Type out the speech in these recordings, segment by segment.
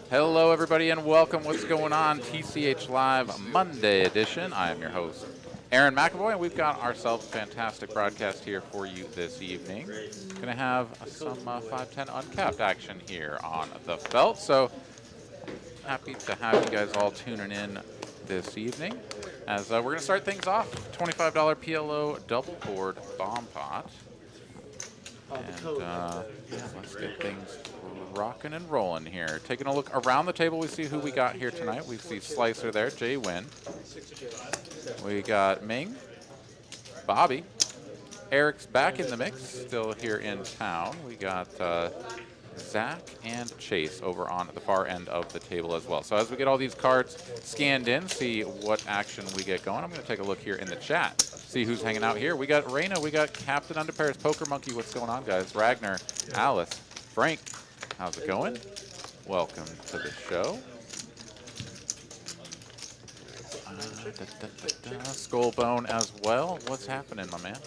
Hello, everybody, and welcome. What's going on? TCH Live Monday edition. I am your host, Aaron McAvoy, and we've got ourselves a fantastic broadcast here for you this evening. Going to have some 510 uncapped action here on the felt, so happy to have you guys all tuning in this evening. As we're going to start things off, $25 PLO double board bomb pot. And let's get things rocking and rolling here. Taking a look around the table, we see who we got here tonight. We see Slicer there, Jay Wynn. We got Ming, Bobby. Eric's back in the mix, still here in town. We got Zach and Chase over on the far end of the table as well. So as we get all these cards scanned in, see what action we get going, I'm going to take a look here in the chat. See who's hanging out here. We got Reyna, we got Captain Underpairs, Poker Monkey. What's going on, guys? Ragnar, Alice, Frank. How's it going? Welcome to the show. Skullbone as well. What's happening, my man?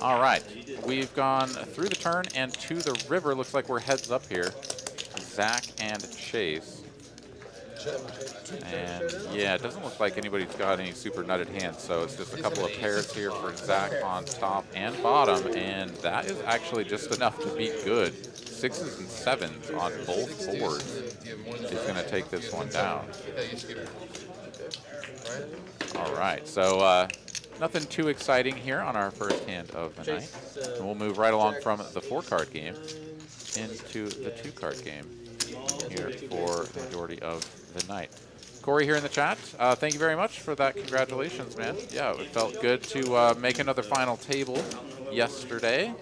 All right, we've gone through the turn and to the river. Looks like we're heads up here. Zach and Chase. And yeah, it doesn't look like anybody's got any super nutted hands, so it's just a couple of pairs here for Zach on top and bottom, and that is actually just enough to be good. 6s and 7s on both boards is going to take this one down. All right, so nothing too exciting here on our first hand of the night. And we'll move right along from the 4-card game into the 2-card game here for the majority of the night. Corey here in the chat, thank you very much for that. Congratulations, man. Yeah, it felt good to make another final table yesterday.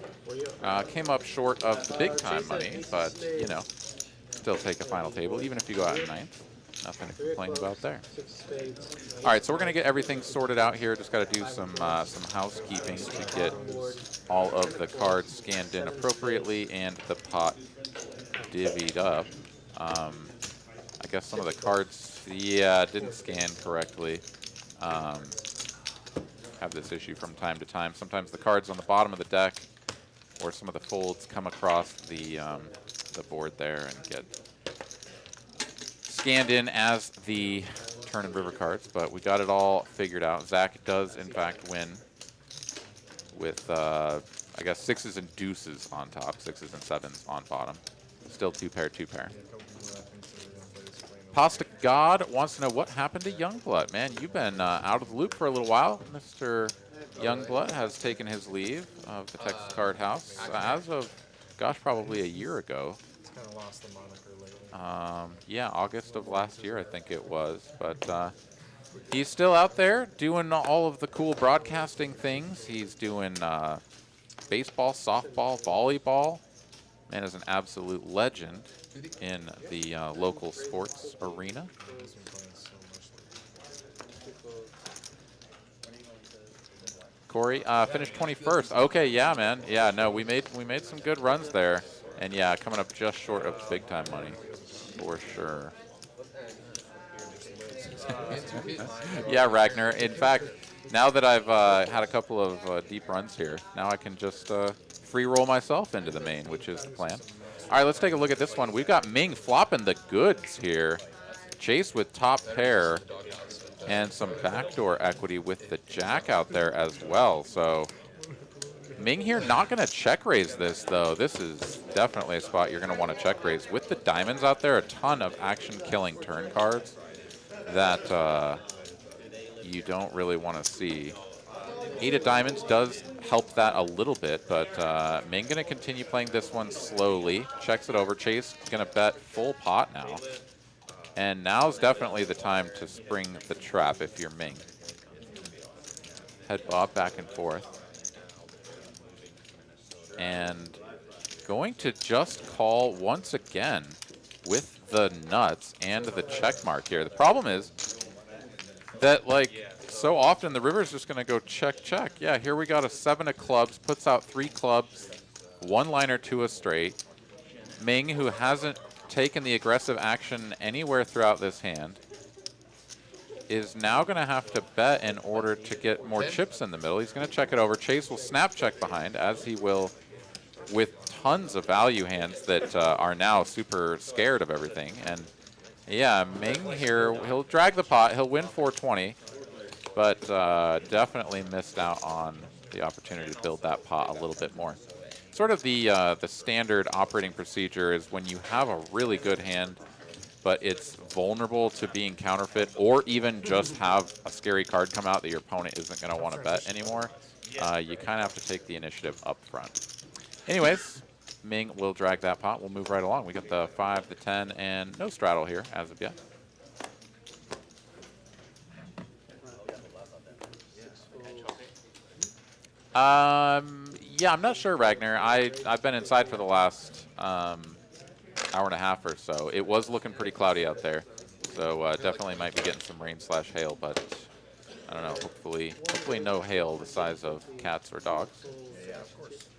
Came up short of the big time money, but, you know, still take a final table, even if you go out in 9th. Nothing to complain about there. All right, so we're going to get everything sorted out here. Just got to do some housekeeping to get all of the cards scanned in appropriately and the pot divvied up. I guess some of the cards, yeah, didn't scan correctly. Have this issue from time to time. Sometimes the cards on the bottom of the deck or some of the folds come across the board there and get scanned in as the turn and river cards, but we got it all figured out. Zach does, in fact, win with, I guess, 6s and deuces on top, 6s and 7s on bottom. Still 2-pair, 2-pair. Pasta God wants to know what happened to Youngblood. Man, you've been out of the loop for a little while. Mr. Youngblood has taken his leave of the Texas Card House as of, gosh, probably a year ago. Kind of lost the moniker lately. Yeah, August of last year, I think it was. But he's still out there doing all of the cool broadcasting things. He's doing baseball, softball, volleyball. Man is an absolute legend in the local sports arena. Corey finished 21st. Okay, yeah, man. Yeah, no, we made some good runs there. And yeah, coming up just short of big time money, for sure. Yeah, Ragnar. In fact, now that I've had a couple of deep runs here, now I can just free roll myself into the main, which is the plan. All right, let's take a look at this one. We've got Ming flopping the goods here. Chase with top pair and some backdoor equity with the jack out there as well. So Ming here not going to check raise this, though. This is definitely a spot you're going to want to check raise. With the diamonds out there, a ton of action-killing turn cards that you don't really want to see. 8 of diamonds does help that a little bit, but Ming going to continue playing this one slowly. Checks it over. Chase going to bet full pot now. And now's definitely the time to spring the trap if you're Ming. Head bob back and forth. And going to just call once again with the nuts and the check mark here. The problem is that, like, so often the river's just going to go check, check. Yeah, here we got a 7 of clubs, puts out 3 clubs, 1 liner to a straight. Ming, who hasn't taken the aggressive action anywhere throughout this hand, is now going to have to bet in order to get more chips in the middle. He's going to check it over. Chase will snap check behind, as he will with tons of value hands that are now super scared of everything. And yeah, Ming here, he'll drag the pot. He'll win 420, but definitely missed out on the opportunity to build that pot a little bit more. Sort of the standard operating procedure is when you have a really good hand, but it's vulnerable to being counterfeit, or even just have a scary card come out that your opponent isn't going to want to bet anymore, you kind of have to take the initiative up front. Anyways, Ming will drag that pot. We'll move right along. We got the 5, the 10, and no straddle here as of yet. Yeah, I'm not sure, Ragnar. I've been inside for the last hour and a half or so. It was looking pretty cloudy out there, so definitely might be getting some rain/hail, but I don't know. Hopefully no hail the size of cats or dogs.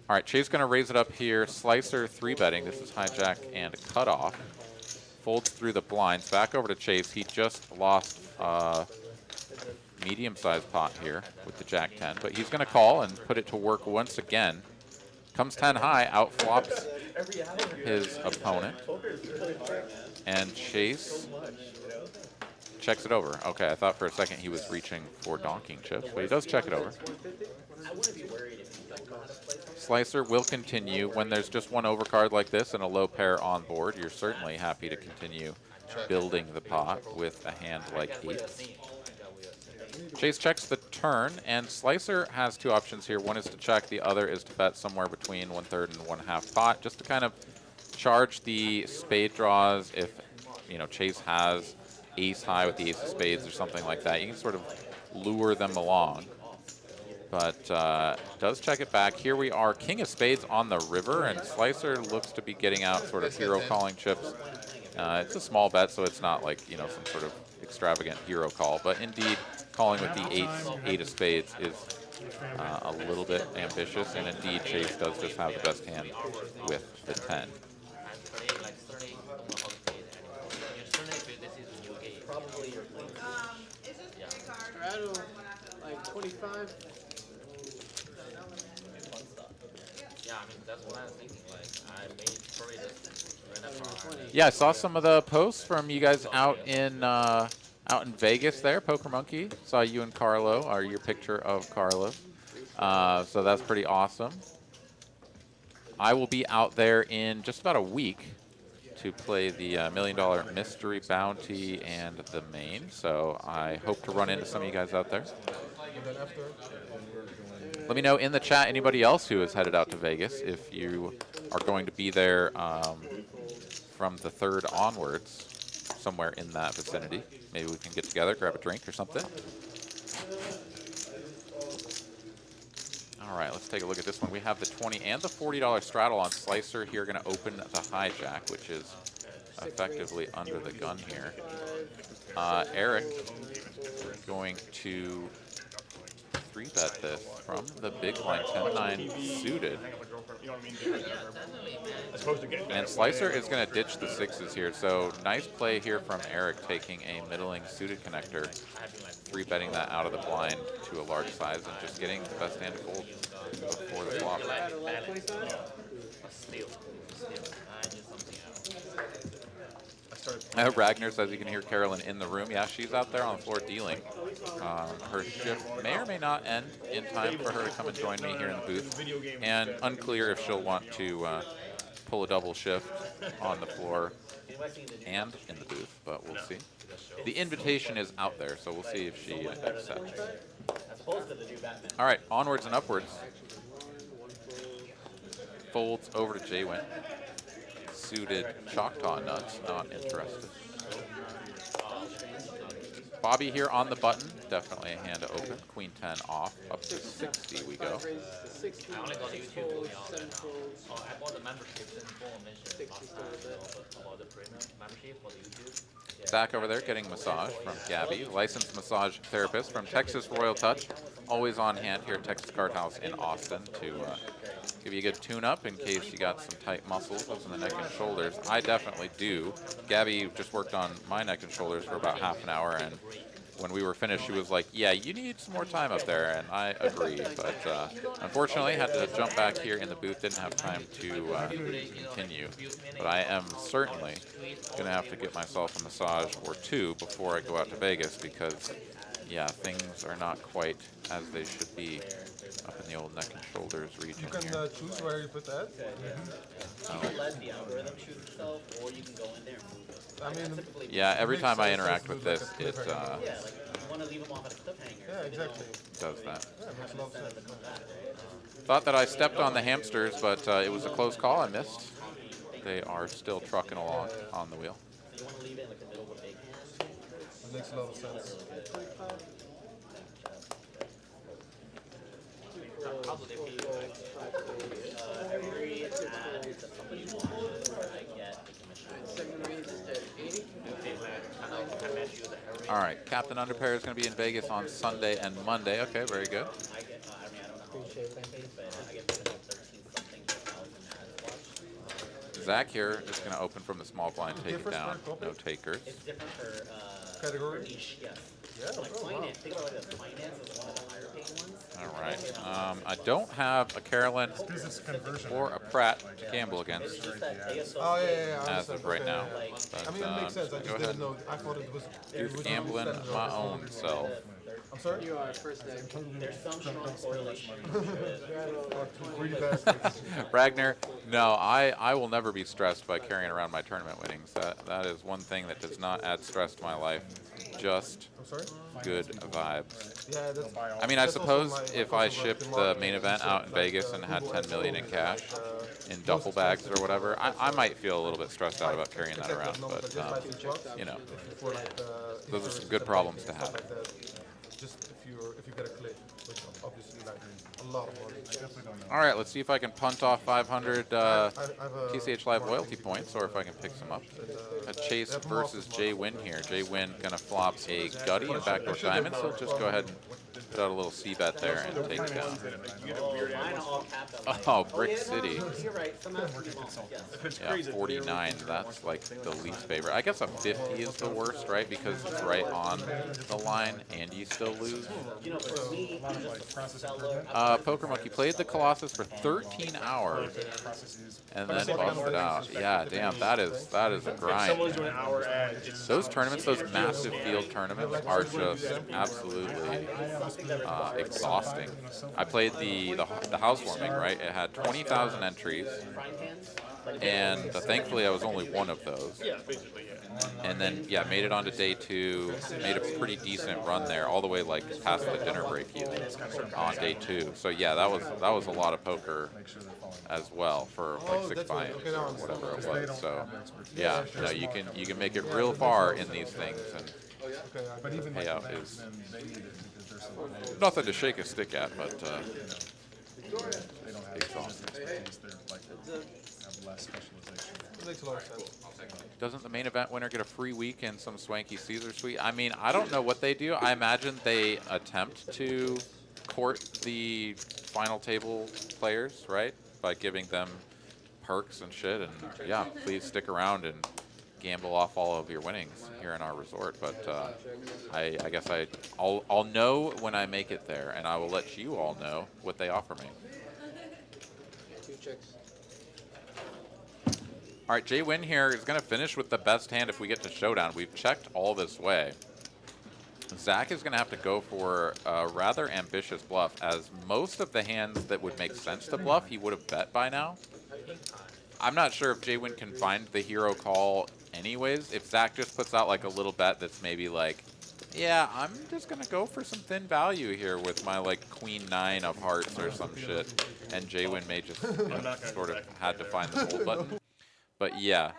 All right, Chase going to raise it up here. Slicer 3-betting. This is hijack and cutoff. Folds through the blinds. Back over to Chase. He just lost medium-sized pot here with the Jack 10, but he's going to call and put it to work once again. Comes 10 high, outflops his opponent, and Chase checks it over. Okay, I thought for a second he was reaching for donking chips, but he does check it over. Slicer will continue. When there's just one overcard like this and a low pair on board, you're certainly happy to continue building the pot with a hand like eights. Chase checks the turn, and Slicer has two options here. One is to check, the other is to bet somewhere between 1/3 and 1/2 pot, just to kind of charge the spade draws. If Chase has ace high with the ace of spades or something like that, you can sort of lure them along. But does check it back. Here we are, king of spades on the river, and Slicer looks to be getting out sort of hero calling chips. It's a small bet, so it's not like some sort of extravagant hero call, but indeed calling with the eight of spades is a little bit ambitious, and indeed Chase does just have the best hand with the 10. Like 25. Yeah, I mean, that's what I was thinking. Like, I made probably just right after. Yeah, I saw some of the posts from you guys out in Vegas there, Poker Monkey. Saw you and Carlo, or your picture of Carlo. So that's pretty awesome. I will be out there in just about a week to play the $1 Million Mystery Bounty and the main. So I hope to run into some of you guys out there. Let me know in the chat anybody else who is headed out to Vegas if you are going to be there from the 3rd onwards, somewhere in that vicinity. Maybe we can get together, grab a drink or something. All right, let's take a look at this one. We have the $20 and the $40 straddle on Slicer here. Going to open the hijack, which is effectively under the gun here. Eric going to 3-bet this from the big line, 10-9 suited. And Slicer is going to ditch the 6s here, so nice play here from Eric, taking a middling suited connector, 3-betting that out of the blind to a large size, and just getting the best hand fold before the flop. Ragnar says you can hear Carolyn in the room. Yeah, she's out there on the floor dealing. Her shift may or may not end in time for her to come and join me here in the booth. And unclear if she'll want to pull a double shift on the floor and in the booth, but we'll see. The invitation is out there, so we'll see if she accepts. All right, onwards and upwards. Folds over to Jaywin. Suited Choctaw nuts, not interested. Bobby here on the button, definitely a hand to open. Queen 10 off, up to 60 we go. I only got YouTube going on right now. Oh, I bought the membership in full mention last time about the premium membership for the YouTube. Yeah. Back over there getting massage from Gabby, licensed massage therapist from Texas Royal Touch. Always on hand here at Texas Card House in Austin to give you a good tune-up in case you got some tight muscles in the neck and shoulders. I definitely do. Gabby just worked on my neck and shoulders for about half an hour, and when we were finished, she was like, "Yeah, you need some more time up there," and I agreed. But unfortunately, had to jump back here in the booth. Didn't have time to continue. But I am certainly gonna have to get myself a massage or two before I go out to Vegas because, yeah, things are not quite as they should be up in the old neck and shoulders region You can here. choose where you put that. You can let the algorithm choose itself, or you can go in there and move it. I mean, Yeah, every makes time I sense interact to with do like this, a it cliffhanger. Yeah, like you want to leave them off at a cliffhanger. Yeah, exactly. does that. Yeah, it makes a lot of sense. Thought that I stepped on the hamsters, but it was a close call. I missed. They are still trucking along on the wheel. So you want to leave it in like the middle of a big hand. It makes a lot of sense. How do they pay you? Every ad that somebody watches, I get the commission. I match you with every. All right, Captain Underpair is going to be in Vegas on Sunday and Monday. Okay, very good. I get, I mean, I don't know how much I pay, but I get paid like 13 something thousand ads watched. Zach here is going to open from the small blind, take it down. No takers. It's different for Category? niche, yes. Yeah, Like bro, wow. finance, think about it as finance is one of the higher paid ones. All right. I don't have a Carolyn Business conversion. or a Pratt to gamble against Just that they associate. Oh, yeah, I as understand. of right Okay, now. yeah. But, I mean, it makes sense. I go just ahead didn't know. I thought it was. and do gambling my own self. I'm sorry? You are first name. There's some strong correlation. Really bad. Ragnar, no, I will never be stressed by carrying around my tournament winnings. That is one thing that does not add stress to my life. Just I'm sorry? good vibes. Yeah, that's. I mean, I That's also suppose my- if I shipped the main event out in Vegas and had 10 million in cash in duffel bags or whatever, I might feel a little bit stressed out about carrying that around. But you know, those are some good problems to have. Just if you get a click, which obviously like a lot of money. All right, let's see if I can punt off 500 I have a TCH Live loyalty points, or if I can pick some up. A Chase versus Jay Win here. Jay Win gonna flop a gutty and backdoor diamond, so just go ahead and put out a little C bet there and take it down. Mine are all capped out. Oh, Brick City. You're right. Some have to be small. Yes. Yeah, 49. That's like the least favorite. I guess a 50 is the worst, right? Because it's right on the line and you still lose. You know, for me, I'm just a seller. Poker Monkey played the Colossus for 13 hours and then busted out. Yeah, damn, that is a grind. Someone's doing an hour ad. Those tournaments, those massive field tournaments, are just absolutely exhausting. I played the housewarming, right? It had 20,000 entries, and thankfully I was only one of those. Yeah, basically, yeah. And then, yeah, made it onto day 2, made a pretty decent run there, all the way like past the dinner break even on day 2. So yeah, that was a lot of poker as well for like 6 buy-ins or whatever it was. So yeah, no, you can make it real far in these things, and But even payout is nothing to shake a stick at, but exhausting. It makes a lot of sense. Doesn't the main event winner get a free week and some swanky Caesar suite? I mean, I don't know what they do. I imagine they attempt to court the final table players, right? By giving them perks and shit. And yeah, please stick around and gamble off all of your winnings here in our resort. But I guess I'll know when I make it there, and I will let you all know what they offer me. 2 chicks. All right, Jay Win here is going to finish with the best hand if we get to showdown. We've checked all this way. Zach is going to have to go for a rather ambitious bluff, as most of the hands that would make sense to bluff, he would have bet by now. I'm not sure if Jay Win can find the hero call anyways. If Zach just puts out like a little bet that's maybe like, yeah, I'm just going to go for some thin value here with my like queen 9 of hearts or some shit, and Jay Win may just sort of had to find the hold button. But yeah,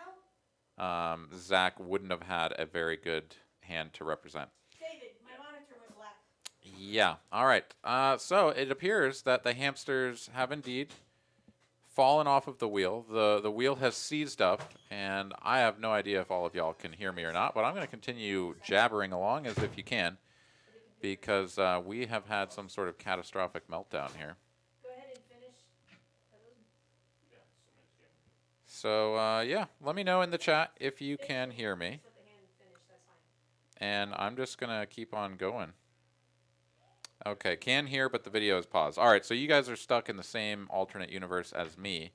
Zach wouldn't have had a very good hand to represent. David, my monitor was left. Yeah, all right. So it appears that the hamsters have indeed fallen off of the wheel. The wheel has seized up, and I have no idea if all of y'all can hear me or not, but I'm going to continue jabbering along as if you can, because we have had some sort of catastrophic meltdown here. Go ahead and finish. So, yeah, let me know in the chat if you can hear me. Let the hand finish, that's and I'm just going to keep on going. Okay, can hear, but the video is paused. All right, so you guys are stuck in the same alternate universe as me,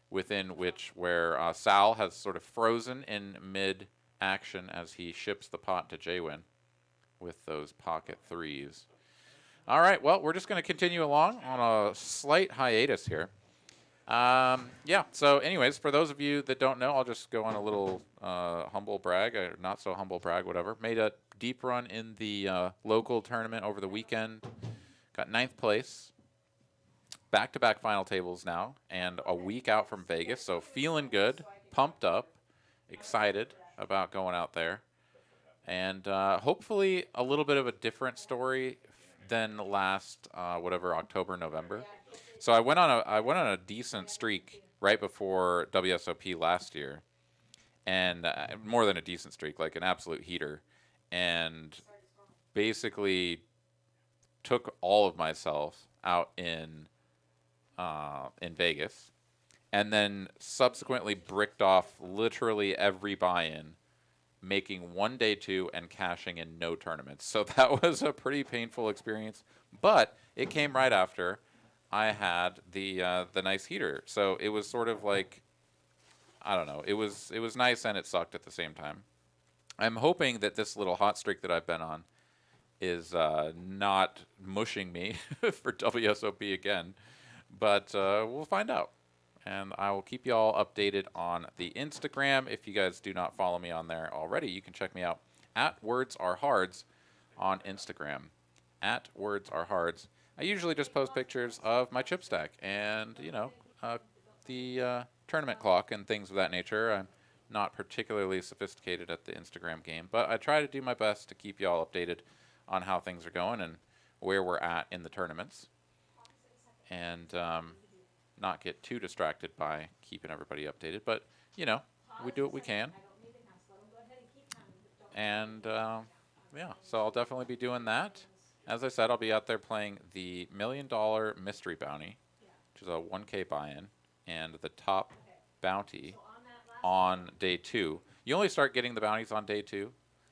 within which where Sal has sort of frozen in mid-action as he ships the pot to Jaywin with those pocket threes. All right, well, we're just going to continue along on a slight hiatus here. Yeah, so anyways, for those of you that don't know, I'll just go on a little humble brag, or not so humble brag, whatever. Made a deep run in the local tournament over the weekend. Got 9th place. Back-to-back final tables now, and a week out from Vegas, so feeling good, pumped up, excited about going out there. And hopefully a little bit of a different story than last, October, November. So I went on a decent streak right before WSOP last year, and more than a decent streak, like an absolute heater, and basically took all of myself out in Vegas, and then subsequently bricked off literally every buy-in, making one day 2 and cashing in no tournaments. So that was a pretty painful experience, but it came right after I had the nice heater. So it was sort of like, I don't know, it was nice and it sucked at the same time. I'm hoping that this little hot streak that I've been on is not mushing me for WSOP again, but we'll find out. And I will keep you all updated on the Instagram. If you guys do not follow me on there already, you can check me out at WordsAreHards on Instagram. At WordsAreHards. I usually just post pictures of my chip stack and, you know, the tournament clock and things of that nature. I'm not particularly sophisticated at the Instagram game, but I try to do my best to keep you all updated on how things are going and where we're at in the tournaments. And not get too distracted by keeping everybody updated, but you know, we do what we can. And yeah, so I'll definitely be doing that. As I said, I'll be out there playing the $1 Million Mystery Bounty, which is a 1K buy-in, and the top bounty on day 2. You only start getting the bounties on day 2,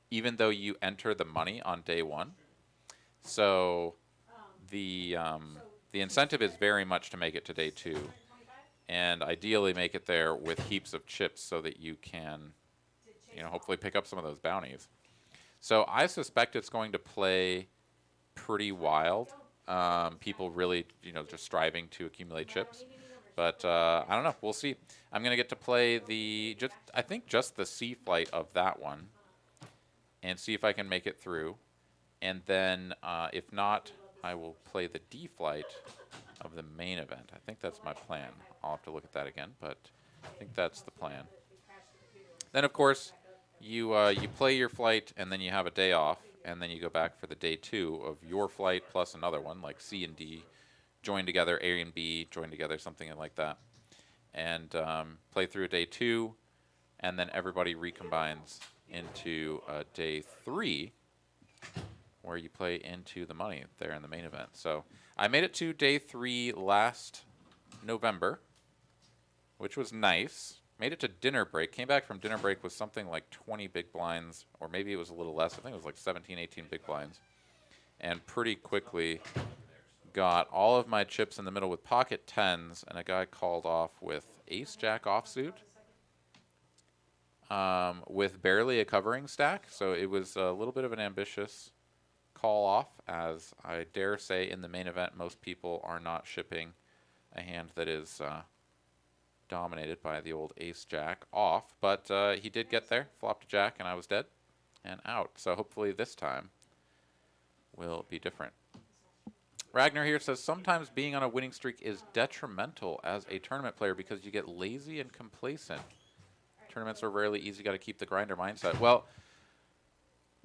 even though you enter the money on day 1. So the incentive is very much to make it to day 2, and ideally make it there with heaps of chips so that you can, you know, hopefully pick up some of those bounties. So I suspect it's going to play pretty wild. People really, you know, just striving to accumulate chips. But I don't know. We'll see. I'm going to get to play I think just the C flight of that one and see if I can make it through. And then if not, I will play the D flight of the main event. I think that's my plan. I'll have to look at that again, but I think that's the plan. Then, of course, you play your flight, and then you have a day off, and then you go back for the day 2 of your flight plus another one, like C and D, join together, A and B, join together, something like that. And play through day 2, and then everybody recombines into day 3, where you play into the money there in the main event. So I made it to day 3 last November, which was nice. Made it to dinner break. Came back from dinner break with something like 20 big blinds, or maybe it was a little less. I think it was like 17, 18 big blinds. And pretty quickly got all of my chips in the middle with pocket 10s, and a guy called off with ace-jack offsuit with barely a covering stack. So it was a little bit of an ambitious call off, as I dare say in the main event most people are not shipping a hand that is dominated by the old ace-jack off. But he did get there, flopped a jack, and I was dead and out. So hopefully this time will be different. Ragnar here says, sometimes being on a winning streak is detrimental as a tournament player because you get lazy and complacent. Tournaments are rarely easy, got to keep the grinder mindset. Well,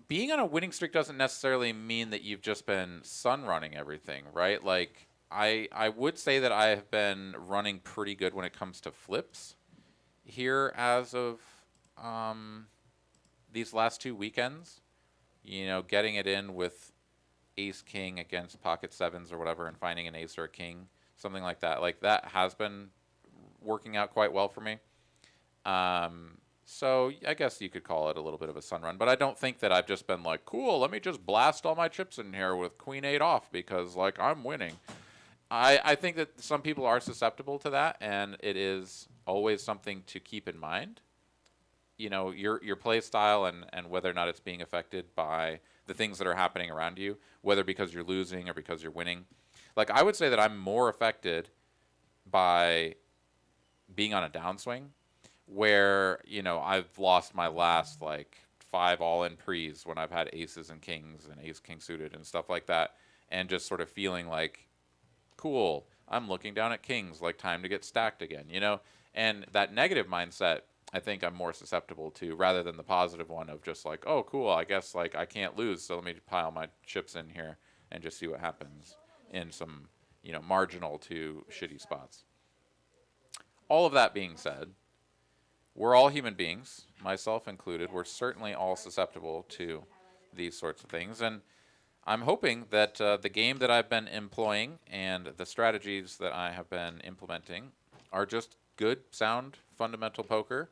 being on a winning streak doesn't necessarily mean that you've just been sun running everything, right? Like, I would say that I have been running pretty good when it comes to flips here as of these last 2 weekends. You know, getting it in with ace-king against pocket 7s or whatever and finding an ace or a king, something like that. Like, that has been working out quite well for me. So I guess you could call it a little bit of a sun run, but I don't think that I've just been like, cool, let me just blast all my chips in here with queen 8 off because like I'm winning. I think that some people are susceptible to that, and it is always something to keep in mind. You know, your play style and whether or not it's being affected by the things that are happening around you, whether because you're losing or because you're winning. Like I would say that I'm more affected by being on a downswing where, you know, I've lost my last like 5 all-in pre's when I've had aces and kings and ace-king suited and stuff like that, and just sort of feeling like, cool, I'm looking down at kings, like time to get stacked again, you know? And that negative mindset, I think I'm more susceptible to rather than the positive one of just like, oh, cool, I guess like I can't lose, so let me pile my chips in here and just see what happens in some, you know, marginal to shitty spots. All of that being said, we're all human beings, myself included. We're certainly all susceptible to these sorts of things. And I'm hoping that the game that I've been employing and the strategies that I have been implementing are just good, sound, fundamental poker.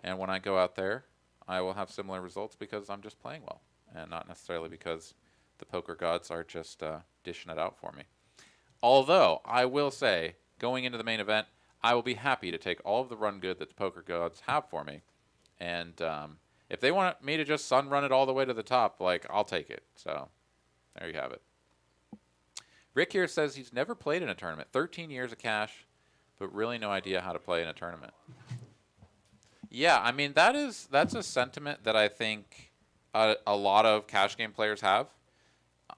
And when I go out there, I will have similar results because I'm just playing well and not necessarily because the poker gods are just dishing it out for me. Although, I will say, going into the main event, I will be happy to take all of the run good that the poker gods have for me. And if they want me to just sun run it all the way to the top, like, I'll take it. So there you have it. Rick here says he's never played in a tournament. 13 years of cash, but really no idea how to play in a tournament. Yeah, I mean, that's a sentiment that I think a lot of cash game players have.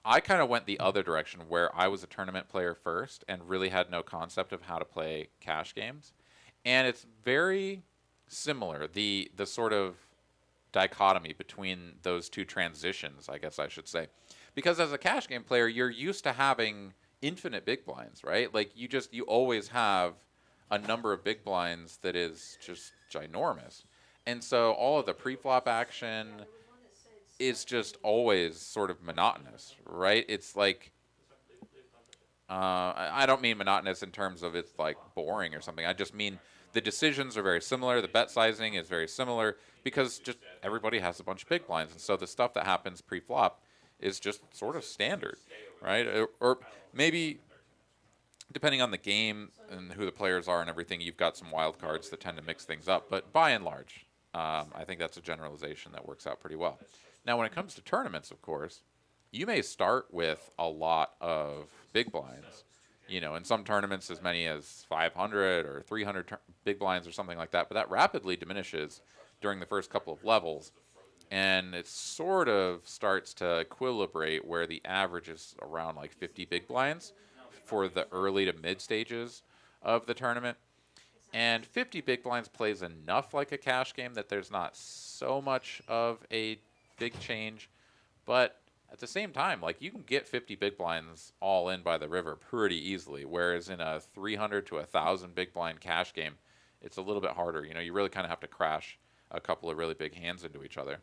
I kind of went the other direction where I was a tournament player first and really had no concept of how to play cash games. And it's very similar, the sort of dichotomy between those two transitions, I guess I should say. Because as a cash game player, you're used to having infinite big blinds, right? Like you always have a number of big blinds that is just ginormous. And so all of the pre-flop action is just always sort of monotonous, right? It's like, I don't mean monotonous in terms of it's like boring or something. I just mean the decisions are very similar. The bet sizing is very similar because just everybody has a bunch of big blinds. And so the stuff that happens pre-flop is just sort of standard, right? Or maybe depending on the game and who the players are and everything, you've got some wild cards that tend to mix things up. But by and large, I think that's a generalization that works out pretty well. Now, when it comes to tournaments, of course, you may start with a lot of big blinds. You know, in some tournaments, as many as 500 or 300 big blinds or something like that. But that rapidly diminishes during the first couple of levels. And it sort of starts to equilibrate where the average is around like 50 big blinds for the early to mid stages of the tournament. And 50 big blinds plays enough like a cash game that there's not so much of a big change. But at the same time, like you can get 50 big blinds all in by the river pretty easily, whereas in a 300 to 1,000 big blind cash game, it's a little bit harder. You know, you really kind of have to crash a couple of really big hands into each other.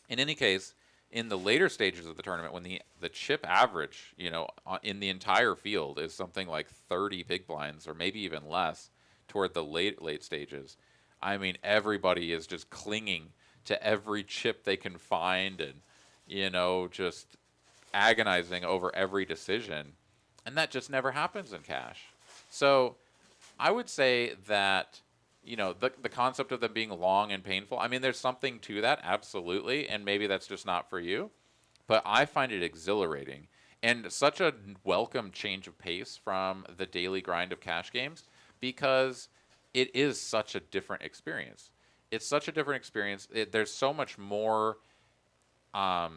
In any case, in the later stages of the tournament, when the chip average, you know, in the entire field is something like 30 big blinds or maybe even less toward the late stages, I mean, everybody is just clinging to every chip they can find and, you know, just agonizing over every decision. And that just never happens in cash. So I would say that, you know, the concept of them being long and painful, I mean, there's something to that, absolutely, and maybe that's just not for you. But I find it exhilarating and such a welcome change of pace from the daily grind of cash games because it is such a different experience. It's such a different experience. There's so much more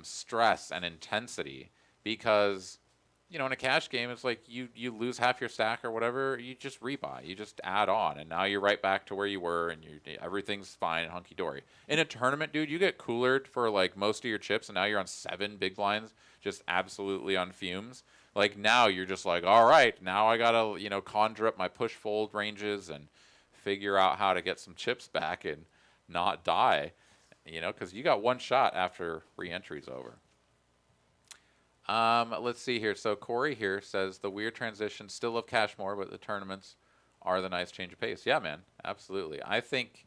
stress and intensity because, you know, in a cash game, it's like you lose half your stack or whatever, you just rebuy, you just add on, and now you're right back to where you were, and everything's fine and hunky-dory. In a tournament, dude, you get coolered for, like, most of your chips, and now you're on 7 big blinds, just absolutely on fumes. Like, now you're just like, all right, now I gotta, you know, conjure up my push-fold ranges and figure out how to get some chips back and not die, you know, because you got one shot after re-entry's over. Let's see here. So Corey here says the weird transition, still love cash more, but the tournaments are the nice change of pace. Yeah, man, absolutely. I think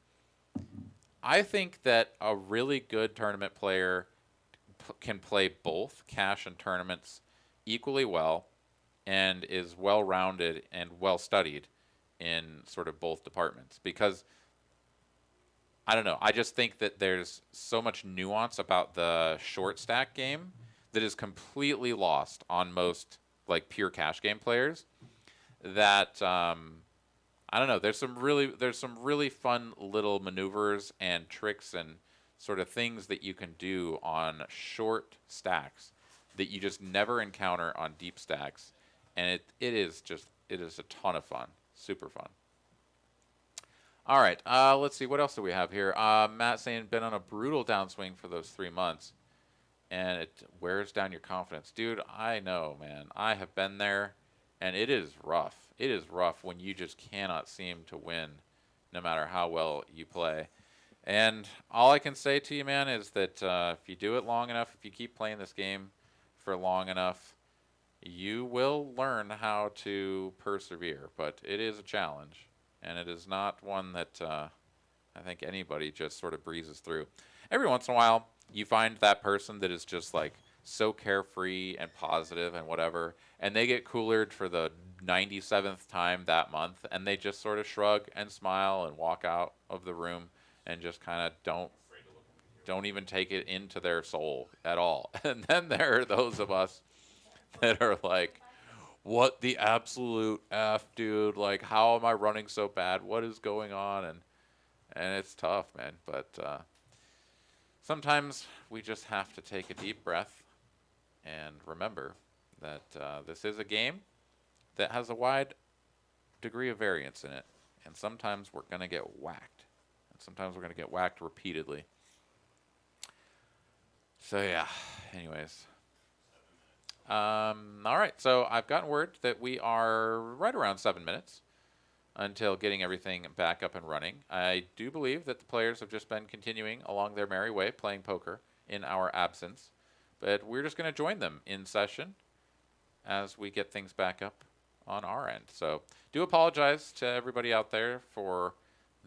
I think that a really good tournament player can play both cash and tournaments equally well and is well-rounded and well-studied in sort of both departments. Because, I don't know, I just think that there's so much nuance about the short stack game that is completely lost on most like pure cash game players that I don't know, there's some really fun little maneuvers and tricks and sort of things that you can do on short stacks that you just never encounter on deep stacks, and it is a ton of fun, super fun. All right, let's see, what else do we have here? Matt saying, been on a brutal downswing for those 3 months, and it wears down your confidence. Dude, I know, man. I have been there, and it is rough. It is rough when you just cannot seem to win, no matter how well you play. And all I can say to you, man, is that if you do it long enough, if you keep playing this game for long enough, you will learn how to persevere. But it is a challenge, and it is not one that I think anybody just sort of breezes through. Every once in a while, you find that person that is just like so carefree and positive and whatever, and they get coolered for the 97th time that month, and they just sort of shrug and smile and walk out of the room and just kind of don't even take it into their soul at all. And then there are those of us that are like, what the absolute F, dude? Like, how am I running so bad? What is going on? And it's tough, man. But sometimes we just have to take a deep breath and remember that this is a game that has a wide degree of variance in it. And sometimes we're going to get whacked. And sometimes we're going to get whacked repeatedly. So, yeah. Anyways. All right. So, I've gotten word that we are right around 7 minutes until getting everything back up and running. I do believe that the players have just been continuing along their merry way, playing poker in our absence. But we're just going to join them in session as we get things back up on our end. So do apologize to everybody out there for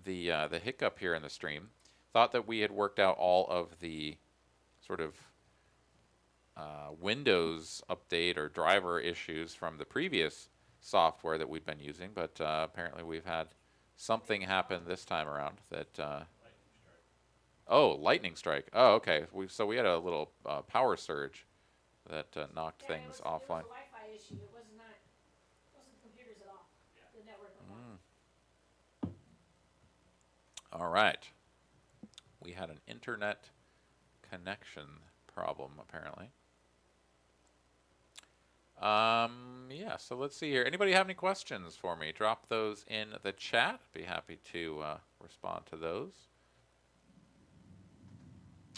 the hiccup here in the stream. Thought that we had worked out all of the sort of Windows update or driver issues from the previous software that we've been using, but apparently we've had something happen this time around that oh, lightning strike. Oh, okay. So we had a little power surge that knocked things offline. It was a Wi-Fi issue. It wasn't the computers at all. The network was off. All right. We had an internet connection problem, apparently. Yeah, so let's see here. Anybody have any questions for me? Drop those in the chat. Be happy to respond to those.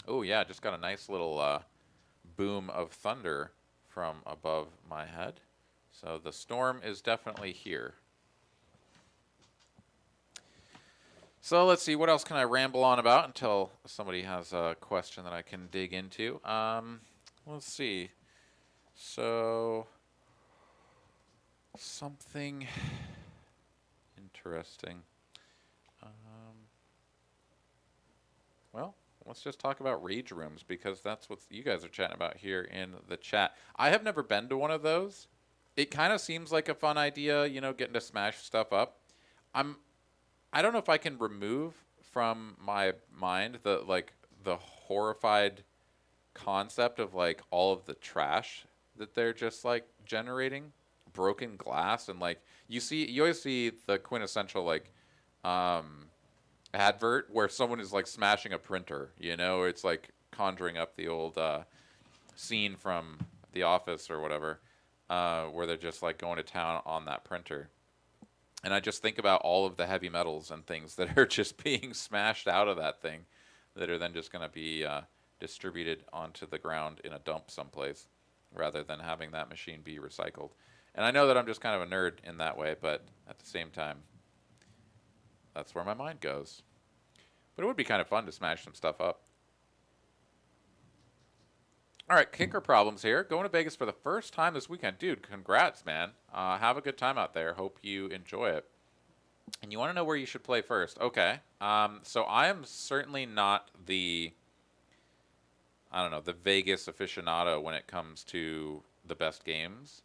Oh, yeah, just got a nice little boom of thunder from above my head. So the storm is definitely here. So let's see, what else can I ramble on about until somebody has a question that I can dig into? Let's see. So, something interesting. Well, let's just talk about rage rooms, because that's what you guys are chatting about here in the chat. I have never been to one of those. It kind of seems like a fun idea, you know, getting to smash stuff up. I don't know if I can remove from my mind the horrified concept of like all of the trash that they're just like generating, broken glass, and like you always see the quintessential like advert where someone is like smashing a printer, you know, it's like conjuring up the old scene from The Office or whatever, where they're just like going to town on that printer. And I just think about all of the heavy metals and things that are just being smashed out of that thing that are then just going to be distributed onto the ground in a dump someplace rather than having that machine be recycled. And I know that I'm just kind of a nerd in that way, but at the same time, that's where my mind goes. But it would be kind of fun to smash some stuff up. All right, kicker problems here. Going to Vegas for the first time this weekend. Dude, congrats, man. Have a good time out there. Hope you enjoy it. And you want to know where you should play first. Okay. So I am certainly not the, I don't know, the Vegas aficionado when it comes to the best games.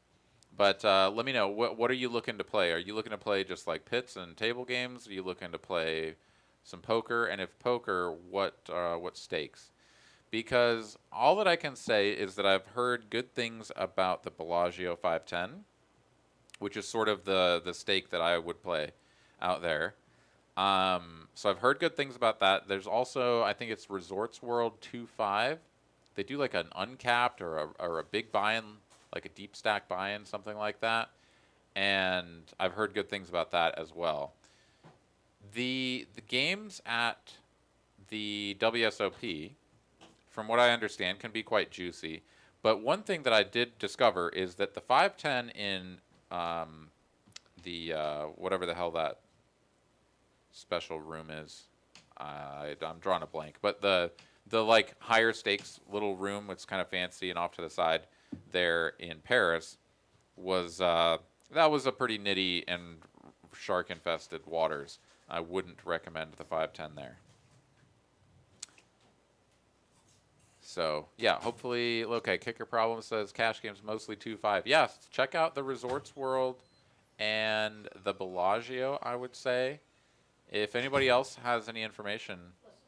But let me know, what are you looking to play? Are you looking to play just like pits and table games? Are you looking to play some poker? And if poker, what stakes? Because all that I can say is that I've heard good things about the Bellagio 510, which is sort of the stake that I would play out there. So I've heard good things about that. There's also, I think it's Resorts World 2.5. They do like an uncapped or a big buy-in, like a deep stack buy-in, something like that. And I've heard good things about that as well. The games at the WSOP, from what I understand, can be quite juicy. But one thing that I did discover is that the 510 in the whatever the hell that special room is, I'm drawing a blank. But the like higher stakes little room, it's kind of fancy and off to the side there in Paris, was that was a pretty nitty and shark infested waters. I wouldn't recommend the 510 there. So yeah, hopefully, okay. Kicker Problem says cash games mostly 2.5. Yes, check out the Resorts World and the Bellagio. I would say, if anybody else has any information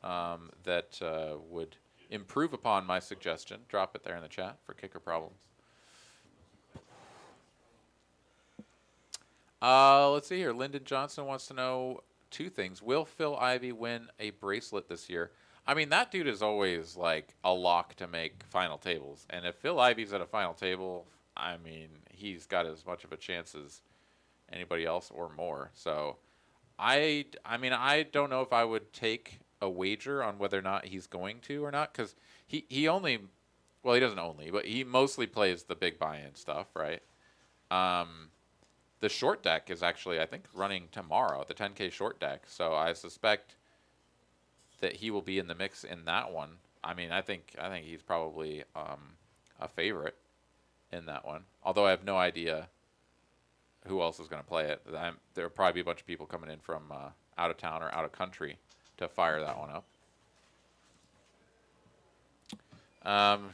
that would improve upon my suggestion, drop it there in the chat for Kicker Problems. Let's see here. Lyndon Johnson wants to know two things. Will Phil Ivey win a bracelet this year? I mean, that dude is always like a lock to make final tables. And if Phil Ivey's at a final table, I mean, he's got as much of a chance as anybody else or more. So I mean, I don't know if I would take a wager on whether or not he's going to or not, because he only, well, he doesn't only, but he mostly plays the big buy-in stuff, right? The short deck is actually, I think, running tomorrow, the 10K short deck. So I suspect that he will be in the mix in that one. I mean, I think he's probably a favorite in that one. Although I have no idea who else is going to play it. There'll probably be a bunch of people coming in from out of town or out of country to fire that one up.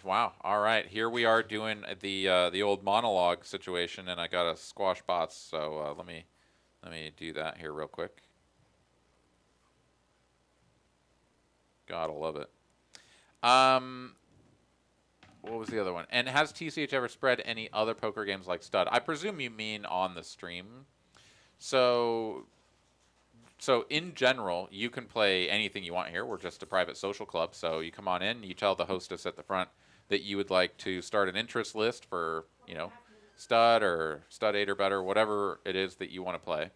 Wow. All right, here we are doing the old monologue situation, and I got to squash bots. So let me do that here real quick. Gotta love it. What was the other one? And has TCH ever spread any other poker games like Stud? I presume you mean on the stream. So in general, you can play anything you want here. We're just a private social club. So you come on in, you tell the hostess at the front that you would like to start an interest list for, you know, Stud or Stud 8 or better, whatever it is that you want to play.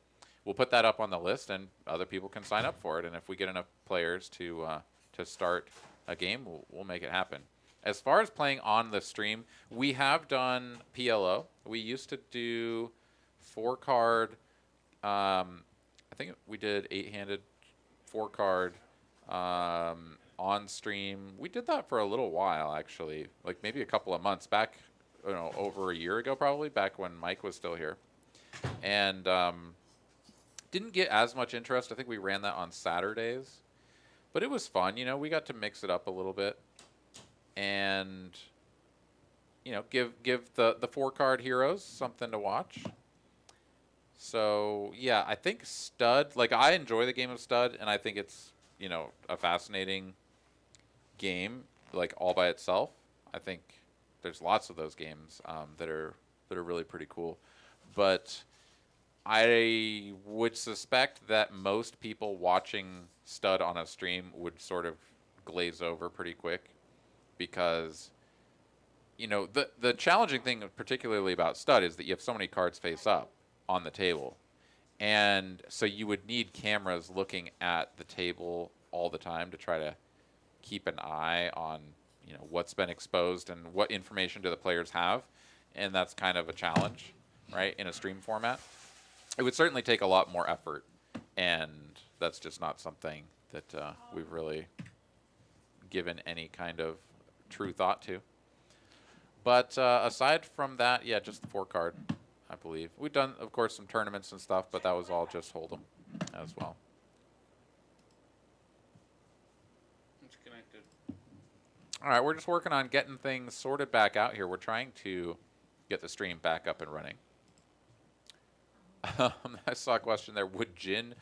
We'll put that up on the list, and other people can sign up for it. And if we get enough players to start a game, we'll make it happen. As far as playing on the stream, we have done PLO. We used to do 4-card. I think we did 8-handed 4-card on stream. We did that for a little while, actually, like maybe a couple of months back. You know, over a year ago, probably back when Mike was still here, and didn't get as much interest. I think we ran that on Saturdays. But it was fun, you know, we got to mix it up a little bit and, you know, give the 4-card heroes something to watch. So, yeah, I think Stud, like, I enjoy the game of Stud, and I think it's, you know, a fascinating game, like, all by itself. I think there's lots of those games that are really pretty cool. But I would suspect that most people watching Stud on a stream would sort of glaze over pretty quick, because, you know, the challenging thing particularly about Stud is that you have so many cards face up on the table, and so you would need cameras looking at the table all the time to try to keep an eye on, you know, what's been exposed and what information do the players have, and that's kind of a challenge, right, in a stream format. It would certainly take a lot more effort, and that's just not something that we've really given any kind of true thought to. But aside from that, yeah, just the 4-card, I believe. We've done, of course, some tournaments and stuff, but that was all just Holdem. as well. It's connected. All right, we're just working on getting things sorted back out here. We're trying to get the stream back up and running. I saw a question there. Would gin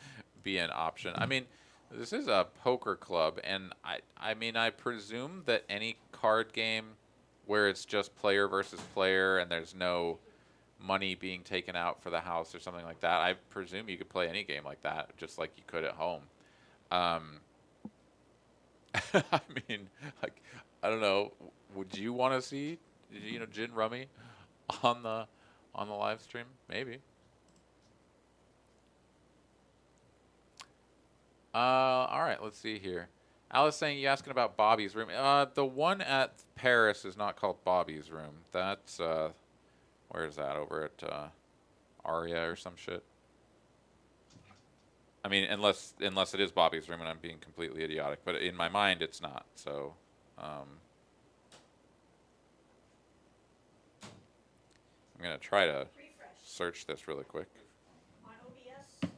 be an option? I mean, this is a poker club, and I mean, I presume that any card game where it's just player versus player and there's no money being taken out for the house or something like that, I presume you could play any game like that, just like you could at home. I mean, like, I don't know. Would you want to see, you know, gin rummy on the live stream? Maybe. All right, let's see here. Alice saying, you asking about Bobby's room. The one at Paris is not called Bobby's room. That's, where is that? Over at Aria or some shit? I mean, unless it is Bobby's room and I'm being completely idiotic. But in my mind, it's not. So, I'm going to try to search this really quick. On OBS.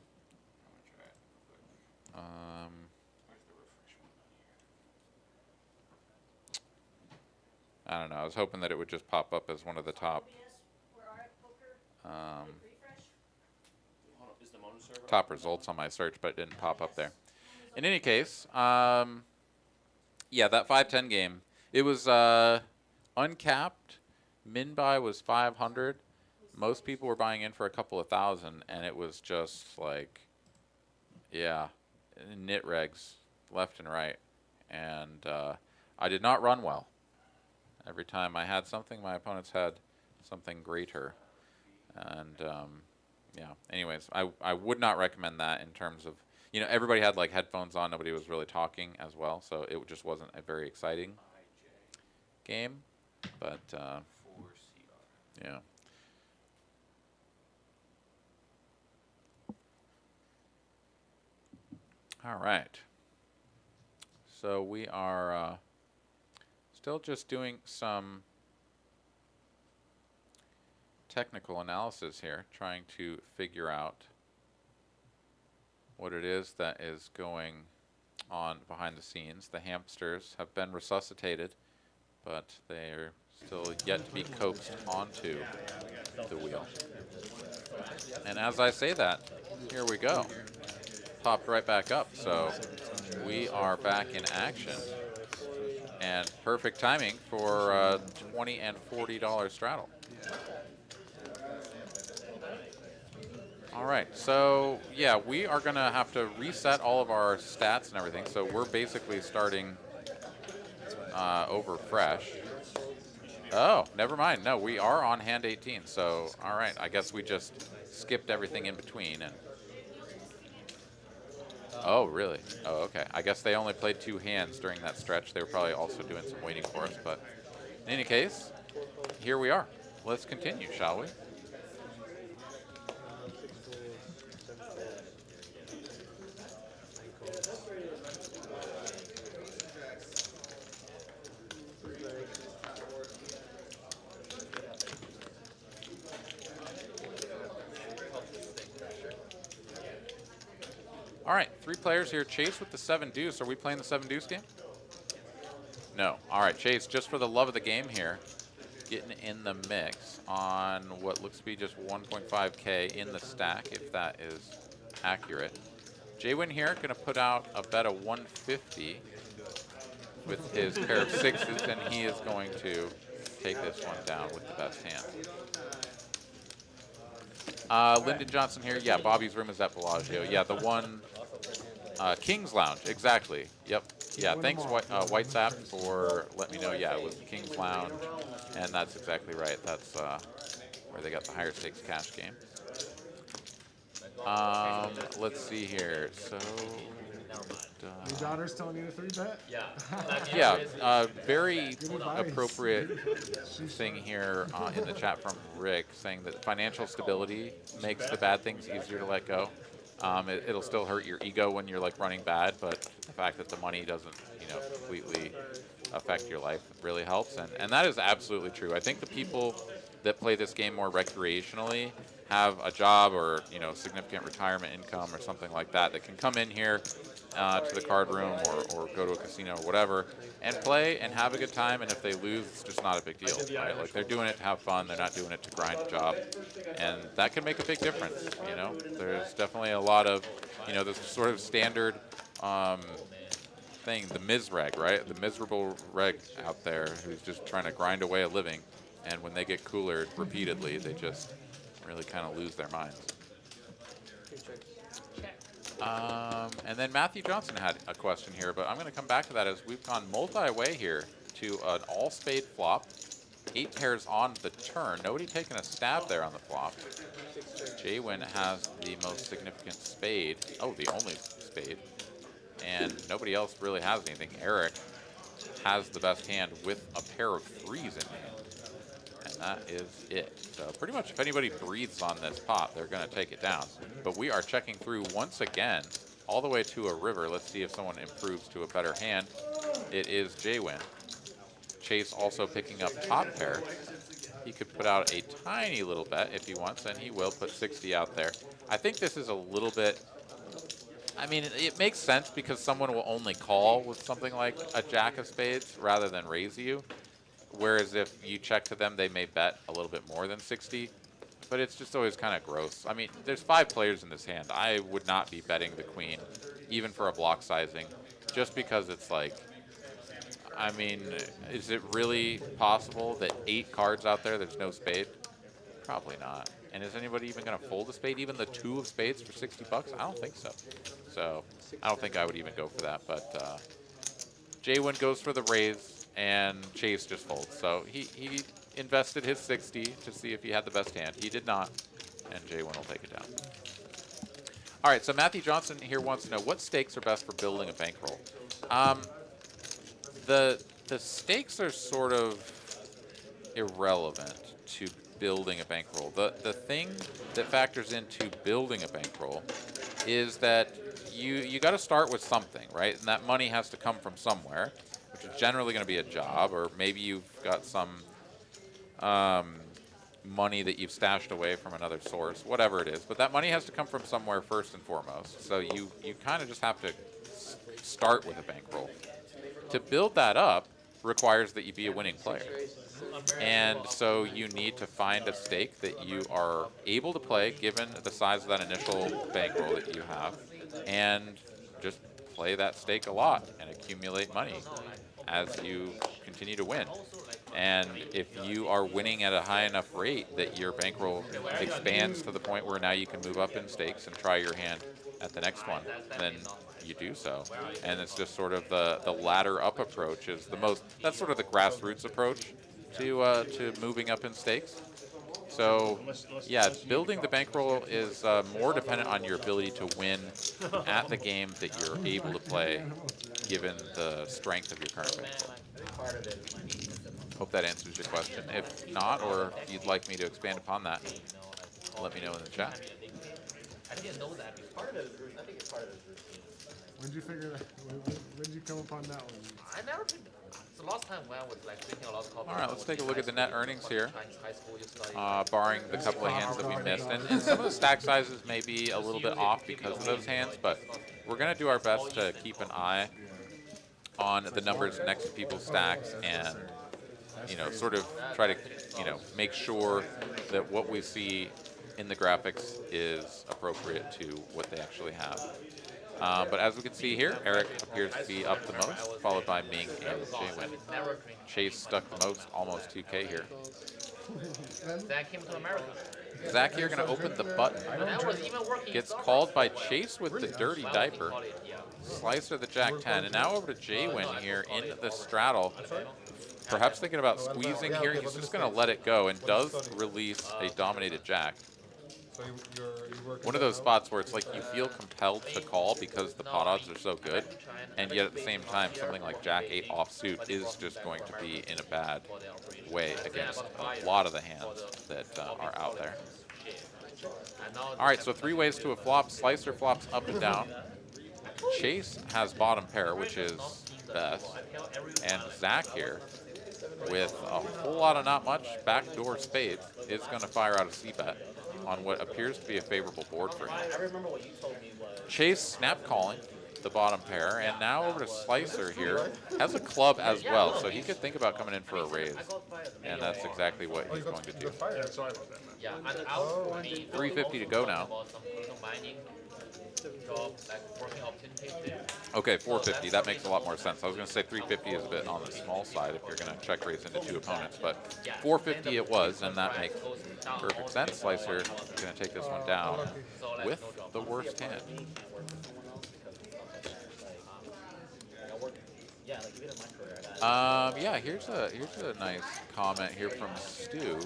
I don't know. I was hoping that it would just pop up as one of the top top results on my search, but it didn't pop up there. In any case, yeah, that 510 game, it was uncapped. Min buy was 500. Most people were buying in for a couple of thousand, and it was just like, yeah, nit regs left and right. And I did not run well. Every time I had something, my opponents had something greater. And, yeah, anyways, I would not recommend that in terms of, you know, everybody had, like, headphones on. Nobody was really talking as well, so it just wasn't a very exciting game. But, yeah. All right. So we are still just doing some technical analysis here, trying to figure out what it is that is going on behind the scenes. The hamsters have been resuscitated, but they are still yet to be coaxed onto the wheel. And as I say that, here we go. Popped right back up, so we are back in action. And perfect timing for $20 and $40 straddle. All right, so yeah, we are gonna have to reset all of our stats and everything. So we're basically starting over fresh. Oh, never mind. No, we are on hand 18. So all right, I guess we just skipped everything in between. And oh, really? Oh, okay. I guess they only played 2 hands during that stretch. They were probably also doing some waiting for us. But in any case, here we are. Let's continue, shall we? All right, 3 players here. Chase with the 7 deuce. Are we playing the 7 deuce game? No. All right, Chase, just for the love of the game here, getting in the mix on what looks to be just 1.5K in the stack, if that is accurate. Jaywin here going to put out a bet of 150 with his pair of 6s, and he is going to take this one down with the best hand. Lyndon Johnson here. Yeah, Bobby's room is at Bellagio. Yeah, the one, King's Lounge. Exactly. Yep. Yeah, thanks, White Sap, for letting me know. Yeah, it was the King's Lounge, and that's exactly right. That's where they got the higher stakes cash game. Let's see here. So, Your daughter's telling you to 3-bet? Yeah. yeah, very appropriate thing here in the chat from Rick, saying that financial stability makes the bad things easier to let go. It'll still hurt your ego when you're like running bad, but the fact that the money doesn't, you know, completely affect your life really helps, and that is absolutely true. I think the people that play this game more recreationally have a job or significant retirement income or something like that that can come in here to the card room or go to a casino or whatever and play and have a good time, and if they lose, it's just not a big deal, right? Like, they're doing it to have fun, they're not doing it to grind a job, and that can make a big difference. There's definitely a lot of this sort of standard thing, the misreg, right? The miserable reg out there who's just trying to grind away a living, and when they get coolered repeatedly, they just really kind of lose their minds. And then Matthew Johnson had a question here, but I'm going to come back to that as we've gone multi-way here to an all-spade flop. 8 pairs on the turn. Nobody taking a stab there on the flop. Jaywin has the most significant spade. Oh, the only spade. And nobody else really has anything. Eric has the best hand with a pair of 3s in hand. And that is it. So pretty much if anybody breathes on this pot, they're going to take it down. But we are checking through once again, all the way to a river. Let's see if someone improves to a better hand. It is Jaywin. Chase also picking up top pair. He could put out a tiny little bet if he wants, and he will put 60 out there. I think this is a little bit, I mean, it makes sense because someone will only call with something like a jack of spades rather than raise you. Whereas if you check to them, they may bet a little bit more than 60. But it's just always kind of gross. I mean, there's 5 players in this hand. I would not be betting the queen, even for a block sizing, just because it's like, I mean, is it really possible that 8 cards out there, there's no spade? Probably not. And is anybody even going to fold a spade? Even the 2 of spades for 60 bucks? I don't think so. So I don't think I would even go for that. But Jaywin goes for the raise, and Chase just folds. So he invested his 60 to see if he had the best hand. He did not, and Jaywin will take it down. All right, so Matthew Johnson here wants to know, what stakes are best for building a bankroll? The stakes are sort of irrelevant to building a bankroll. The thing that factors into building a bankroll is that you got to start with something, right? And that money has to come from somewhere, which is generally going to be a job, or maybe you've got some money that you've stashed away from another source, whatever it is. But that money has to come from somewhere first and foremost. So you kind of just have to start with a bankroll. To build that up requires that you be a winning player. And so you need to find a stake that you are able to play given the size of that initial bankroll that you have, and just play that stake a lot and accumulate money as you continue to win. And if you are winning at a high enough rate that your bankroll expands to the point where now you can move up in stakes and try your hand at the next one, then you do so. And it's just sort of the ladder up approach is the most, that's sort of the grassroots approach to moving up in stakes. So yeah, building the bankroll is more dependent on your ability to win at the game that you're able to play given the strength of your current bankroll. Hope that answers your question. If not, or if you'd like me to expand upon that, let me know in the chat. I didn't know that. Part of it is routine. I think it's part of it is routine. When did you figure that? When did you come upon that one? I never been. The last time when I was like drinking a lot of coffee. All right, let's take a look at the net earnings here, High school, you study. barring the couple of hands that we missed. And some of the stack sizes may be a little bit off because of those hands, but we're going to do our best to keep an eye on the numbers next to people's stacks and, sort of try to, make sure that what we see in the graphics is appropriate to what they actually have. But as we can see here, Eric appears to be up the most, followed by Ming and Jaywin. Chase stuck the most, almost 2K here. Zach came to America. Zach here going to open the button. Gets called by Chase with the dirty diaper. Slicer the Jack 10. And now over to Jaywin here in the straddle. Perhaps thinking about squeezing here. He's just going to let it go and does release a dominated Jack. One of those spots where it's like you feel compelled to call because the pot odds are so good, and yet at the same time something like Jack 8 offsuit is just going to be in a bad way against a lot of the hands that are out there. All right, so 3 ways to a flop. Slicer flops up and down. Chase has bottom pair, which is best. And Zach here, with a whole lot of not much backdoor spades, is going to fire out a c-bet on what appears to be a favorable board for him. Chase snap calling the bottom pair, and now over to Slicer here. Has a club as well, so he could think about coming in for a raise. And that's exactly what he's going to do. Yeah, sorry about that, man. Yeah, and out for me, 350 to go now. mining job, like working opportunity. Okay, 450. That makes a lot more sense. I was going to say 350 is a bit on the small side if you're going to check raise into two opponents, but 450 it was, and that makes perfect sense. Slicer is going to take this one down with the worst hand. Yeah, here's a nice comment here from Stu.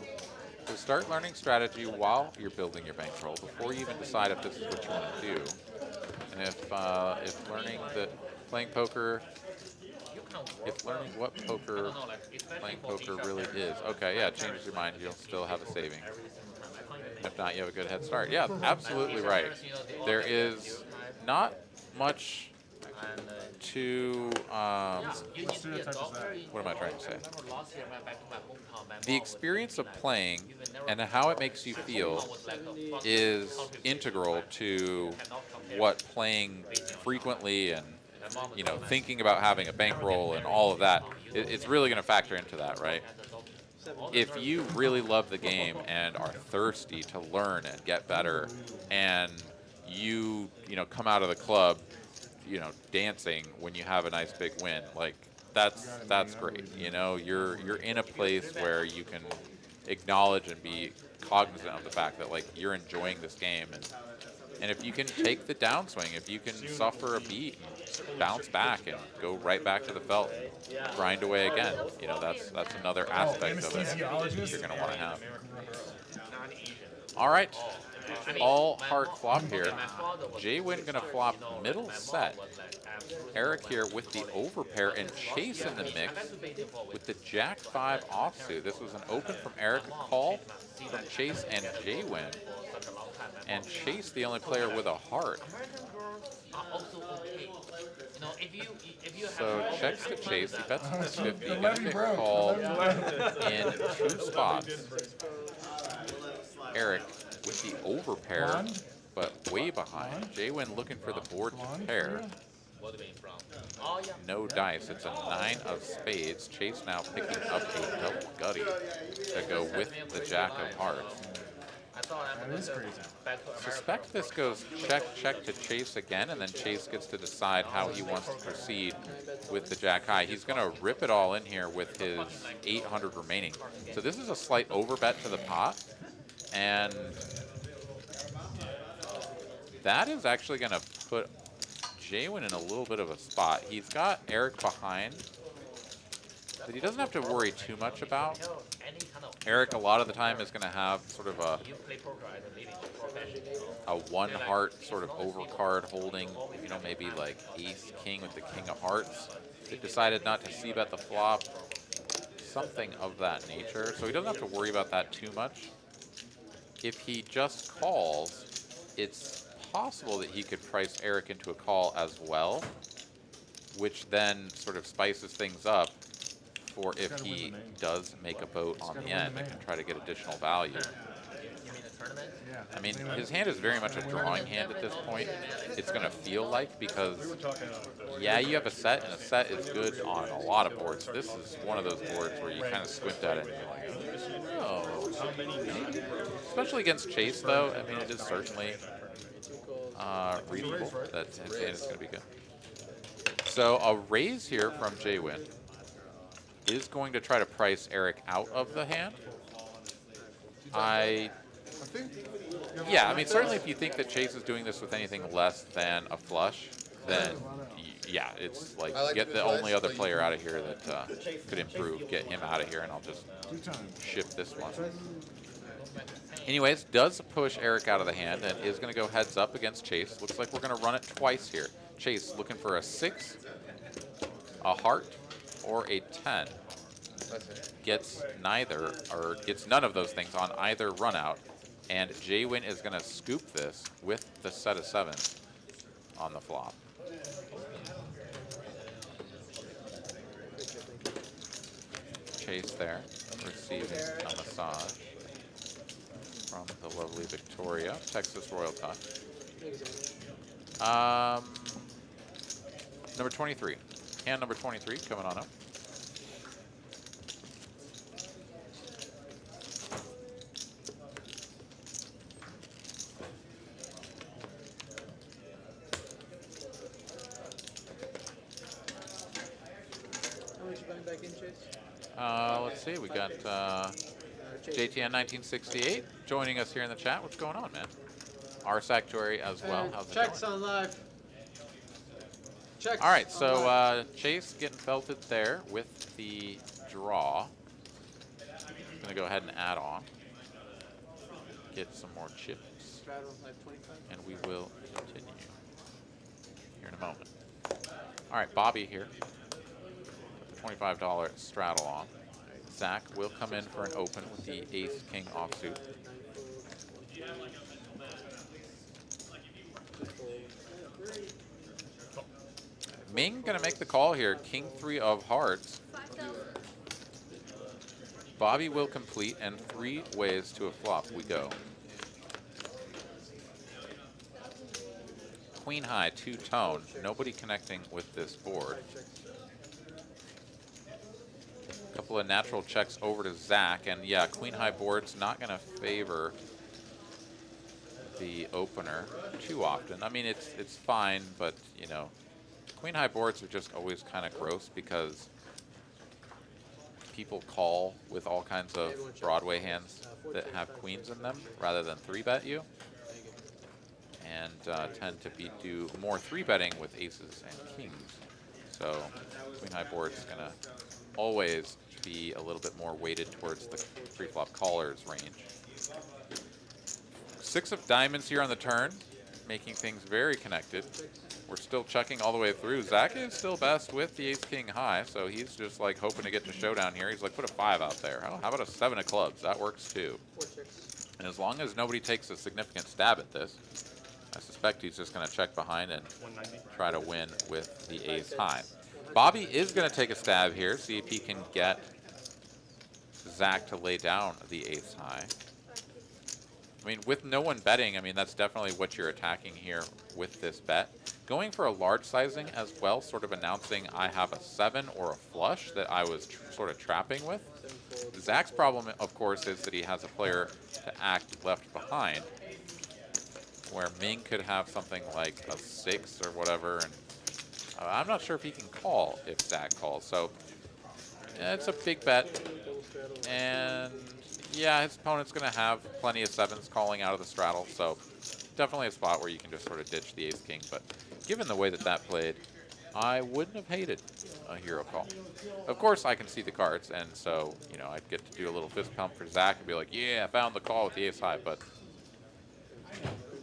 So start learning strategy while you're building your bankroll before you even decide if this is what you want to do. And if learning what playing poker really is. Okay, yeah, changes your mind. You'll still have a saving. If not, you have a good head start. Yeah, absolutely right. There is not much to what am I trying to say? The experience of playing and how it makes you feel is integral to what playing frequently and thinking about having a bankroll and all of that. It's really going to factor into that, right? If you really love the game and are thirsty to learn and get better, and you come out of the club dancing when you have a nice big win, like that's great. You're in a place where you can acknowledge and be cognizant of the fact that like you're enjoying this game, and if you can take the downswing, if you can suffer a beat and bounce back and go right back to the felt and grind away again, that's another aspect of it you're going to want to have. All right. All heart flop here. J-Win going to flop middle set. Eric here with the overpair and Chase in the mix with the Jack-5 offsuit. This was an open from Eric, a call from Chase and J-Win. And Chase, the only player with a heart. So checks to Chase. He bets plus 50. Going to get called in two spots. Eric with the overpair, but way behind. J-Win looking for the board to pair. No dice. It's a 9 of spades. Chase now picking up a double gutty to go with the Jack of hearts. That is crazy. Suspect this goes check to Chase again, and then Chase gets to decide how he wants to proceed with the Jack high. He's going to rip it all in here with his 800 remaining. So this is a slight overbet to the pot, and that is actually going to put J-Win in a little bit of a spot. He's got Eric behind that he doesn't have to worry too much about. Eric, a lot of the time, is going to have sort of a one heart sort of overcard holding, maybe like ace king with the king of hearts. They decided not to c-bet the flop, something of that nature. So he doesn't have to worry about that too much. If he just calls, it's possible that he could price Eric into a call as well, which then sort of spices things up for if he does make a boat on the end and can try to get additional value. I mean, his hand is very much a drawing hand at this point. It's going to feel like, because, yeah, you have a set, and a set is good on a lot of boards. This is one of those boards where you kind of squint at it and you're like, oh. Especially against Chase, though. I mean, it is certainly reasonable that his hand is going to be good. So a raise here from J-Win is going to try to price Eric out of the hand. Yeah, I mean, certainly if you think that Chase is doing this with anything less than a flush, then yeah, it's like get the only other player out of here that could improve, get him out of here, and I'll just ship this one. Anyways, does push Eric out of the hand and is going to go heads up against Chase. Looks like we're going to run it twice here. Chase looking for a 6, a heart, or a 10. Gets neither, or gets none of those things on either run out. And J-Win is going to scoop this with the set of 7s on the flop. Chase there, receiving a massage from the lovely Victoria, Texas Royal Touch. Thank you so much. Number 23. Hand number 23 coming on up. How much you buying back in, Chase? Let's see, we got JTN 1968 joining us here in the chat. What's going on, man? Our Sanctuary as well. How's it going? Checks on live. Checks. All right, on so live. Chase getting felted there with the draw. Gonna go ahead and add on. Get some more chips, Straddle, live 25. and we will continue here in a moment. All right, Bobby here. Put the $25 straddle on. Zach will come in for an open with the ace-king offsuit. Ming gonna make the call here. King 3 of hearts. Bobby will complete, and 3 ways to a flop we go. Queen high, 2-tone. Nobody connecting with this board. Couple of natural checks over to Zach, and yeah, queen high board's not gonna favor the opener too often. I mean, it's fine, but you know, queen high boards are just always kind of gross because people call with all kinds of Broadway hands that have queens in them rather than 3-bet you, and tend to do more 3-betting with aces and kings. So queen high board's gonna always be a little bit more weighted towards the pre-flop caller's range. 6 of diamonds here on the turn, making things very connected. We're still checking all the way through. Zach is still best with the ace-king high, so he's just like hoping to get to showdown here. He's like, put a 5 out there. Oh, how about a 7 of clubs? That works too. 4 checks. And as long as nobody takes a significant stab at this, I suspect he's just going to check behind and try to win with the ace high. Bobby is going to take a stab here, see if he can get Zach to lay down the ace high. I mean, with no one betting, I mean, that's definitely what you're attacking here with this bet. Going for a large sizing as well, sort of announcing I have a 7 or a flush that I was sort of trapping with. Zach's problem, of course, is that he has a player to act left behind, where Ming could have something like a 6 or whatever, and I'm not sure if he can call if Zach calls. So it's a big bet, and yeah, his opponent's going to have plenty of 7s calling out of the straddle, so definitely a spot where you can just sort of ditch the ace-king. But given the way that that played, I wouldn't have hated a hero call. Of course, I can see the cards, and so, you know, I'd get to do a little fist pump for Zach and be like, yeah, I found the call with the ace-high. But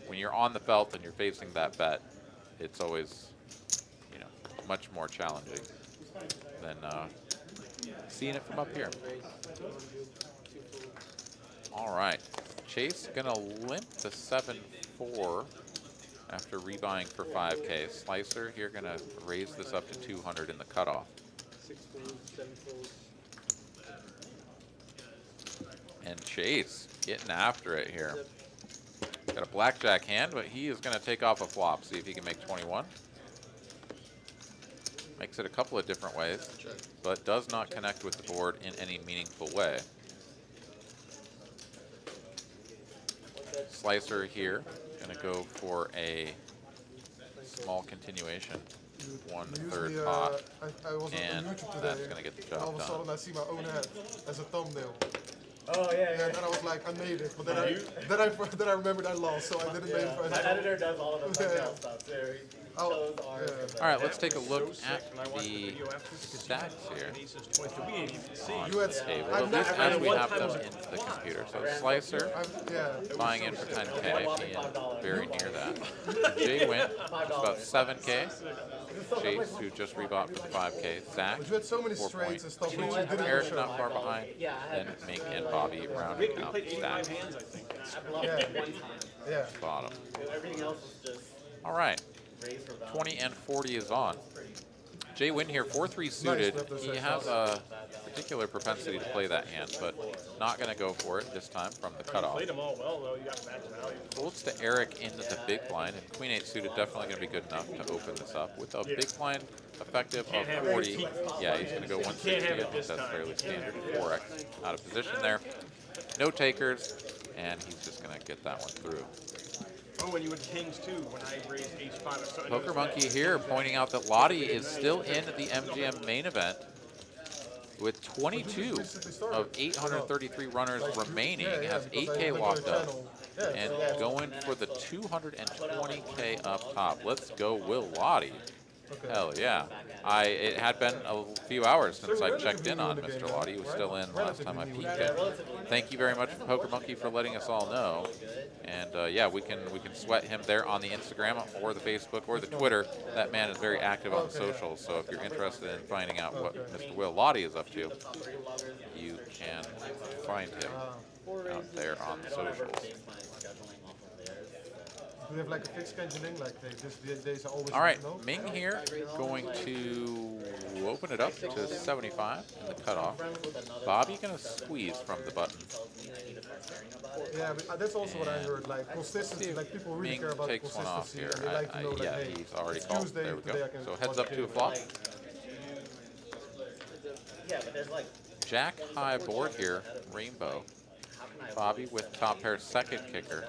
when you're on the felt and you're facing that bet, it's always, you know, much more challenging than seeing it from up here. All right, Chase gonna limp the 7-4 after rebuying for 5K. Slicer here gonna raise this up to 200 in the cutoff. 6 queens, 7 folds. And Chase getting after it here. Got a blackjack hand, but he is gonna take off a flop. See if he can make 21. Makes it a couple of different ways, but does not connect with the board in any meaningful way. Slicer here, gonna go for a small continuation, 1/3 pot, I was and on YouTube that's today, gonna get the and all job of a sudden done. I see my own head as a thumbnail. Oh yeah, And then I was like, I made it, but then I remembered I lost, so I didn't make it. My editor does all of the thumbnail stuff, so he Oh, shows ours. yeah. All right, let's take a look at the stacks here on You had, the table, I've at least never, as we have them in the computer. So Slicer yeah. buying in for 10K, being very near that. Jay went about 7K. Chase, who just rebought for the 5K. Zach, But you had so many straights and stuff, but you 4.2. didn't Eric show. not far behind. Then Ming and Bobby rounding out the stacks. I blocked Yeah. it 1 time. Yeah. Bottom. Everything else was just All right, raised for value. 20 and 40 is on. Jay Wynn here, 4-3 suited. He has a particular propensity to play that hand, but not going to go for it this time from the cutoff. Played them all well, though. You got match value. Folds to Eric into the big blind, and Queen 8 suited definitely going to be good enough to open this up with a big blind effective of 40. Yeah, he's going to go 160. I think that's fairly standard. 4x out of position there. No takers, and he's just going to get that one through. Oh, and you had kings too when I raised H5. Poker Monkey here pointing out that Lottie is still in the MGM main event with 22 of 833 runners remaining, has 8K walked up, and going for the 220K up top. Let's go, Will Lottie. Hell yeah. It had been a few hours since I checked in on Mr. Lottie. He was still in last time I peeked in. Thank you very much, Poker Monkey, for letting us all know. And yeah, we can sweat him there on the Instagram or the Facebook or the Twitter. That man is very active on the socials, so if you're interested in finding out what Mr. Will Lottie is up to, you can find him out there on the socials. Do they have like a fixed scheduling? Like these days are always. All right, Ming here going to open it up to 75 in the cutoff. Bobby going to squeeze from the button. Yeah, but that's also what I heard. Like consistency, like people really Ming care about takes one off consistency. here. And they like to know, like, Yeah, hey, he's already it's called. Tuesday, There we go. today I can So heads up to a flop. Yeah, but there's like. Jack high board here, rainbow. Bobby with top pair second kicker.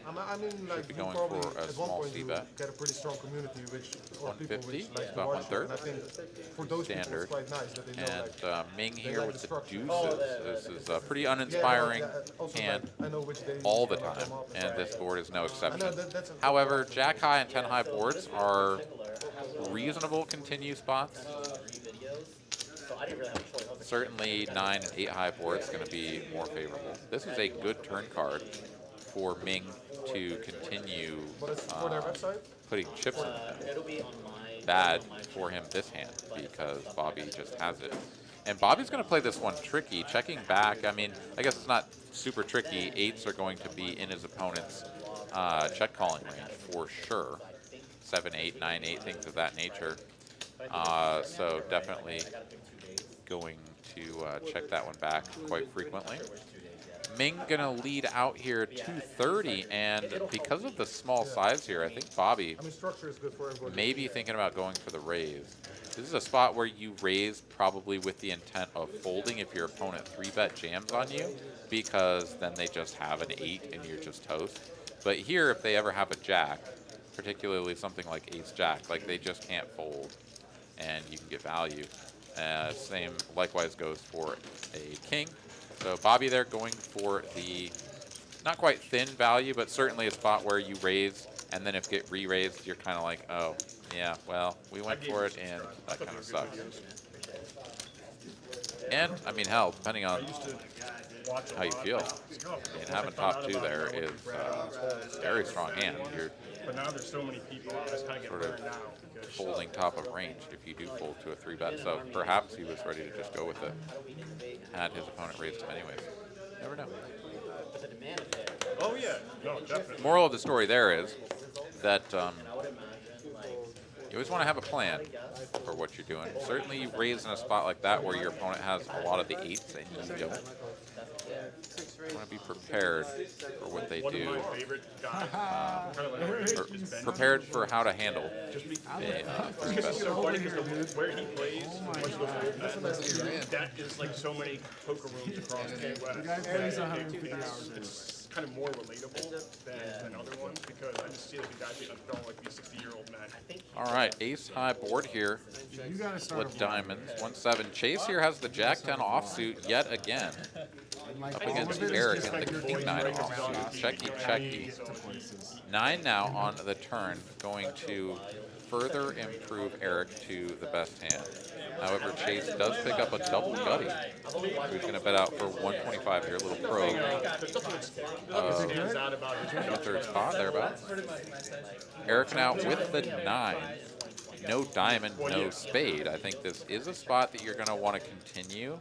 I mean, like be you going probably for a at one small point you C-bet. get a pretty strong community, which or people 150, which like to about watch you. 1/3. And I think for those people Standard. it's quite nice that they know And like. Ming they here like with the the structure. deuces. This is a pretty uninspiring also, hand like, I know which days all the you wanna time, come up and this board is no I know exception. that's a- However, Jack high and 10 high boards are reasonable continue spots. So I didn't really have a choice. I was like, Certainly 9 and 8 high boards going to be more favorable. This is a good turn card for Ming to continue But it's for their website. putting chips in the hand. it'll be on my. Bad for him this hand because Bobby just has it. And Bobby's going to play this one tricky, checking back. I mean, I guess it's not super tricky. 8s are going to be in his opponent's check calling range for sure. 7-8, 9-8, things of that nature. So definitely going to check that one back quite frequently. Ming gonna lead out here 230, and because of the small size here, I think Bobby I mean, structure is good for everybody. may be thinking about going for the raise. This is a spot where you raise probably with the intent of folding if your opponent 3-bet jams on you, because then they just have an 8 and you're just toast. But here, if they ever have a jack, particularly something like ace-jack, like they just can't fold, and you can get value. Same likewise goes for a king. So Bobby there going for the not quite thin value, but certainly a spot where you raise, and then if get re-raised, you're kind of like, oh, yeah, well, we went for it, and that kind of sucks. And, I mean, hell, depending on how you feel, and having top 2 there is a very strong hand. You're But now there's so many people, I just kind of get sort of burned out. Because folding top of range if you do fold to a 3-bet. So perhaps he was ready to just go with it. Had his opponent raised him anyways. Never know. oh yeah, no, definitely. Moral of the story there is that you always want to have a plan for what you're doing. Certainly you raise in a spot like that where your opponent has a lot of the 8s and you don't. You want to be prepared for what they One do. of my favorite guys, kind of like Or prepared for how to handle a 3-bet. so funny because where he plays, that is like so many poker rooms across the West. At least 150 hours. It's kind of more relatable than other ones because I just see like the guys being underdog like these 60-year-old men. All right, ace high board here You gotta start with diamonds. 1-7. Chase here has the Jack 10 offsuit yet again. like Up all against of it is Eric just and like the you're King going 9 right offsuit. Checky, checky. to places. 9 now on the turn, going to further improve Eric to the best hand. However, Chase does pick up a double gutty. So he's going to bet out for 125 here, a little probe. Stands out about his 2/3 spot, thereabouts. Eric now with the 9. No diamond, no spade. I think this is a spot that you're going to want to continue.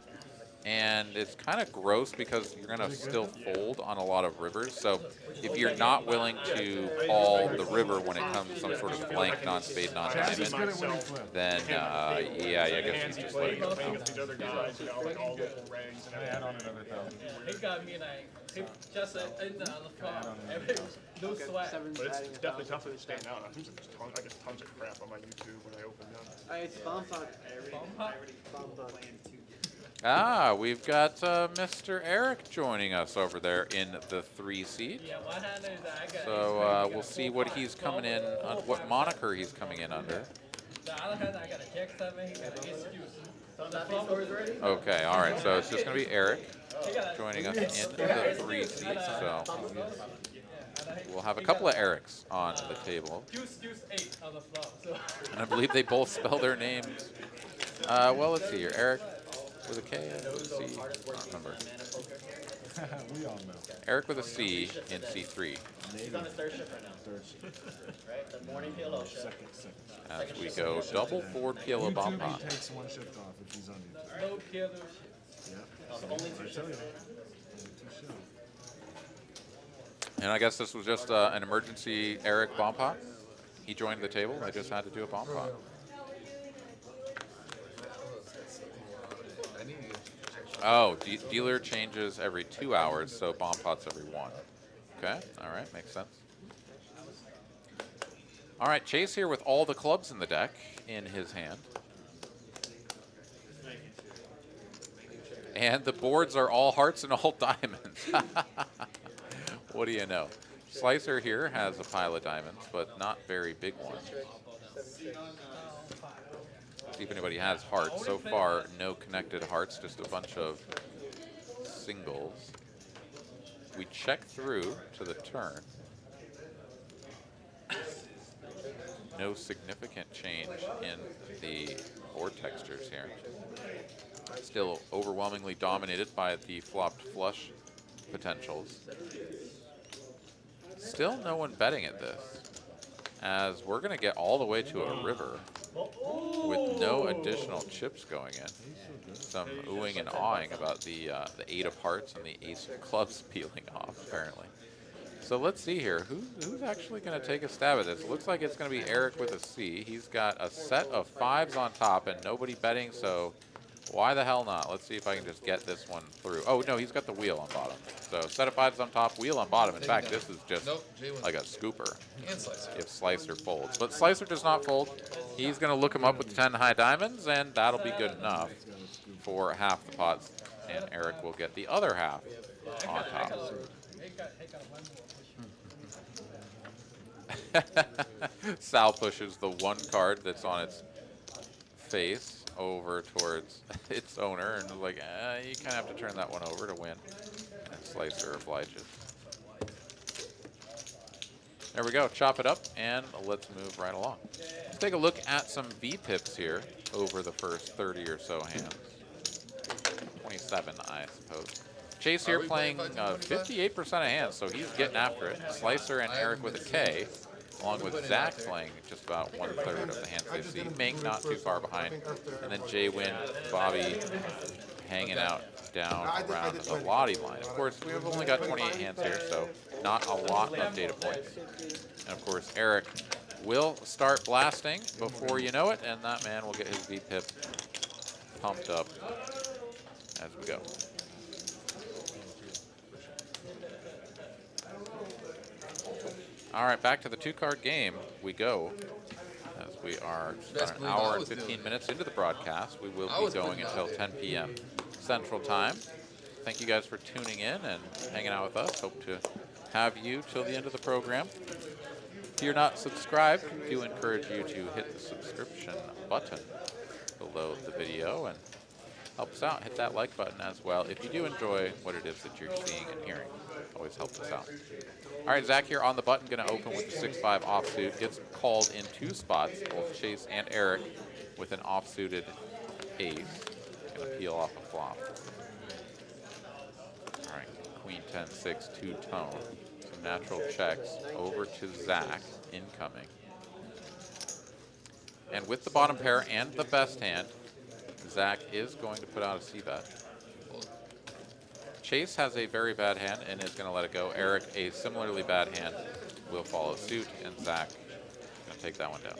and it's kind of gross because you're going to still fold on a lot of rivers. So if you're not willing to call the river when it comes to some sort of blank, non-spade, Chaz is good non-diamond, at winning flip. then yeah, I guess Hands you he just let plays it go playing now. against these other guys, you know, like all local ranks and Add everything. on another 1,000. He got me like, he just in the flop. Every, no sweat. But it's definitely tough to stand out. I get tons of crap on my YouTube when I open them. It's bomb pot. Bomb pot. Ah, we've got Mr. Eric joining us over there in the 3 seat. Yeah, one hand is I got. So we'll see what he's coming in, what moniker he's coming in under. The other hand I got a check 7. He got an excuse. So that story's ready. Okay, all right. So it's just going to be Eric joining us in the 3 seat. So we'll have a couple of Erics on the table, Deuce 8 on the flop. So. and I believe they both spell their names. Well, let's see here. Eric with a K and with a C. I don't remember. We all know. Eric with a C in C3. He's on his third shift right now. Right? The morning PLO shift. Second. As we go double forward PLO bomb YouTube, pot. he takes one shift off if he's on YouTube. No killer. Yeah. Only I two tell you. shifts. Only 2 shifts. And I guess this was just an emergency Eric bomb pot. He joined the table. I just had to do a bomb pot. Oh, dealer changes every 2 hours, so bomb pots every 1. Okay, all right, makes sense. All right, Chase here with all the clubs in the deck in his hand. And the boards are all hearts and all diamonds. What do you know? Slicer here has a pile of diamonds, but not very big ones. See if anybody has hearts. So far, no connected hearts, just a bunch of singles. We check through to the turn. No significant change in the board textures here. Still overwhelmingly dominated by the flopped flush potentials. Still no one betting at this, as we're going to get all the way to a river with no additional chips going in. Some oohing and awing about the 8 of hearts and the ace of clubs peeling off, apparently. So let's see here. Who's actually going to take a stab at this? It looks like it's going to be Eric with a C. He's got a set of 5s on top and nobody betting, so why the hell not? Let's see if I can just get this one through. Oh, no, he's got the wheel on bottom. So set of 5s on top, wheel on bottom. In fact, this is just like a scooper if Slicer folds. But Slicer does not fold. He's going to look him up with 10 high diamonds, and that'll be good enough for half the pots. And Eric will get the other half on top. Sal pushes the 1 card that's on its face over towards its owner and is like, you kind of have to turn that one over to win. And Slicer obliges. There we go, chop it up, and let's move right along. Let's take a look at some V-pips here over the first 30 or so hands. 27, I suppose. Chase here playing 58% of hands, so he's getting after it. Slicer and Eric with a K, along with Zach playing just about 1/3 of the hands they see. Ming not too far behind. And then Jay Wynn, Bobby hanging out down around the Lottie line. Of course, we've only got 28 hands here, so not a lot of data points. And of course, Eric will start blasting before you know it, and that man will get his V-pip pumped up as we go. All right, back to the 2-card game we go. As we are about an hour and 15 minutes into the broadcast, we will be going until 10 p.m. Central Time. Thank you guys for tuning in and hanging out with us. Hope to have you till the end of the program. If you're not subscribed, we do encourage you to hit the subscription button below the video and help us out. Hit that like button as well if you do enjoy what it is that you're seeing and hearing. Always helps us out. All right, Zach here on the button, going to open with the 6-5 offsuit. Gets called in 2 spots, both Chase and Eric, with an offsuited ace. Going to peel off a flop. All right, Queen 10-6, 2-tone. Some natural checks over to Zach, incoming. And with the bottom pair and the best hand, Zach is going to put out a C-bet. Chase has a very bad hand and is going to let it go. Eric, a similarly bad hand, will follow suit, and Zach going to take that one down.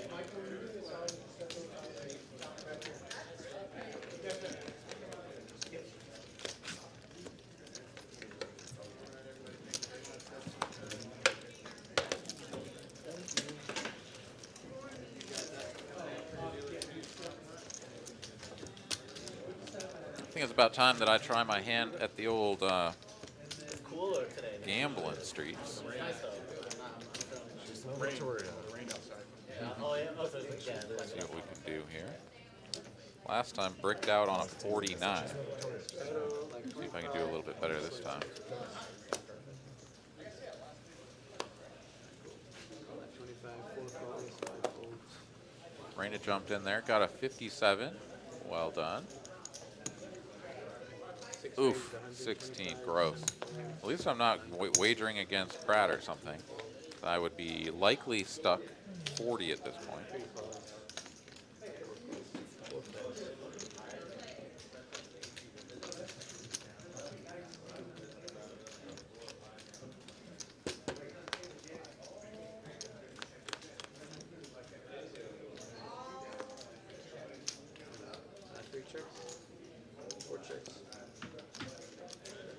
I think it's about time that I try my hand at the old Cooler today. gambling streets. Nice though. Victoria. Rain outside. Oh yeah. Oh, so it's, yeah. It's See what we can do here. Last time bricked out on a 49. See if I can do a little bit better this time. Raina jumped in there, got a 57. Well done. Oof, 16, gross. At least I'm not wagering against Pratt or something. I would be likely stuck 40 at this point.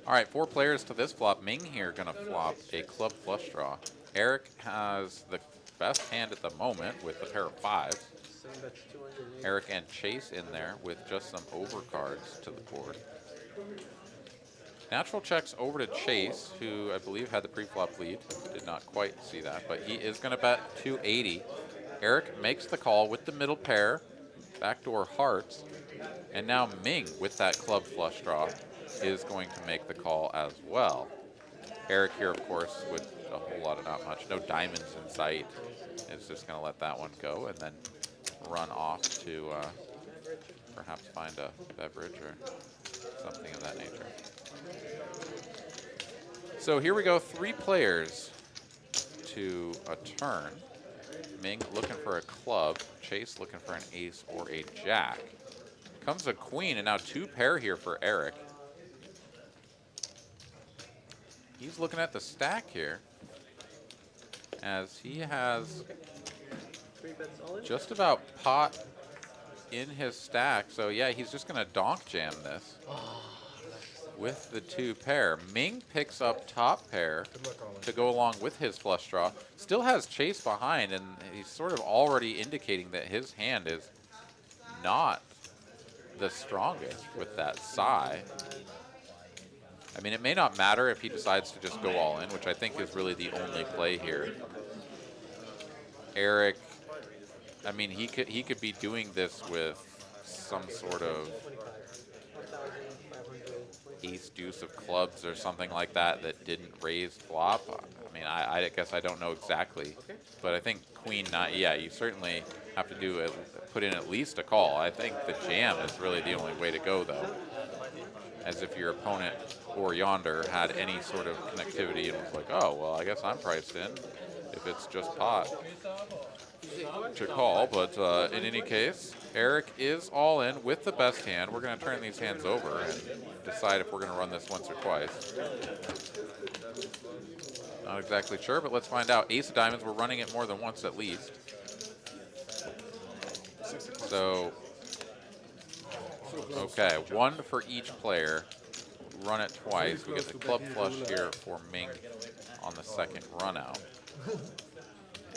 All right, 4 players to this flop. Ming here gonna flop a club flush draw. Eric has the best hand at the moment with a pair of 5s. Eric and Chase in there with just some overcards to the board. Natural checks over to Chase, who I believe had the pre-flop lead. Did not quite see that, but he is gonna bet 280. Eric makes the call with the middle pair, backdoor hearts, and now Ming with that club flush draw is going to make the call as well. Eric here, of course, with a whole lot of not much. No diamonds in sight. Is just going to let that one go and then run off to perhaps find a beverage or something of that nature. So here we go, 3 players to a turn. Ming looking for a club. Chase looking for an ace or a jack. Comes a queen, and now 2 pair here for Eric. He's looking at the stack here, as he has just about pot in his stack. So yeah, he's just gonna donk jam this with the 2 pair. Ming picks up top pair to go along with his flush draw. Still has Chase behind, and he's sort of already indicating that his hand is not the strongest with that sigh. I mean, it may not matter if he decides to just go all in, which I think is really the only play here. Eric, I mean, he could be doing this with some sort of ace deuce of clubs or something like that that didn't raise flop. I mean, I guess I don't know exactly, but I think queen nine, yeah, you certainly have to do it, put in at least a call. I think the jam is really the only way to go, though. As if your opponent or yonder had any sort of connectivity and was like, oh, well, I guess I'm priced in if it's just pot to call. But in any case, Eric is all in with the best hand. We're going to turn these hands over and decide if we're going to run this once or twice. Not exactly sure, but let's find out. Ace of diamonds, we're running it more than once at least. So, okay, 1 for each player. Run it twice. We get the club flush here for Ming on the second run out.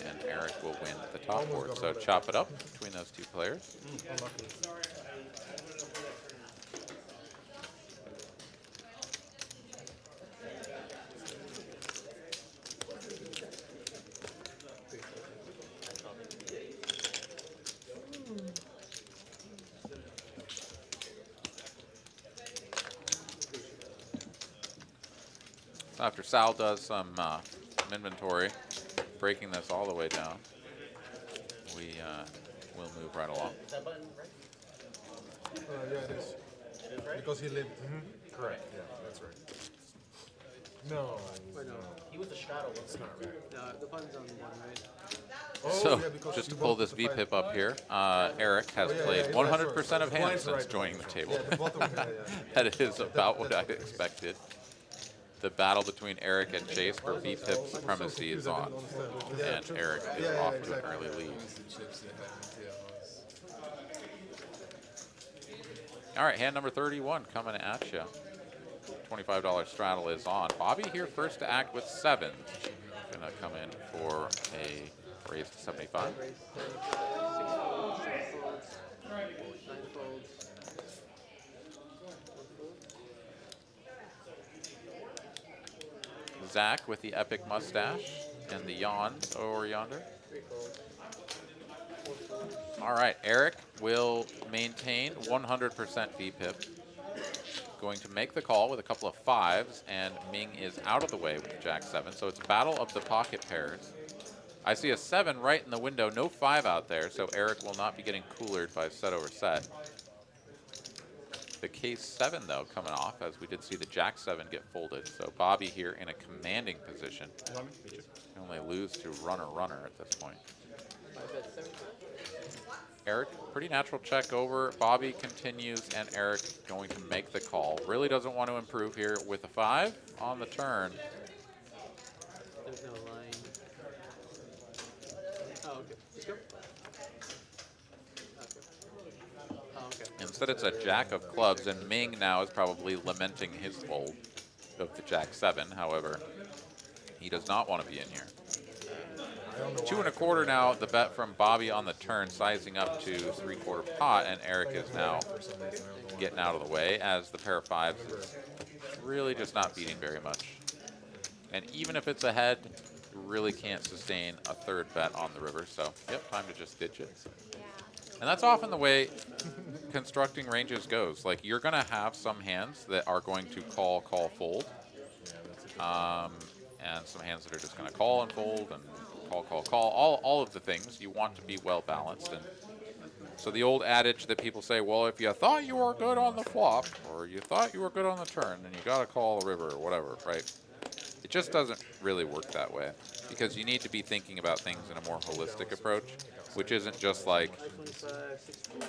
And Eric will win the top board. So chop it up between those 2 players. After Sal does some inventory, breaking this all the way down, we will move right along. Is that button right? Yeah, it is. It is right? Because he lived. Correct. Yeah, that's right. No. Wait, no. He was the shadow. It's not right. The button's on one, right? Oh, So, yeah, because just to you pull both this the VPIP up here, Eric has played 100% of hands since joining the table. Yeah, the bottom, yeah. That is about what I expected. the battle between Eric and Chase for V-tip supremacy is on, and Eric is off to an early lead. All right, hand number 31 coming at you. $25 straddle is on. Bobby here first to act with 7. Gonna come in for a raise to 75. Zach with the epic mustache and the yawns over yonder. All right, Eric will maintain 100% VPIP. Going to make the call with a couple of 5s, and Ming is out of the way with the Jack-7, so it's a battle of the pocket pairs. I see a 7 right in the window, no 5 out there, so Eric will not be getting coolered by set over set. The K7, though, coming off, as we did see the Jack-7 get folded, so Bobby here in a commanding position. Can only lose to runner at this point. Eric, pretty natural check over. Bobby continues, and Eric going to make the call. Really doesn't want to improve here with a 5 on the turn. There's no line. Oh, okay. Let's go. Okay. Instead, it's a Jack of clubs, and Ming now is probably lamenting his fold of the Jack-7. However, he does not want to be in here. 2 1/4 now, the bet from Bobby on the turn, sizing up to 3/4 pot, and Eric is now getting out of the way as the pair of 5s is really just not beating very much. And even if it's ahead, you really can't sustain a 3rd bet on the river, so yep, time to just ditch it. And that's often the way constructing ranges goes. Like, you're going to have some hands that are going to call, fold, and some hands that are just going to call and fold and call, all of the things. You want to be well balanced. And so the old adage that people say, well, if you thought you were good on the flop, or you thought you were good on the turn, then you got to call the river or whatever, right? It just doesn't really work that way, because you need to be thinking about things in a more holistic approach, which isn't just like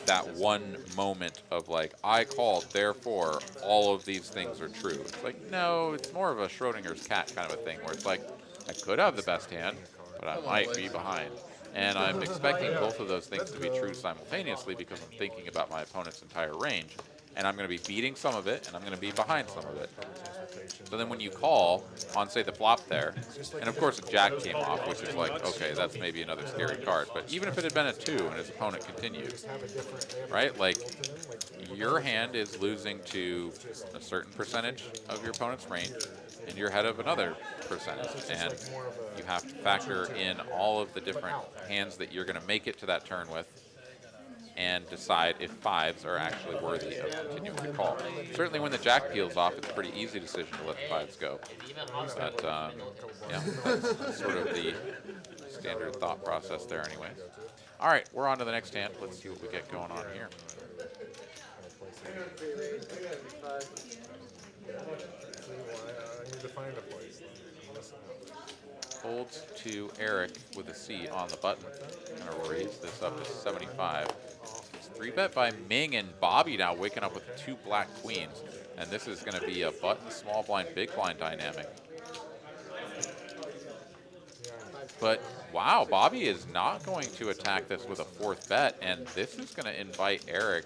that one moment of like, I called, therefore all of these things are true. It's like, no, it's more of a Schrodinger's cat kind of a thing, where it's like, I could have the best hand, but I might be behind. And I'm expecting both of those things to be true simultaneously, because I'm thinking about my opponent's entire range. And I'm going to be beating some of it, and I'm going to be behind some of it. So then when you call on, say, the flop there, and of course a Jack came off, which is like, okay, that's maybe another scary card. But even if it had been a 2 and his opponent continued, right? Like, your hand is losing to a certain percentage of your opponent's range, and you're ahead of another percentage. And you have to factor in all of the different hands that you're going to make it to that turn with, and decide if 5s are actually worthy of continuing to call. Certainly when the Jack peels off, it's a pretty easy decision to let the 5s go. But yeah, that's sort of the standard thought process there anyways. All right, we're on to the next hand. Let's see what we get going on here. Folds to Eric with a C on the button. Gonna raise this up to 75. 3-bet by Ming, and Bobby now waking up with 2 black queens. And this is going to be a button, small blind, big blind dynamic. But wow, Bobby is not going to attack this with a 4th bet, and this is going to invite Eric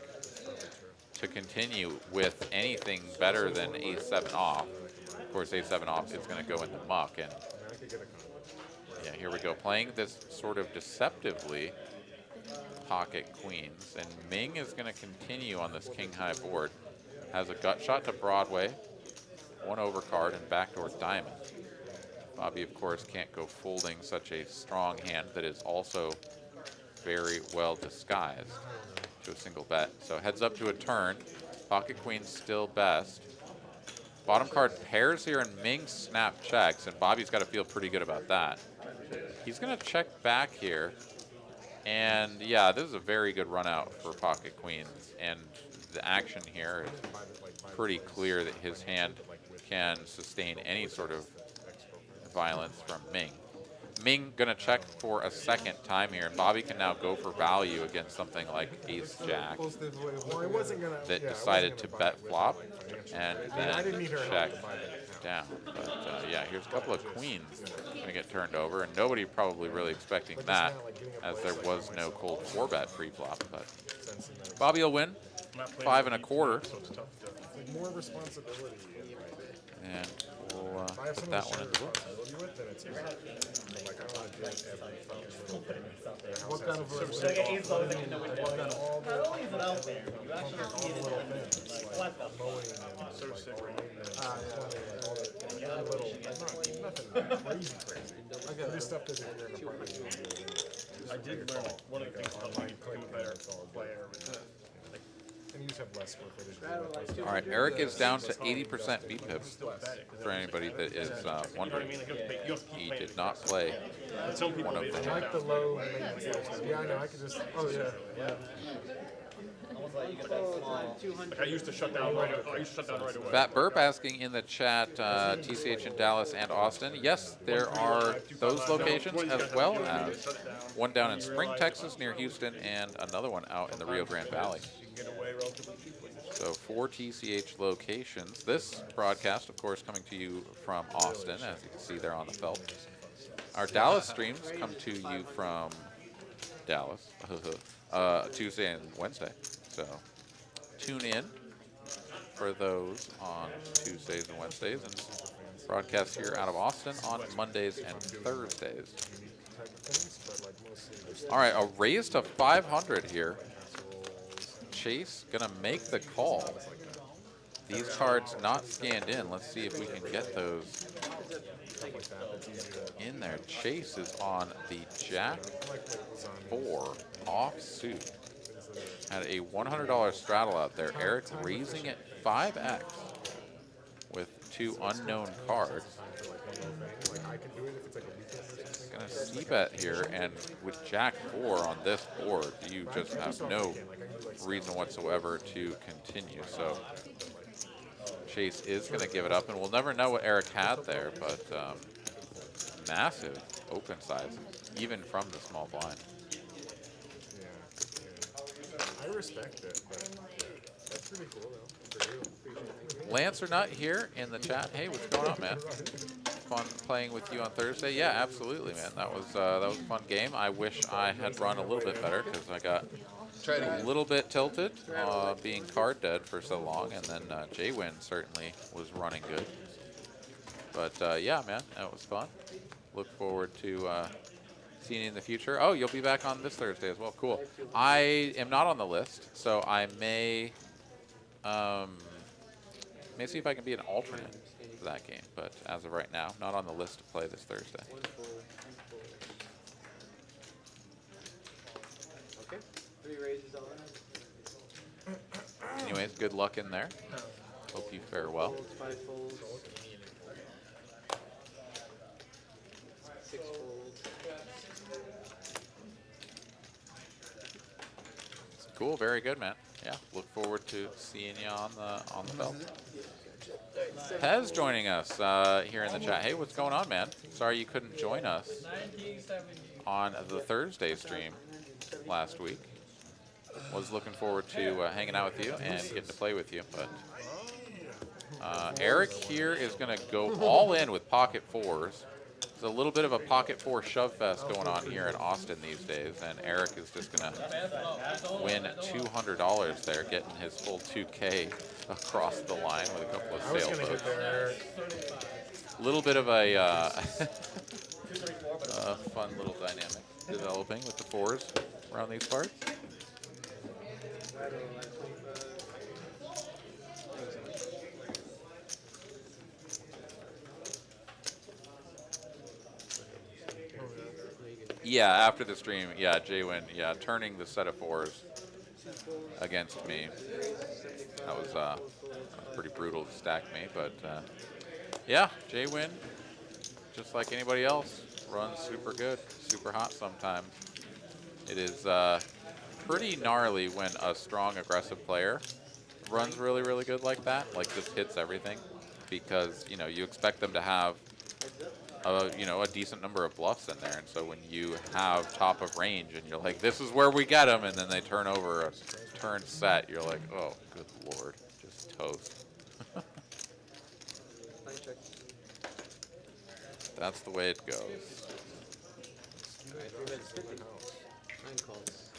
to continue with anything better than A7 off. Of course, A7 off is going to go in the muck, and yeah, here we go, playing this sort of deceptively pocket queens, and Ming is going to continue on this king high board. Has a gut shot to Broadway, 1 overcard, and backdoor diamond. Bobby, of course, can't go folding such a strong hand that is also very well disguised to a single bet. So heads up to a turn. Pocket queen's still best. Bottom card pairs here, and Ming snap checks, and Bobby's got to feel pretty good about that. He's going to check back here. And yeah, this is a very good run out for pocket queens, and the action here is pretty clear that his hand can sustain any sort of violence from Ming. Ming gonna check for a second time here, and Bobby can now go for value against something like Ace Jack Well, I wasn't gonna. that yeah, I decided wasn't to gonna buy bet it with flop my financial. and I mean, I didn't then need her check help to buy that down. But yeah, here's a couple of queens gonna get turned over, and nobody probably really expecting that, as there was no cold 4-bet pre-flop. But Bobby will win I'm not playing 5 with1/4, so it's tough to. Like more responsibility. and we'll If I have put someone that to one share in the book. responsibility with, then it's easy. But like I don't want to do every fucking little thing. What kind of So a sick off Not only is it out there, you all actually the little things, like what the mowing and So like sick all right the maintenance, plumbing, all the little, nothing crazy. I got this stuff doesn't enter in the apartment. You don't do it. I did learn one of the things about me becoming a better player was And you just have less square footage. All right, Eric is down to 80% BPIP for anybody that is wondering. you have to He keep did not play But some people one of they the I like the low maintenance houses. Yeah, I know. I could just. Oh yeah. like I used to shut down right. I used to shut down right away. Fat Burp asking in the chat, TCH in Dallas and Austin. Yes, there are those locations, as well as one down in Spring, Texas near Houston, and another one out in the Rio Grande Valley. You can get away relatively cheaply. So 4 TCH locations. This broadcast, of course, coming to you from Austin, as you can see there on the felt. Our Dallas streams come to you from Dallas, Tuesday and Wednesday. So tune in for those on Tuesdays and Wednesdays, and broadcast here out of Austin on Mondays and Thursdays. All right, a raise to 500 here. Chase gonna make the call. These cards not scanned in. Let's see if we can get those in there. Chase is on the Jack 4 offsuit. Had a $100 straddle out there. Eric raising it 5x with 2 unknown cards. Gonna c-bet here, and with Jack 4 on this board, you just have no reason whatsoever to continue. So Chase is going to give it up, and we'll never know what Eric had there, but massive open size, even from the small blind. I respect it, but that's pretty cool though. For you. Lance or not here in the chat. Hey, what's going on, man? Fun playing with you on Thursday. Yeah, absolutely, man. That was a fun game. I wish I had run a little bit better because I got a little bit tilted, being card dead for so long, and then J-Win certainly was running good. But yeah, man, that was fun. Look forward to seeing you in the future. Oh, you'll be back on this Thursday as well. Cool. I am not on the list, so I may see if I can be an alternate for that game. But as of right now, not on the list to play this Thursday. Okay, 3 raises all in. Anyways, good luck in there. Hope you fare well. Folds, 5 folds. 6 folds. Cool, very good, man. Yeah, look forward to seeing you on the belt. Pez joining us here in the chat. Hey, what's going on, man? Sorry you couldn't join us 1970. on the Thursday stream last week. Was looking forward to hanging out with you and getting to play with you, but Eric here is going to go all in with pocket 4s. There's a little bit of a pocket 4 shove fest going on here in Austin these days, and Eric is just going to win $200 there, getting his full 2K across the line with a couple of sailboats. A little bit of a fun little dynamic developing with the 4s around these parts. Yeah, after the stream, yeah, J-Win, yeah, turning the set of 4s against me. That was pretty brutal to stack me, but yeah, J-Win, just like anybody else, runs super good, super hot sometimes. It is pretty gnarly when a strong, aggressive player runs really, really good like that, like just hits everything, because, you know, you expect them to have you know, a decent number of bluffs in there. And so when you have top of range and you're like, this is where we get them, and then they turn over a turn set, you're like, oh, good lord, just toast. That's the way it goes. Nine calls.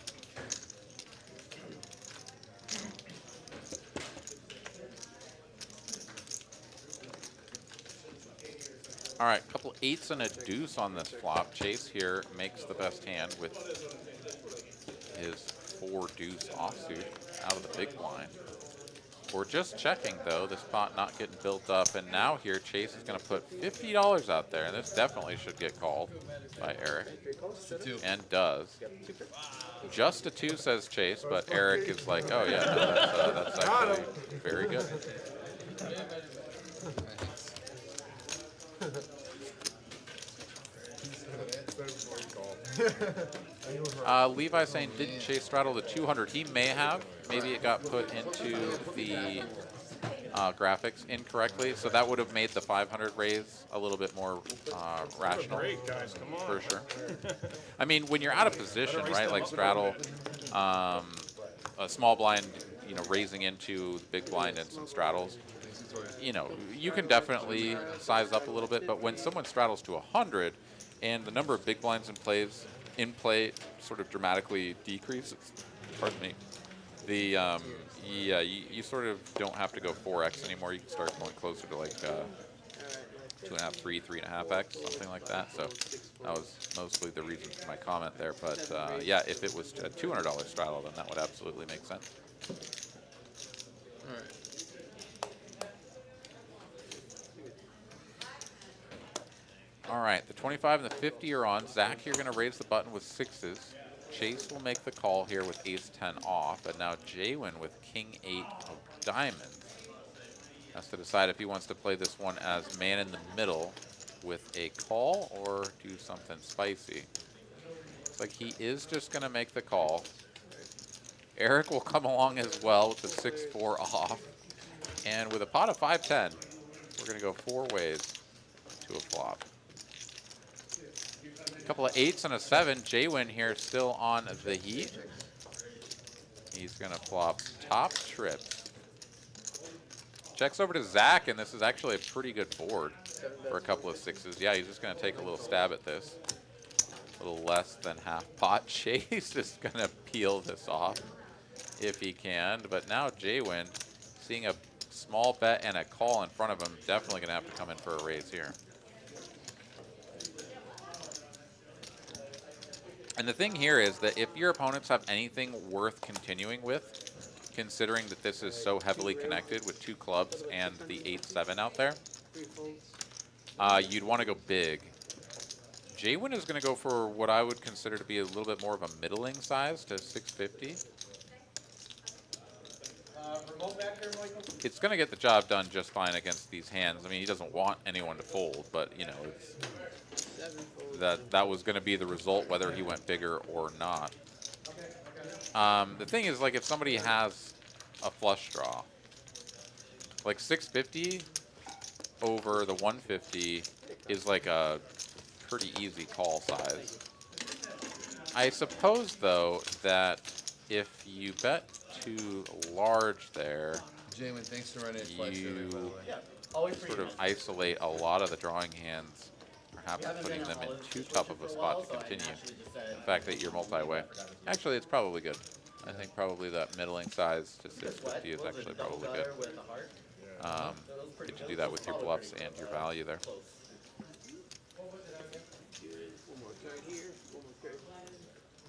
All right, couple eights and a deuce on this flop. Chase here makes the best hand with his 4 deuce offsuit out of the big blind. We're just checking though, this pot not getting built up, and now here Chase is going to put $50 out there, and this definitely should get called by Eric, and does. Just a 2 says Chase, but Eric is like, oh yeah, no, that's actually very good. Levi saying, didn't Chase straddle the 200? He may have. Maybe it got put into the graphics incorrectly, so that would have made the 500 raise a little bit more rational. Great, guys, come on. For sure. I mean, when you're out of position, right, like straddle, a small blind, you know, raising into the big blind and some straddles, you know, you can definitely size up a little bit, but when someone straddles to 100 and the number of big blinds in play sort of dramatically decreases, pardon me, the yeah, you sort of don't have to go 4x anymore. You can start going closer to like 2.5, 3, 3.5x, something like that. So that was mostly the reason for my comment there. But yeah, if it was a $200 straddle, then that would absolutely make sense. All right. All right, the 25 and the 50 are on. Zach, you're going to raise the button with 6s. Chase will make the call here with ace-10 off, and now Jaywin with king-8 of diamonds has to decide if he wants to play this one as man in the middle with a call or do something spicy. It's like he is just going to make the call. Eric will come along as well with the 6-4 off, and with a pot of 5-10, we're going to go 4 ways to a flop. A couple of 8s and a 7. Jaywin here still on the heat. He's going to flop top trips. Checks over to Zach, and this is actually a pretty good board for a couple of 6s. Yeah, he's just going to take a little stab at this. A little less than half pot. Chase is going to peel this off if he can. But now Jaywin, seeing a small bet and a call in front of him, definitely going to have to come in for a raise here. And the thing here is that if your opponents have anything worth continuing with, considering that this is so heavily connected with 2 clubs and the 8-7 out there, you'd want to go big. Jaywin is going to go for what I would consider to be a little bit more of a middling size to 650. It's going to get the job done just fine against these hands. I mean, he doesn't want anyone to fold, but, you know, it's that was going to be the result whether he went bigger or not. The thing is, like, if somebody has a flush draw, like 650 over the 150 is like a pretty easy call size. I suppose, though, that if you bet too large there, Jaywin, thanks for running you sort of isolate a lot of the drawing hands, perhaps putting them in too tough of a spot to continue. The fact that you're multi-way. Actually, it's probably good. I think probably that middling size to 650 is actually probably good. Get to do that with your bluffs and your value there.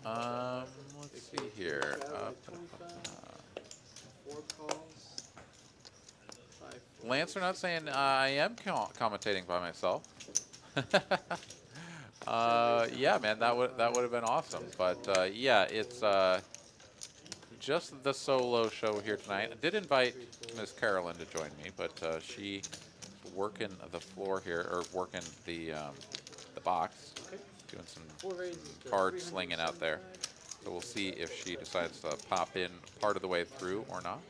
Let's see here. 4 calls. 5. Lance, are not saying I am commentating by myself. Yeah, man, that would have been awesome. But yeah, it's just the solo show here tonight. I did invite Miss Carolyn to join me, but she's working the floor here, or working the box, doing some card slinging out there. So we'll see if she decides to pop in part of the way through or not.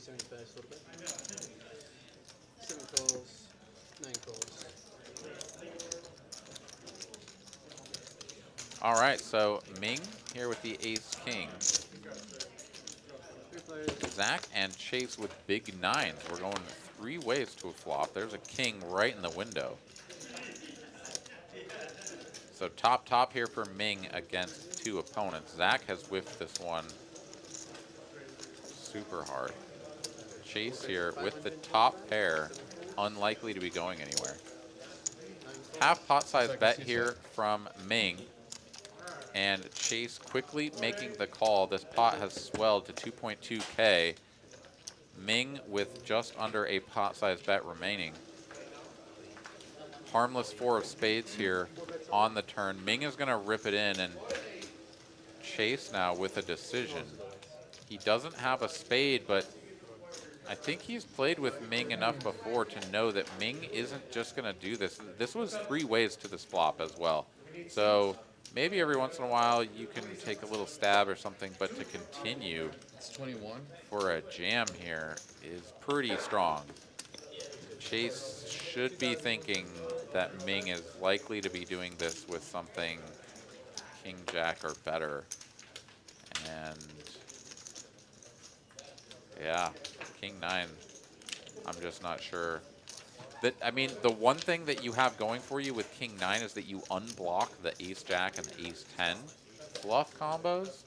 71st order bet. 7 calls, 9 calls. All right, so Ming here with the ace king. 3 players. Zach and Chase with big nines. We're going 3 ways to a flop. There's a king right in the window. So top here for Ming against 2 opponents. Zach has whiffed this one super hard. Chase here with the top pair, unlikely to be going anywhere. Half pot size bet here from Ming. And Chase quickly making the call. This pot has swelled to 2.2K. Ming with just under a pot size bet remaining. Harmless 4 of spades here on the turn. Ming is going to rip it in, and Chase now with a decision. He doesn't have a spade, but I think he's played with Ming enough before to know that Ming isn't just going to do this. This was 3 ways to this flop as well. So maybe every once in a while you can take a little stab or something, but to continue It's 21. for a jam here is pretty strong. Chase should be thinking that Ming is likely to be doing this with something king jack or better. And yeah, king 9, I'm just not sure. That, I mean, the one thing that you have going for you with king 9 is that you unblock the ace jack and the ace 10 bluff combos.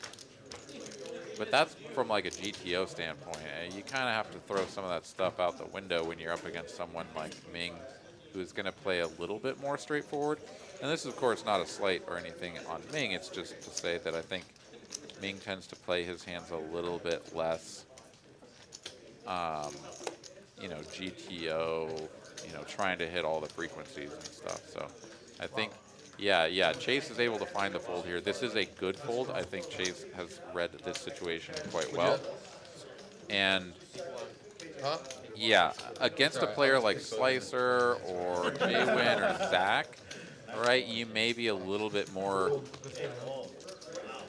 But that's from like a GTO standpoint. You kind of have to throw some of that stuff out the window when you're up against someone like Ming, who's going to play a little bit more straightforward. And this is, of course, not a slight or anything on Ming. It's just to say that I think Ming tends to play his hands a little bit less, you know, GTO, you know, trying to hit all the frequencies and stuff. So I think, yeah, Chase is able to find the fold here. This is a good fold. I think Chase has read this situation quite well. And yeah, against a player like Slicer or Jwin or Zach, right, you may be a little bit more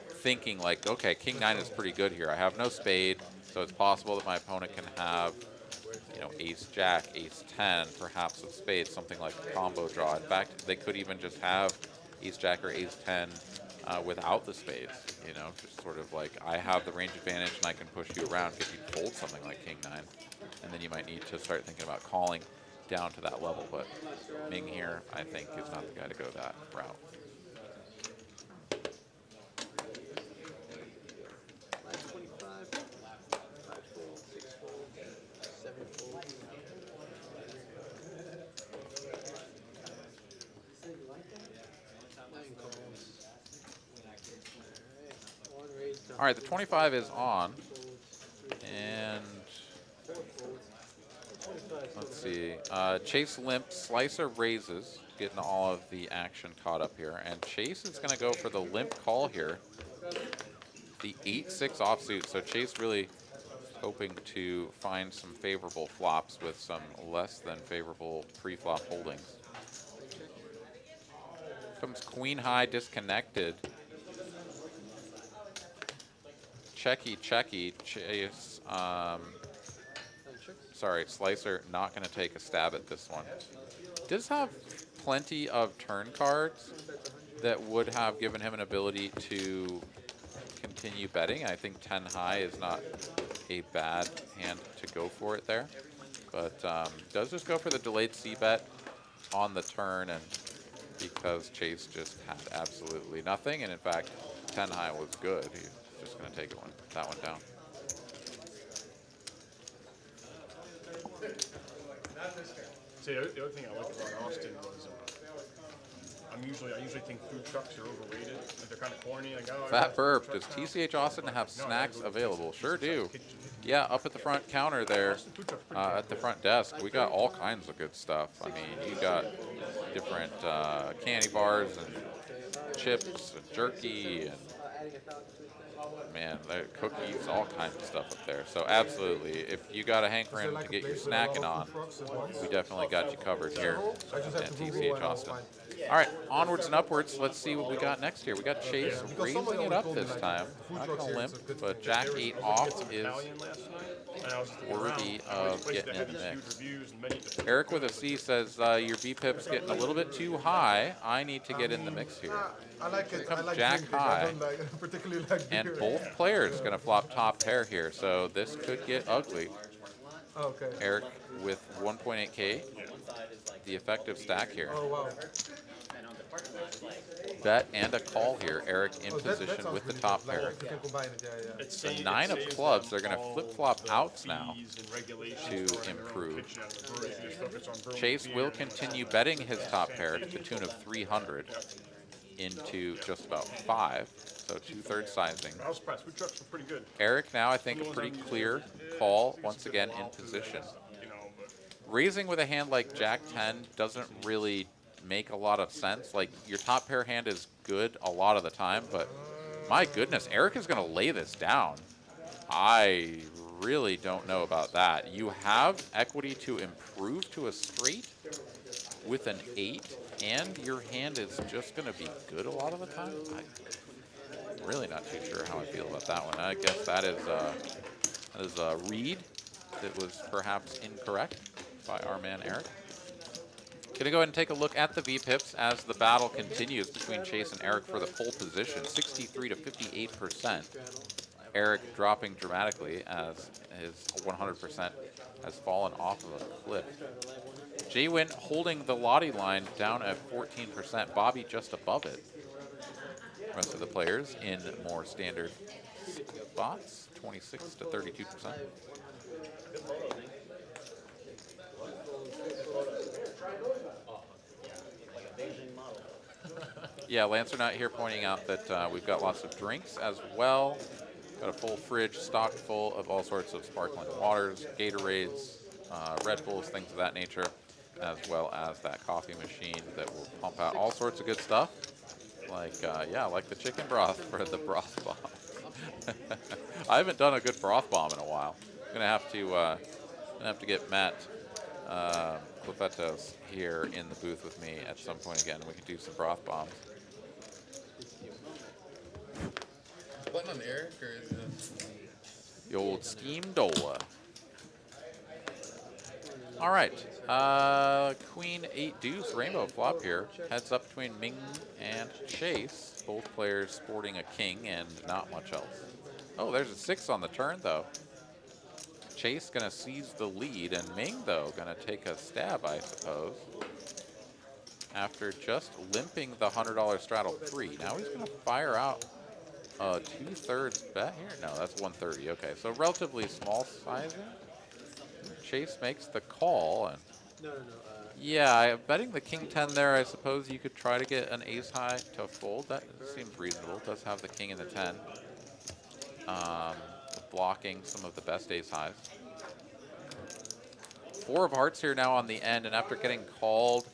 thinking like, okay, king 9 is pretty good here. I have no spade, so it's possible that my opponent can have, you know, ace jack, ace 10, perhaps with spades, something like a combo draw. In fact, they could even just have ace jack or ace 10 without the spades, you know, just sort of like, I have the range advantage and I can push you around if you fold something like king 9. And then you might need to start thinking about calling down to that level. But Ming here, I think, is not the guy to go that route. Last 25. 5 fold, 6 fold, 7 fold. All right, the 25 is on. And let's see. Chase limp, Slicer raises, getting all of the action caught up here. And Chase is going to go for the limp call here. The 8-6 offsuit. So Chase really hoping to find some favorable flops with some less than favorable pre-flop holdings. Comes queen high disconnected. Checky, Chase. Sorry, Slicer not going to take a stab at this one. Does have plenty of turn cards that would have given him an ability to continue betting. I think 10 high is not a bad hand to go for it there. But does just go for the delayed c-bet on the turn, and because Chase just had absolutely nothing, and in fact 10 high was good, he's just going to take that one down. See, the other thing I like about Austin was I usually think food trucks are overrated. Like they're kind of corny. Like, oh, Fat burp. Does TCH Austin have snacks available? Sure do. Yeah, up at the front counter there, at the front desk, we got all kinds of good stuff. I mean, you got different candy bars and chips and jerky and, man, cookies, all kinds of stuff up there. So absolutely, if you got a hankering to get your snacking on, we definitely got you covered here at TCH Austin. All right, onwards and upwards. Let's see what we got next here. We got Chase Because someone raising it always up told me, this like, time. the food Not trucks gonna here, limp, it's a good but thing. Jack I was 8 looking off at some is Italian last night, and I was just looking worthy around. I of always placed getting that in the had mix. these huge reviews and many. Eric with a C says your B-pip's getting a little bit too high. I need to get in the mix here. I like it. I comes like Jack drinking. high. I don't like, particularly like beer. And both players going to flop top pair here, so this could get ugly. Okay. Eric with 1.8K, the effective stack here. Oh, wow. Bet and a call here. Eric in Oh, that position sounds with the really top good. Like, pair. you can combine it, yeah. It's The saying- 9 it of saves clubs, them they're going to all flip-flop the outs now fees and regulations to for running their own improve. kitchen out of the brewery. They just focus on brewing Chase beer will and continue betting his top pair to the tune of 300 into just about 5, so 2/3 sizing. I was surprised. Food trucks were pretty good. Eric now, I think, a pretty clear call once again in position. You know, but Raising with a hand like Jack 10 doesn't really make a lot of sense. Like, your top pair hand is good a lot of the time, but my goodness, Eric is going to lay this down. I really don't know about that. You have equity to improve to a straight with an 8, and your hand is just going to be good a lot of the time. I'm really not too sure how I feel about that one. I guess that is a read that was perhaps incorrect by our man Eric. Going to go ahead and take a look at the VPIPs as the battle continues between Chase and Eric for the pole position, 63 to 58%. Eric dropping dramatically as his 100% has fallen off of a cliff. Jay-Win holding the Lottie line down at 14%. Bobby just above it. Rest of the players in more standard spots, 26 to 32%. Yeah, Lancernaut here pointing out that we've got lots of drinks as well. Got a full fridge stocked full of all sorts of sparkling waters, Gatorades, Red Bulls, things of that nature, as well as that coffee machine that will pump out all sorts of good stuff. Like, yeah, like the chicken broth for the broth bomb. I haven't done a good broth bomb in a while. I'm gonna have to get Matt Clefetos here in the booth with me at some point again. We can do some broth bombs. Button on Eric, or is it? The old Steam Dola. All right, Queen 8 Deuce Rainbow flop here. Heads up between Ming and Chase. Both players sporting a king and not much else. Oh, there's a 6 on the turn though. Chase gonna seize the lead, and Ming though gonna take a stab, I suppose. After just limping the $100 straddle free, now he's gonna fire out a 2/3 bet here. No, that's 130. Okay, so relatively small sizing. Chase makes the call, and yeah, betting the king 10 there. I suppose you could try to get an ace high to fold. That seems reasonable. Does have the king and the 10, blocking some of the best ace highs. 4 of hearts here now on the end, and after getting called,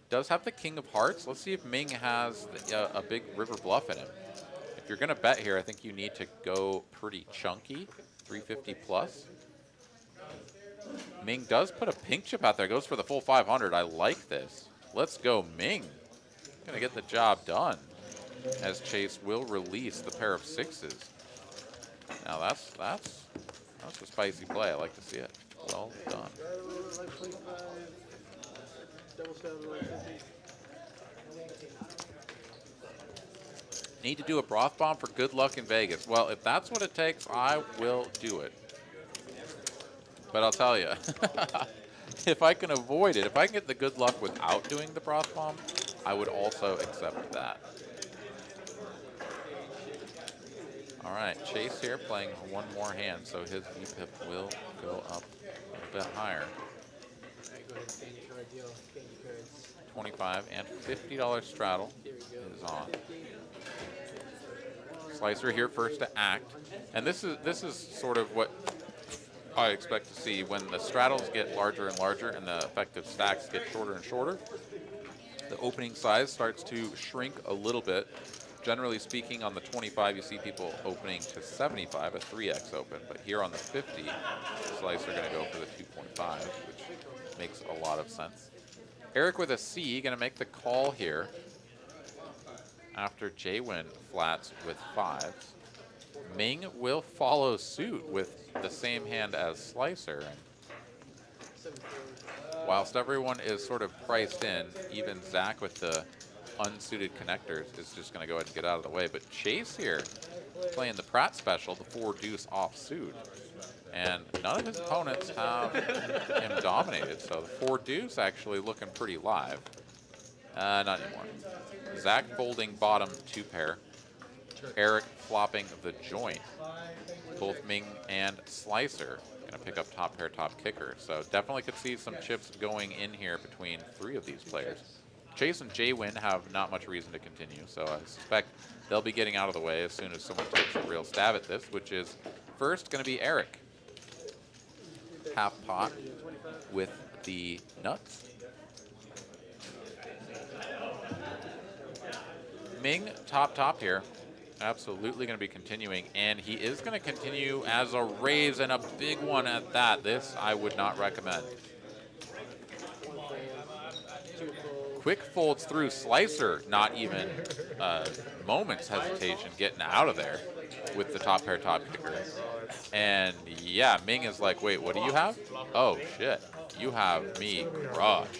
does have the king of hearts. Let's see if Ming has a big river bluff in him. If you're gonna bet here, I think you need to go pretty chunky, 350 plus. Ming does put a pink chip out there, goes for the full 500. I like this. Let's go, Ming. Gonna get the job done, as Chase will release the pair of 6s. Now that's a spicy play. I like to see it. Well done. Need to do a broth bomb for good luck in Vegas. Well, if that's what it takes, I will do it. But I'll tell you, if I can avoid it, if I can get the good luck without doing the broth bomb, I would also accept that. All right, Chase here playing one more hand, so his VPIP will go up a bit higher. 25 and $50 straddle is on. Slicer here first to act, and this is sort of what I expect to see when the straddles get larger and larger and the effective stacks get shorter and shorter. The opening size starts to shrink a little bit. Generally speaking, on the 25, you see people opening to 75, a 3x open, but here on the 50, Slicer going to go for the 2.5, which makes a lot of sense. Eric with a C, going to make the call here. after Jaywin flats with 5s. Ming will follow suit with the same hand as Slicer. And whilst everyone is sort of priced in, even Zach with the unsuited connectors is just going to go ahead and get out of the way. But Chase here playing the Pratt special, the 4 deuce off suit. And none of his opponents have him dominated. So the 4 deuce actually looking pretty live. Not anymore. Zach folding bottom 2 pair. Eric flopping the joint. Both Ming and Slicer going to pick up top pair, top kicker. So definitely could see some chips going in here between 3 of these players. Chase and Jaywin have not much reason to continue, so I suspect they'll be getting out of the way as soon as someone takes a real stab at this, which is first going to be Eric. Half pot with the nuts. Ming top here. Absolutely going to be continuing, and he is going to continue as a raise, and a big one at that. This I would not recommend. Quick folds through. Slicer, not even moments hesitation getting out of there with the top pair, top kicker. And yeah, Ming is like, wait, what do you have? Oh shit, you have me crushed.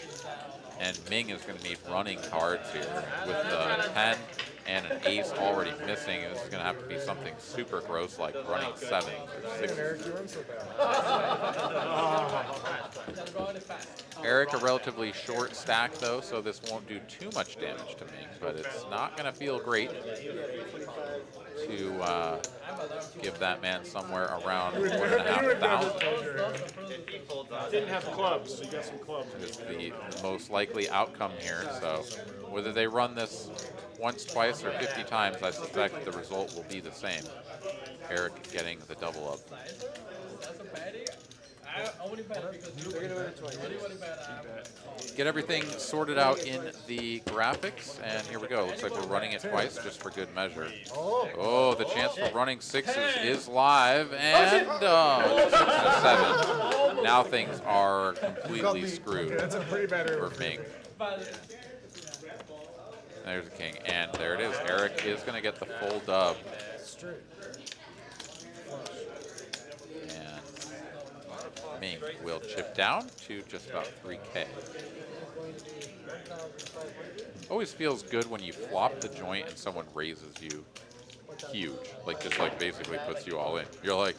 And Ming is going to need running cards here with the 10 and an ace already missing. This is going to have to be something super gross like running 7s or 6s. Eric, a relatively short stack though, so this won't do too much damage to Ming, but it's not going to feel great to give that man somewhere around 1,500. Didn't have clubs, so you got some clubs. Is the most likely outcome here. So whether they run this once, twice, or 50 times, I suspect the result will be the same. Eric getting the double up. Get everything sorted out in the graphics, and here we go. Looks like we're running it twice just for good measure. Oh, the chance for running 6s is live, and 6 to 7. Now things are completely screwed for Ming. There's a king, and there it is. Eric is going to get the full dub. And Ming will chip down to just about 3K. Always feels good when you flop the joint and someone raises you huge. Like, just like basically puts you all in. You're like,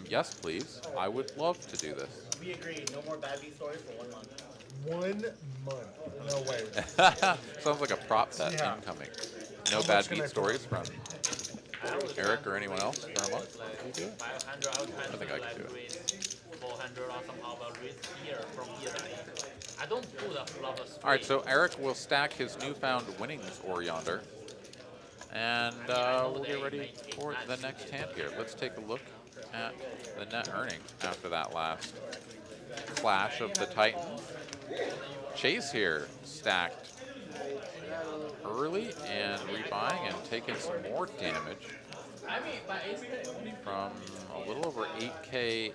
yes, please. I would love to do this. We agree. No more bad beat stories for 1 month. 1 month. No way. Sounds like a prop bet incoming. No bad beat stories from Eric or anyone else for a month? Can you do it? 500, I think I can do it. 400 or somehow, but raise here from here. I don't pull the flopper straight. All right, so Eric will stack his newfound winnings ore yonder. And we'll get ready for the next hand here. Let's take a look at the net earnings after that last clash of the Titans. Chase here stacked early and rebuying and taking some more damage from a little over 8K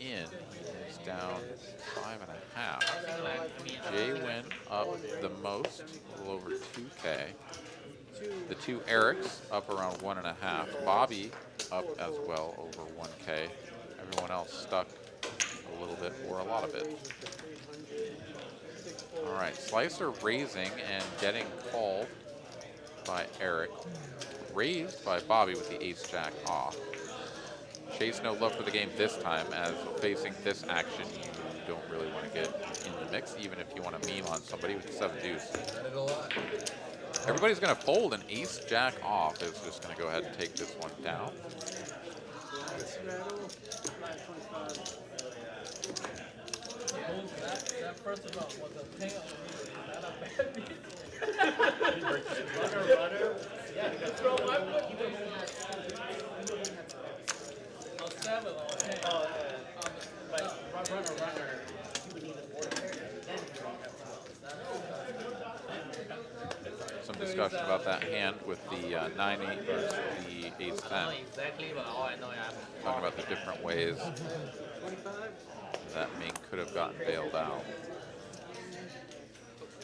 in. He's down 5.5. Jaywin up the most, a little over 2K. The 2 Erics up around 1.5. Bobby up as well over 1K. Everyone else stuck a little bit or a lot of it. All right, Slicer raising and getting called by Eric. Raised by Bobby with the ace-jack off. Chase no love for the game this time, as facing this action you don't really want to get in the mix, even if you want to meme on somebody with 7 deuce. Everybody's going to fold, and ace-jack off is just going to go ahead and take this one down. That first of all was a thing of not a bad beat. Runner. Yeah, because throw my foot. Oh, 7 or 10. Oh, but runner. Some discussion about that hand with the 9-8 versus the ace-10. Exactly, but all I know is Talking about the different ways that Ming could have gotten bailed out.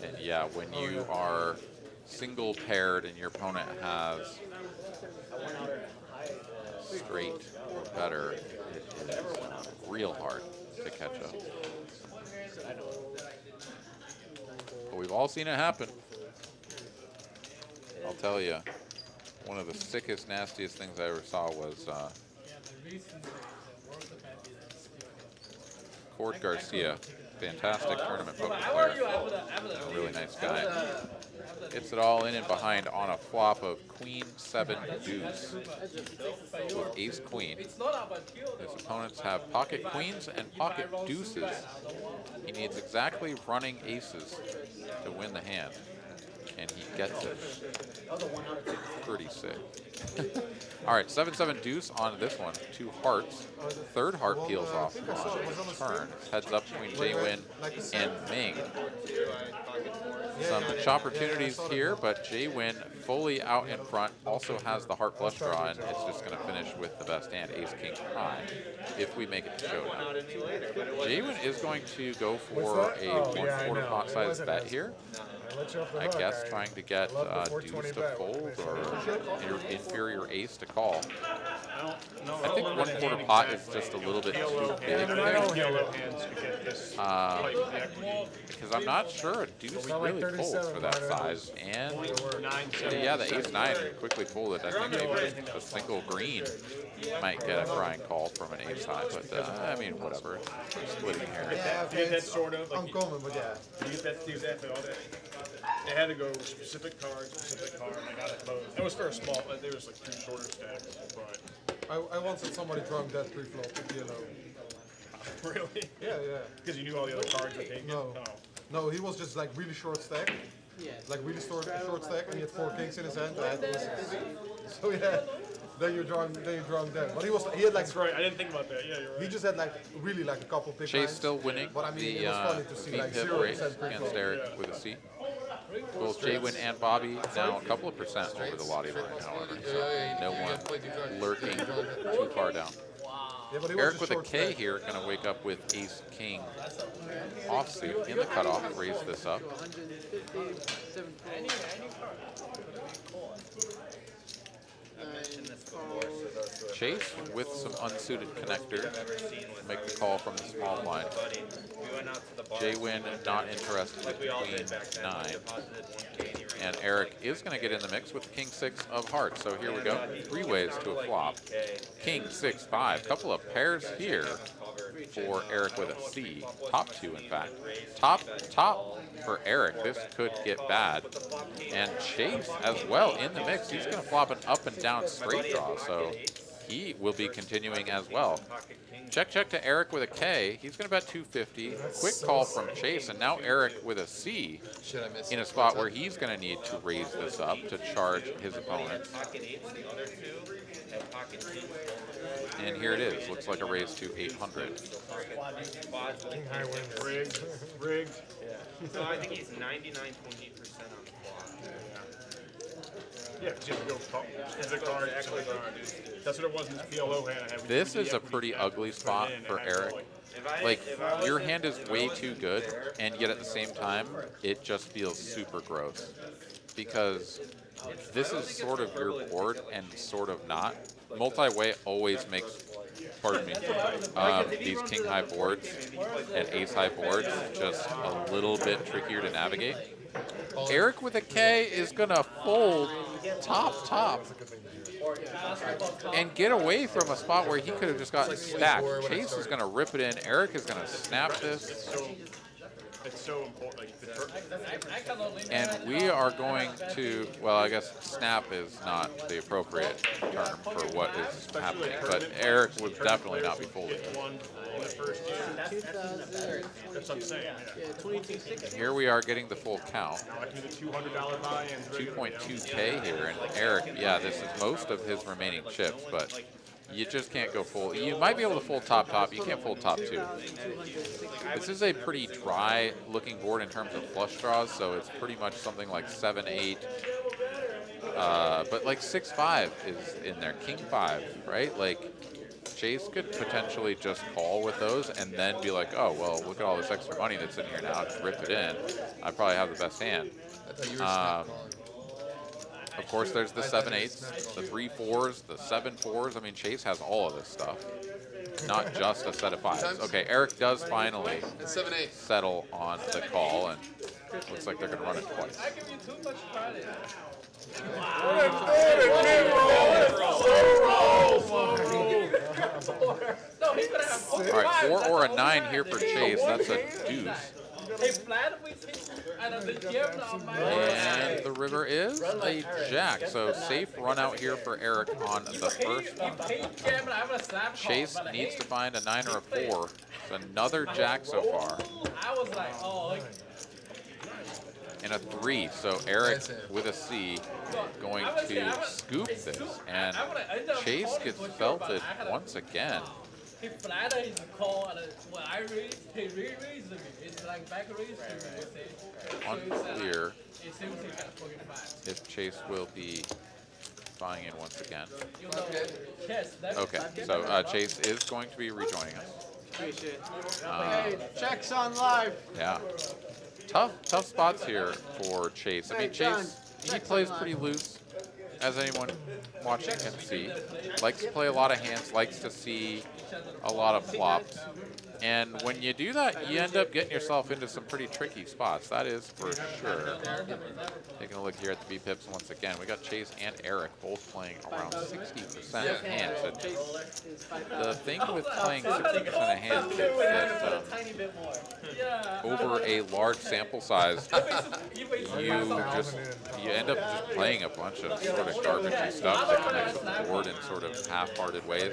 And yeah, when you are single paired and your opponent has straight or better, it is real hard to catch up. But we've all seen it happen. I'll tell you, one of the sickest, nastiest things I ever saw was Cord Garcia, fantastic tournament poker player, a really nice guy. Gets it all in and behind on a flop of queen, 7, deuce with ace queen. His opponents have pocket queens and pocket deuces. He needs exactly running aces to win the hand, and he gets it. Pretty sick. All right, 7-7 deuce on this one. 2 hearts. Third heart peels off on turn. Heads up between Jay-Win and Ming. Some opportunities here, but Jay-Win fully out in front. Also has the heart flush draw, and it's just going to finish with the best hand, ace king high, if we make it to showdown. Jay-Win is going to go for a 1/4 pot size bet here. I guess trying to get deuce to fold or inferior ace to call. I think 1/4 pot is just a little bit too big there. Because I'm not sure a deuce really folds for that size. And yeah, the ace-9 quickly folded. I think maybe just a single green might get a crying call from an ace-high, but I mean, whatever. We're splitting hairs. Yeah, that's sort of like uncommon, but yeah. You get that all that. They had to go specific card. I got it both. It was for a small, but there was like 2 shorter stacks. But I once had somebody drunk that pre-flop with yellow. really? Yeah. Because you knew all the other cards were taken? No. Oh. No, he was just like really short stack. Yeah. Like really short stack, and he had 4 kings in his hand. I had aces. So yeah, then you're drawing them. But he had like. That's right. I didn't think about that. Yeah, you're right. He just had like really like a couple big Chase lines. still winning But I mean, the it was funny to see like V-pip 0% race against pre-flop. Eric with a C. Both Jay-Win and Bobby now a couple of percent over the Lottie line, however. So no one lurking too far down. Yeah, but he was Eric just with a short K stack. here, going to wake up with ace king offsuit in the cutoff, raise this up. 150, 7 Chase with some unsuited connector, make the call from the small blind. Jay-Win not interested with queen 9. And Eric is going to get in the mix with king 6 of hearts. So here we go, 3 ways to a flop. King 6, 5, couple of pairs here for Eric with a C. Top 2, in fact. Top for Eric. This could get bad. And Chase as well in the mix. He's going to flop an up and down straight draw. So he will be continuing as well. Check to Eric with a K. He's going to bet 250. Quick call from Chase, and now Eric with a C in a spot where he's going to need to raise this up to charge his opponent. And here it is. Looks like a raise to 800. King high wins. Rigged. So I think he's 99.8% on the flop. Yeah, because you have to go specific card. That's what it was in this PLO hand I had. This is a pretty ugly spot for Eric. Like, your hand is way too good, and yet at the same time, it just feels super gross. Because this is sort of your board and sort of not. Multi-way always makes, pardon me, these king-high boards and ace-high boards just a little bit trickier to navigate. Eric with a K is going to fold top and get away from a spot where he could have just gotten stacked. Chase is going to rip it in. Eric is going to snap this. It's so important. And we are going to, well, I guess snap is not the appropriate term for what is happening, but Eric would definitely not be folding. In the first year. That's what I'm saying. Yeah, 22.6. Here we are getting the full count. Now I can do the $200 buy-ins. 2.2K here, and Eric, yeah, this is most of his remaining chips, but you just can't go full. You might be able to fold top. You can't fold top 2. This is a pretty dry looking board in terms of flush draws, so it's pretty much something like 7-8. But like 6-5 is in there, king 5, right? Like Chase could potentially just call with those and then be like, oh, well, look at all this extra money that's in here now. Just rip it in. I probably have the best hand. Of course, there's the 7/8s, the 3/4s, the 7/4s. I mean, Chase has all of this stuff, not just a set of 5s. Okay, Eric does finally It's 7/8. settle on the call, and looks like they're going to run it twice. I give you too much credit. No, he could have All right, 4 or a 9 here for Chase. That's a deuce. He flat with him, and the gem on my And the river is a jack, so safe run out here for Eric on the first one. Chase needs to find a 9 or a 4. It's another jack so far. I was like, oh, And a 3, so Eric with a C going to scoop this. And Chase gets felted once again. he flattered his call, and when I raised, he re-raised me. It's like back raised me. Unclear It seems he got 45. if Chase will be buying in once again. You know, yes, that's Okay, so Chase is going to be rejoining us. Appreciate it. Uh, Checks on live. Yeah. Tough spots here for Chase. I mean, Chase, he plays pretty loose, as anyone watching can see. Likes to play a lot of hands, likes to see a lot of flops. And when you do that, you end up getting yourself into some pretty tricky spots. That is for sure. Taking a look here at the B-pips once again. We got Chase and Eric both playing around 60% of hands. And the thing with playing 60% of hands is that over a large sample size, you end up just playing a bunch of sort of garbagey stuff that connects with the board in sort of half-hearted ways,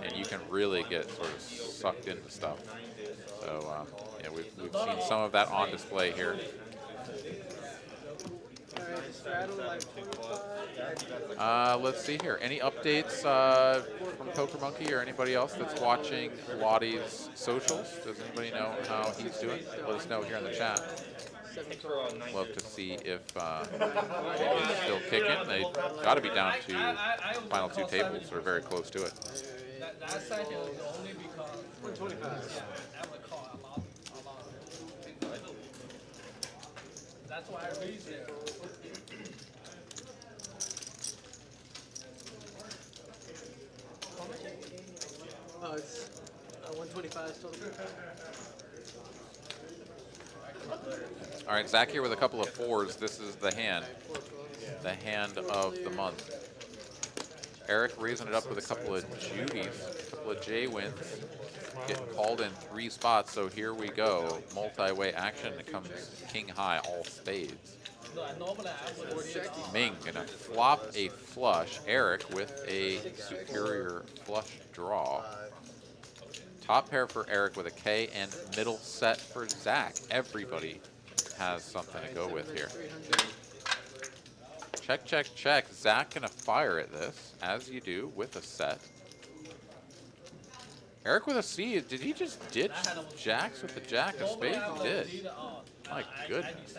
and you can really get sort of sucked into stuff. So yeah, we've seen some of that on display here. Let's see here. Any updates from Poker Monkey or anybody else that's watching Lottie's socials? Does anybody know how he's doing? Let us know here in the chat. Love to see if he's still kicking. They got to be down to final 2 tables or very close to it. That session is only because 125. That's why I raised it. Oh, it's 125 total. All right, Zach here with a couple of 4s. This is the hand of the month. Eric raising it up with a couple of Judies, a couple of J wins, getting called in 3 spots. So here we go, multi-way action. It comes king high, all spades. Ming gonna flop a flush. Eric with a superior flush draw. Top pair for Eric with a K, and middle set for Zach. Everybody has something to go with here. Check, check, check. Zach gonna fire at this, as you do, with a set. Eric with a C. Did he just ditch jacks with the jack of spades? He did. My goodness.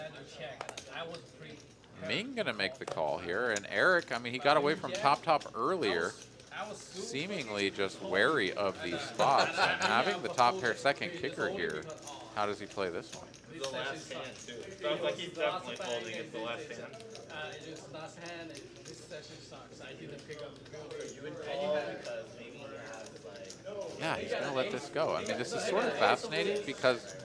Ming gonna make the call here, and Eric, I mean, he got away from top earlier, seemingly just wary of these spots, and having the top pair second kicker here, how does he play this one? The last hand, too. Sounds like he's definitely folding at the last hand. It is last hand, and this session sucks. I didn't pick up the bill. You would call because maybe he has, like... Yeah, he's gonna let this go. I mean, this is sort of fascinating because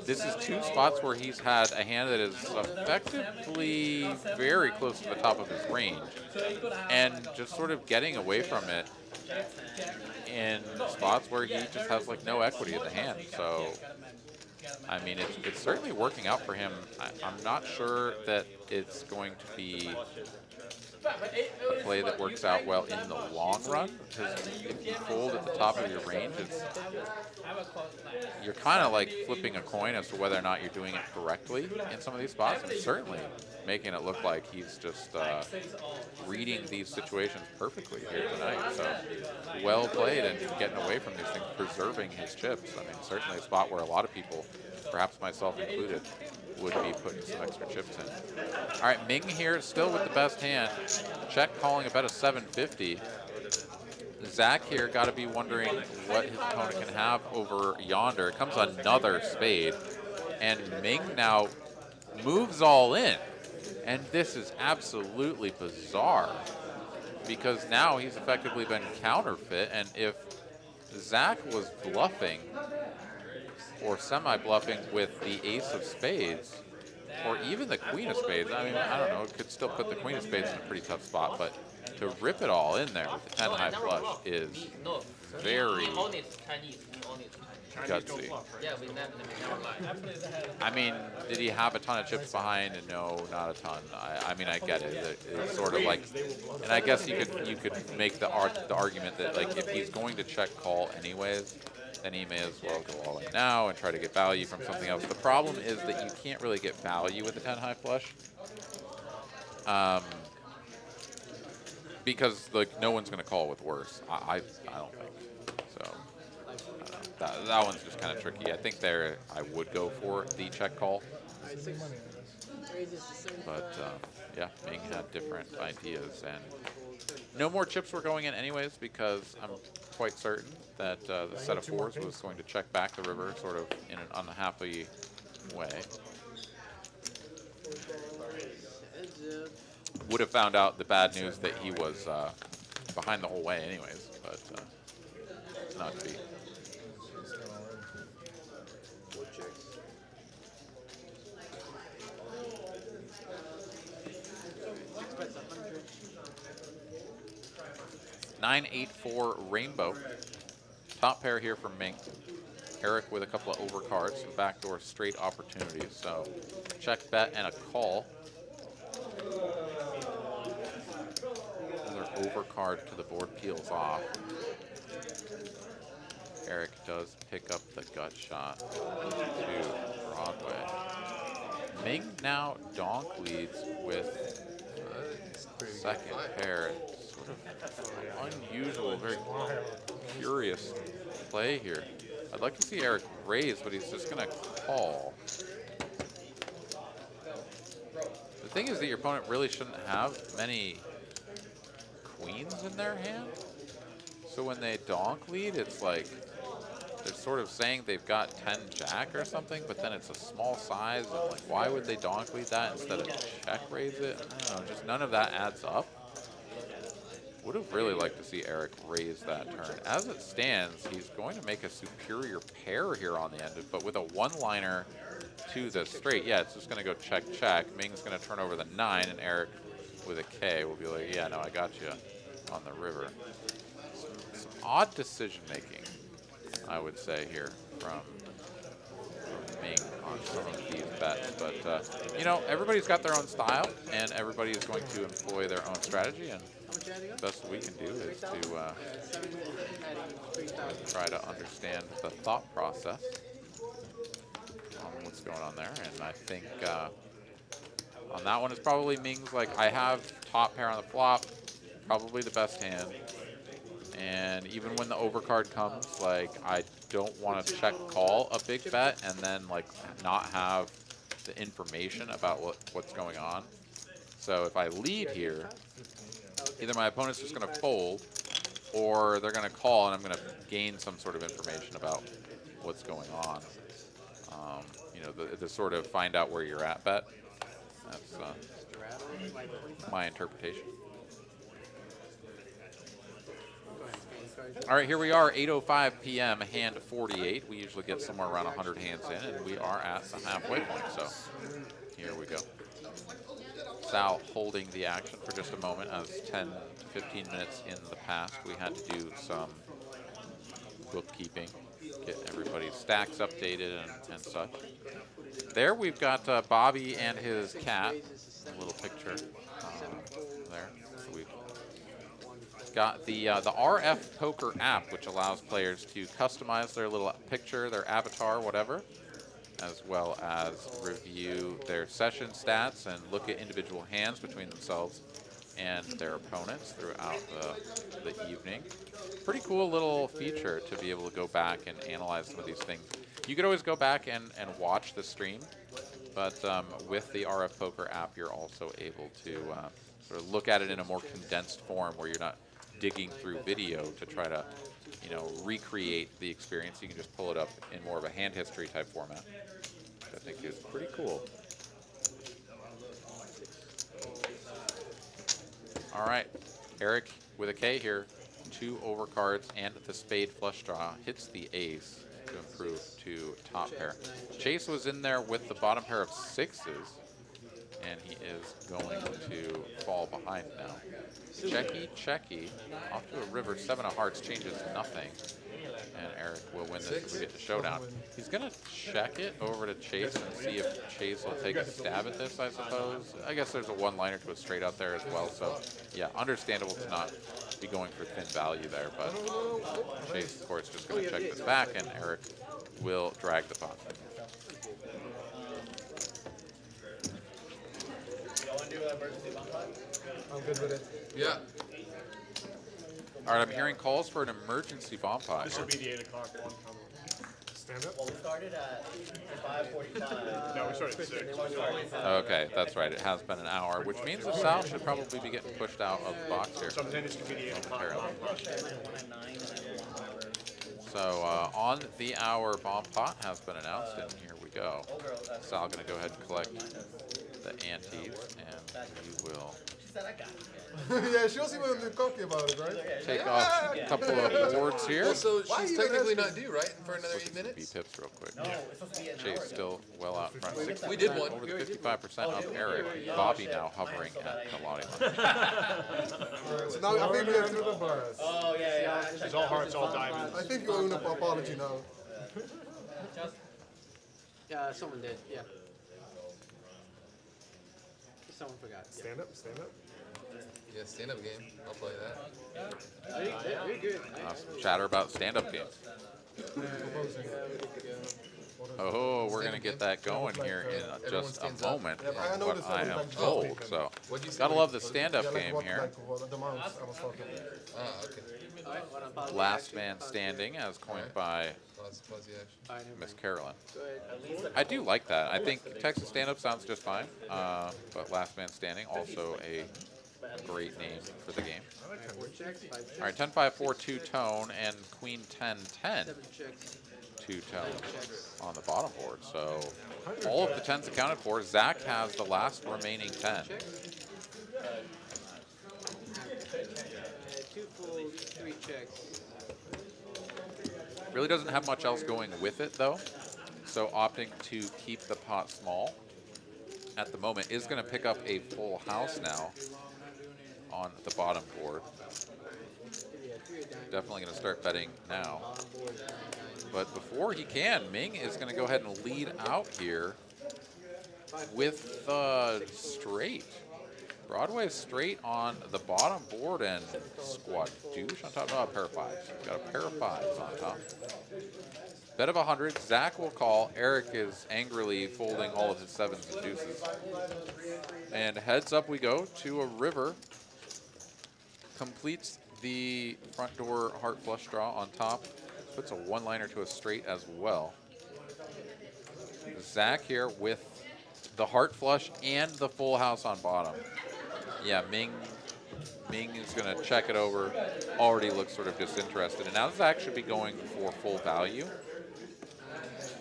this is 2 spots where he's had a hand that is effectively very close to the top of his range, and just sort of getting away from it in spots where he just has like no equity in the hand. So, I mean, it's certainly working out for him. I'm not sure that it's going to be a play that works out well in the long run, because if you fold at the top of your range, you're kind of like flipping a coin as to whether or not you're doing it correctly in some of these spots, and certainly making it look like he's just reading these situations perfectly here tonight. So well played, and getting away from these things, preserving his chips. I mean, certainly a spot where a lot of people, perhaps myself included, would be putting some extra chips in. All right, Ming here, still with the best hand. Check calling about a 750. Zach here got to be wondering what his opponent can have over yonder. It comes another spade, and Ming now moves all in. And this is absolutely bizarre because now he's effectively been counterfeit. And if Zach was bluffing or semi-bluffing with the ace of spades or even the queen of spades, I mean, I don't know, it could still put the queen of spades in a pretty tough spot, but to rip it all in there with the 10 high flush is very We all need Chinese. We all need Chinese. gutsy. Yeah, we never lie. I mean, did he have a ton of chips behind? No, not a ton. I mean, I get it. It's sort of like, and I guess you could make the argument that like if he's going to check call anyways, then he may as well go all in now and try to get value from something else. The problem is that you can't really get value with the 10 high flush. Because like no one's going to call with worse. I don't think so. That one's just kind of tricky. I think there I would go for the check call, but yeah, Ming had different ideas, and no more chips were going in anyways because I'm quite certain that the set of fours was going to check back the river sort of in an unhappy way. Would have found out the bad news that he was behind the whole way anyways, but it's not to be. Nine, 8-4 Rainbow. Top pair here from Ming. Eric with a couple of overcards, some backdoor straight opportunities. So check bet and a call. Another overcard to the board peels off. Eric does pick up the gut shot to Broadway. Ming now donk leads with second pair. Sort of unusual, very curious play here. I'd like to see Eric raise, but he's just going to call. The thing is that your opponent really shouldn't have many queens in their hand. So when they donk lead, it's like they're sort of saying they've got 10 jack or something, but then it's a small size, and like why would they donk lead that instead of check raise it? I don't know, just none of that adds up. Would have really liked to see Eric raise that turn. As it stands, he's going to make a superior pair here on the end, but with a one-liner to the straight, yeah, it's just going to go check, check. Ming's going to turn over the 9, and Eric with a K will be like, yeah, no, I got you on the river. Some odd decision-making, I would say, here from Ming on some of these bets. But, you know, everybody's got their own style, and everybody is going to employ their own strategy, and the best we can do is to try to understand the thought process on what's going on there. And I think on that one, it's probably Ming's like, I have top pair on the flop, probably the best hand. And even when the overcard comes, like, I don't want to check call a big bet and then like not have the information about what's going on. So if I lead here, either my opponent's just going to fold, or they're going to call, and I'm going to gain some sort of information about what's going on. You know, the sort of find out where you're at bet. That's my interpretation. All right, here we are, 8:05 p.m., hand 48. We usually get somewhere around 100 hands in, and we are at the halfway point, so here we go. Sal holding the action for just a moment, as 10 to 15 minutes in the past, we had to do some bookkeeping, get everybody's stacks updated and such. There we've got Bobby and his cat, a little picture there. So we've got the RF Poker app, which allows players to customize their little picture, their avatar, whatever, as well as review their session stats and look at individual hands between themselves and their opponents throughout the evening. Pretty cool little feature to be able to go back and analyze some of these things. You could always go back and watch the stream, but with the RF Poker app, you're also able to sort of look at it in a more condensed form where you're not digging through video to try to, you know, recreate the experience. You can just pull it up in more of a hand history type format, which I think is pretty cool. All right, Eric with a K here. 2 overcards and the spade flush draw hits the ace to improve to top pair. Chase was in there with the bottom pair of 6s, and he is going to fall behind now. Checky, checky, off to a river. 7 of hearts changes nothing, and Eric will win this as we get to showdown. He's gonna check it over to Chase and see if Chase will take a stab at this, I suppose. I guess there's a one-liner to a straight out there as well, so yeah, understandable to not be going for thin value there, but Chase, of course, just gonna check this back, and Eric will drag the pot. I'm good with it. Yeah. All right, I'm hearing calls for an emergency bomb pot. This will be the 8 o'clock one coming. Stand up. Well, we started at 5:45. No, we started at 6. Okay, that's right. It has been an hour, which means the Sal should probably be getting pushed out of the box here. So I'm saying this could be the 8 o'clock one. So on the hour bomb pot has been announced, and here we go. Sal going to go ahead and collect the antes, and he will Yeah, she was even cocky about it, right? take off a couple of boards here. Well, so Why she's you even technically asking? not due, right? For another 8 B minutes? pips real quick. Chase still well out in front. 60% We did one. over the 55% of Eric. Bobby now hovering at the lottie line. Alright, so now I think we have through the bars. Oh, yeah. It's all hearts, all diamonds. I think you owe an apology now. Yeah, someone did, yeah. Someone forgot. Yeah. Stand up. Stand up. Yeah, stand-up game. I'll play that. Very good. Some chatter about stand-up games. Oh, we're going to get that going here in just a moment, Yeah, I from know what this I every am time. told. So, What'd you say? gotta love the stand-up Yeah, like game what, here. like what the amounts I was talking about. Ah, okay. Last man standing, as coined by Fuzzy action. Miss Carolyn. Go ahead. I do like that. I think Texas stand-up sounds just fine, but last man standing, also a great name for the game. Four checks, 5 checks. All right, 10-5-4 two-tone and Queen 10-10 7 checks. two-tone on the bottom board. So all of the 10s accounted for. Zach has the last remaining 10. 2 fulls, 3 checks. Really doesn't have much else going with it, though. So opting to keep the pot small at the moment is going to pick up a full house now on the bottom board. Definitely going to start betting now. But before he can, Ming is going to go ahead and lead out here with straight. Broadway is straight on the bottom board, and squad douche on top. Oh, a pair of 5s. Got a pair of 5s on top. Bet of 100. Zach will call. Eric is angrily folding all of his 7s and deuces. And heads up we go to a river. Completes the front door heart flush draw on top. Puts a one-liner to a straight as well. Zach here with the heart flush and the full house on bottom. Yeah, Ming is going to check it over. Already looks sort of disinterested. And now Zach should be going for full value.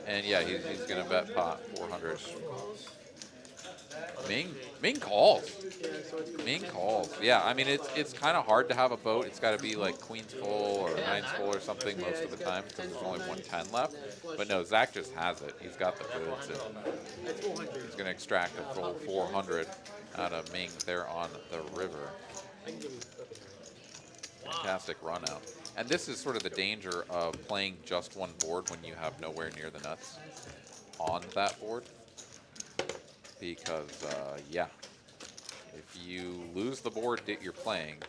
And yeah, he's going to bet pot 400. Ming calls. Ming calls. Yeah, I mean, it's kind of hard to have a boat. It's got to be like queens full or nines full or something most of the time because there's only 110 left. But no, Zach just has it. He's got the goods. And he's going to extract a full 400 out of Ming there on the river. Fantastic run out. And this is sort of the danger of playing just one board when you have nowhere near the nuts on that board. Because, yeah, if you lose the board that you're playing,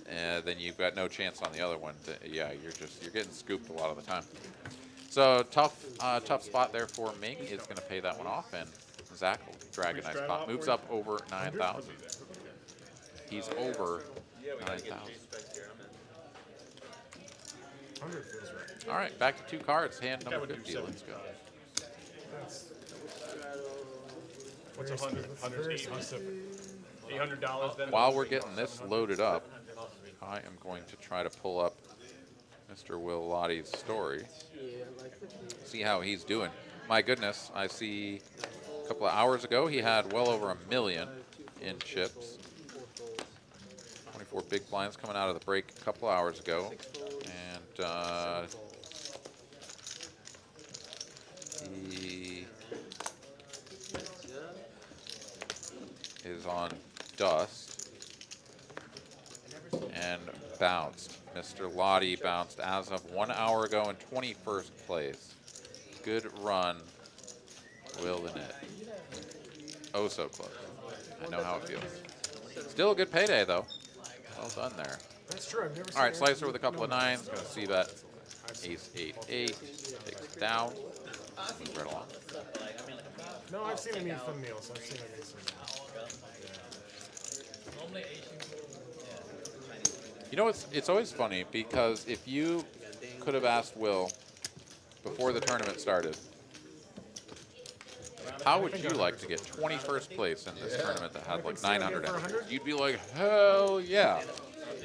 then you've got no chance on the other one. Yeah, you're getting scooped a lot of the time. So tough spot there for Ming. Is going to pay that one off, and Zach will drag a nice pot. Moves up over 9,000. He's over 9,000. 100 feels right. All right, back to 2 cards. Hand number 50. Let's go. What's 100? 100's 800. $800 then. While we're getting this loaded up, I am going to try to pull up Mr. Will Lottie's story. See how he's doing. My goodness, I see a couple of hours ago he had well over $1 million in chips. 24 big blinds coming out of the break a couple hours ago. And he is on dust and bounced. Mr. Lottie bounced as of 1 hour ago in 21st place. Good run, Will the Net. Oh, so close. I know how it feels. Still a good payday, though. Well done there. That's true. I've never seen All right, Aaron Slicer with a couple of nines. Going to see that. Ace 8-8. Takes it down. Move right along. No, I've seen him eat thumbnails. I've seen him eat some. You know, it's always funny because if you could have asked Will before the tournament started, how would you like to get 21st place in this tournament that had like 900 entries? You'd be like, hell yeah.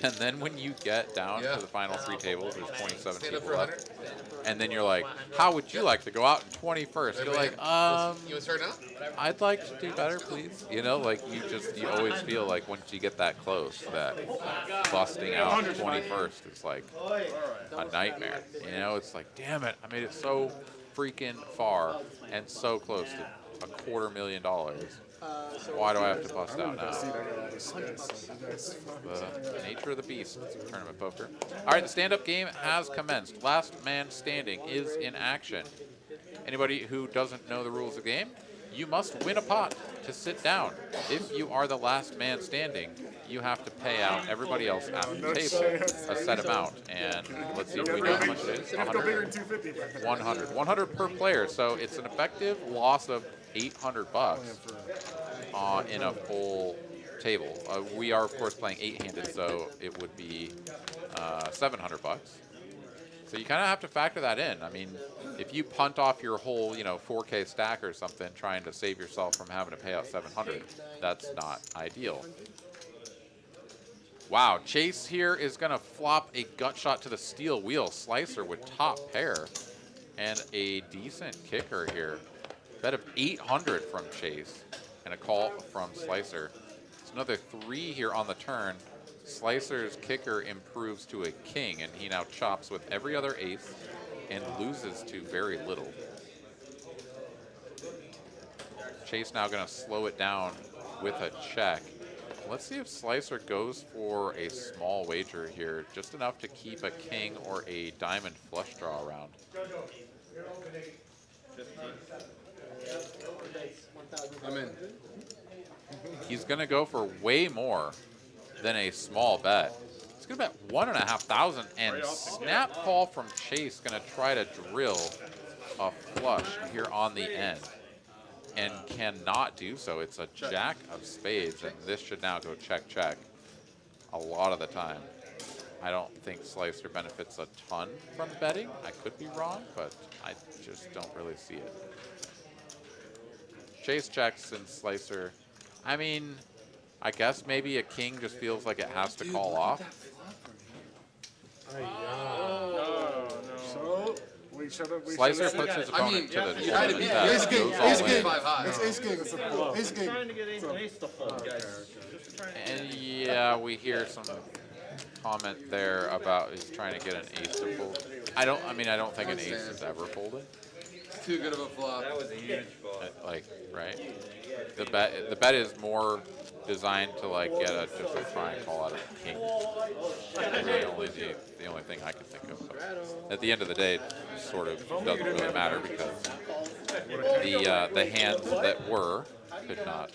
And then when you get down to the final 3 tables, there's 27 people left. And then you're like, how would you like to go out in 21st? You're like, You want to start now? I'd like to do better, please. You know, like you always feel like once you get that close, that busting out 21st is like a nightmare. You know, it's like, damn it, I made it so freaking far and so close to $250,000. Why do I have to bust out now? The nature of the beast, tournament poker. All right, the stand-up game has commenced. Last man standing is in action. Anybody who doesn't know the rules of the game, you must win a pot to sit down. If you are the last man standing, you have to pay out everybody else at the table a set amount. And let's see if we know how much it is. 100. 100. 100 per player. So it's an effective loss of $800 in a full table. We are, of course, playing 8-handed, so it would be $700. So you kind of have to factor that in. I mean, if you punt off your whole, 4K stack or something, trying to save yourself from having to pay out $700, that's not ideal. Wow, Chase here is going to flop a gut shot to the steel wheel. Slicer with top pair and a decent kicker here. Bet of 800 from Chase and a call from Slicer. It's another 3 here on the turn. Slicer's kicker improves to a king, and he now chops with every other ace and loses to very little. Chase now going to slow it down with a check. Let's see if Slicer goes for a small wager here, just enough to keep a king or a diamond flush draw around. I'm in. He's going to go for way more than a small bet. He's going to bet 1,500, and snap call from Chase going to try to drill a flush here on the end and cannot do so. It's a jack of spades, and this should now go check, check a lot of the time. I don't think Slicer benefits a ton from betting. I could be wrong, but I just don't really see it. Chase checks and Slicer. I mean, I guess maybe a king just feels like it has to call off. Slicer puts his opponent to the tournament test, goes all in. It's ace king. It's ace king. Trying to get ace to fold, guys. And yeah, we hear some comment there about he's trying to get an ace to fold. I don't think an ace is ever folded. Too good of a flop. That was a huge flop. Like, right? The bet is more designed to like get just a try and call out a king. Really the only thing I can think of. But at the end of the day, it sort of doesn't really matter because the hands that were could not.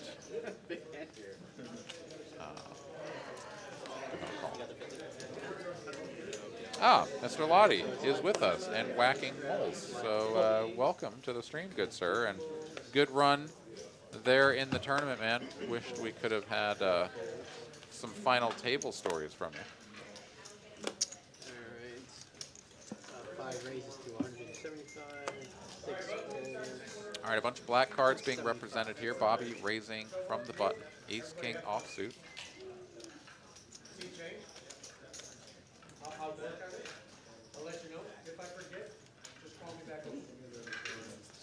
Mr. Lottie is with us and whacking holes. So welcome to the stream, good sir, and good run there in the tournament, man. Wished we could have had some final table stories from you. All right. 5 raises to 175. 6 folds. All right, a bunch of black cards being represented here. Bobby raising from the button. Ace, king, offsuit.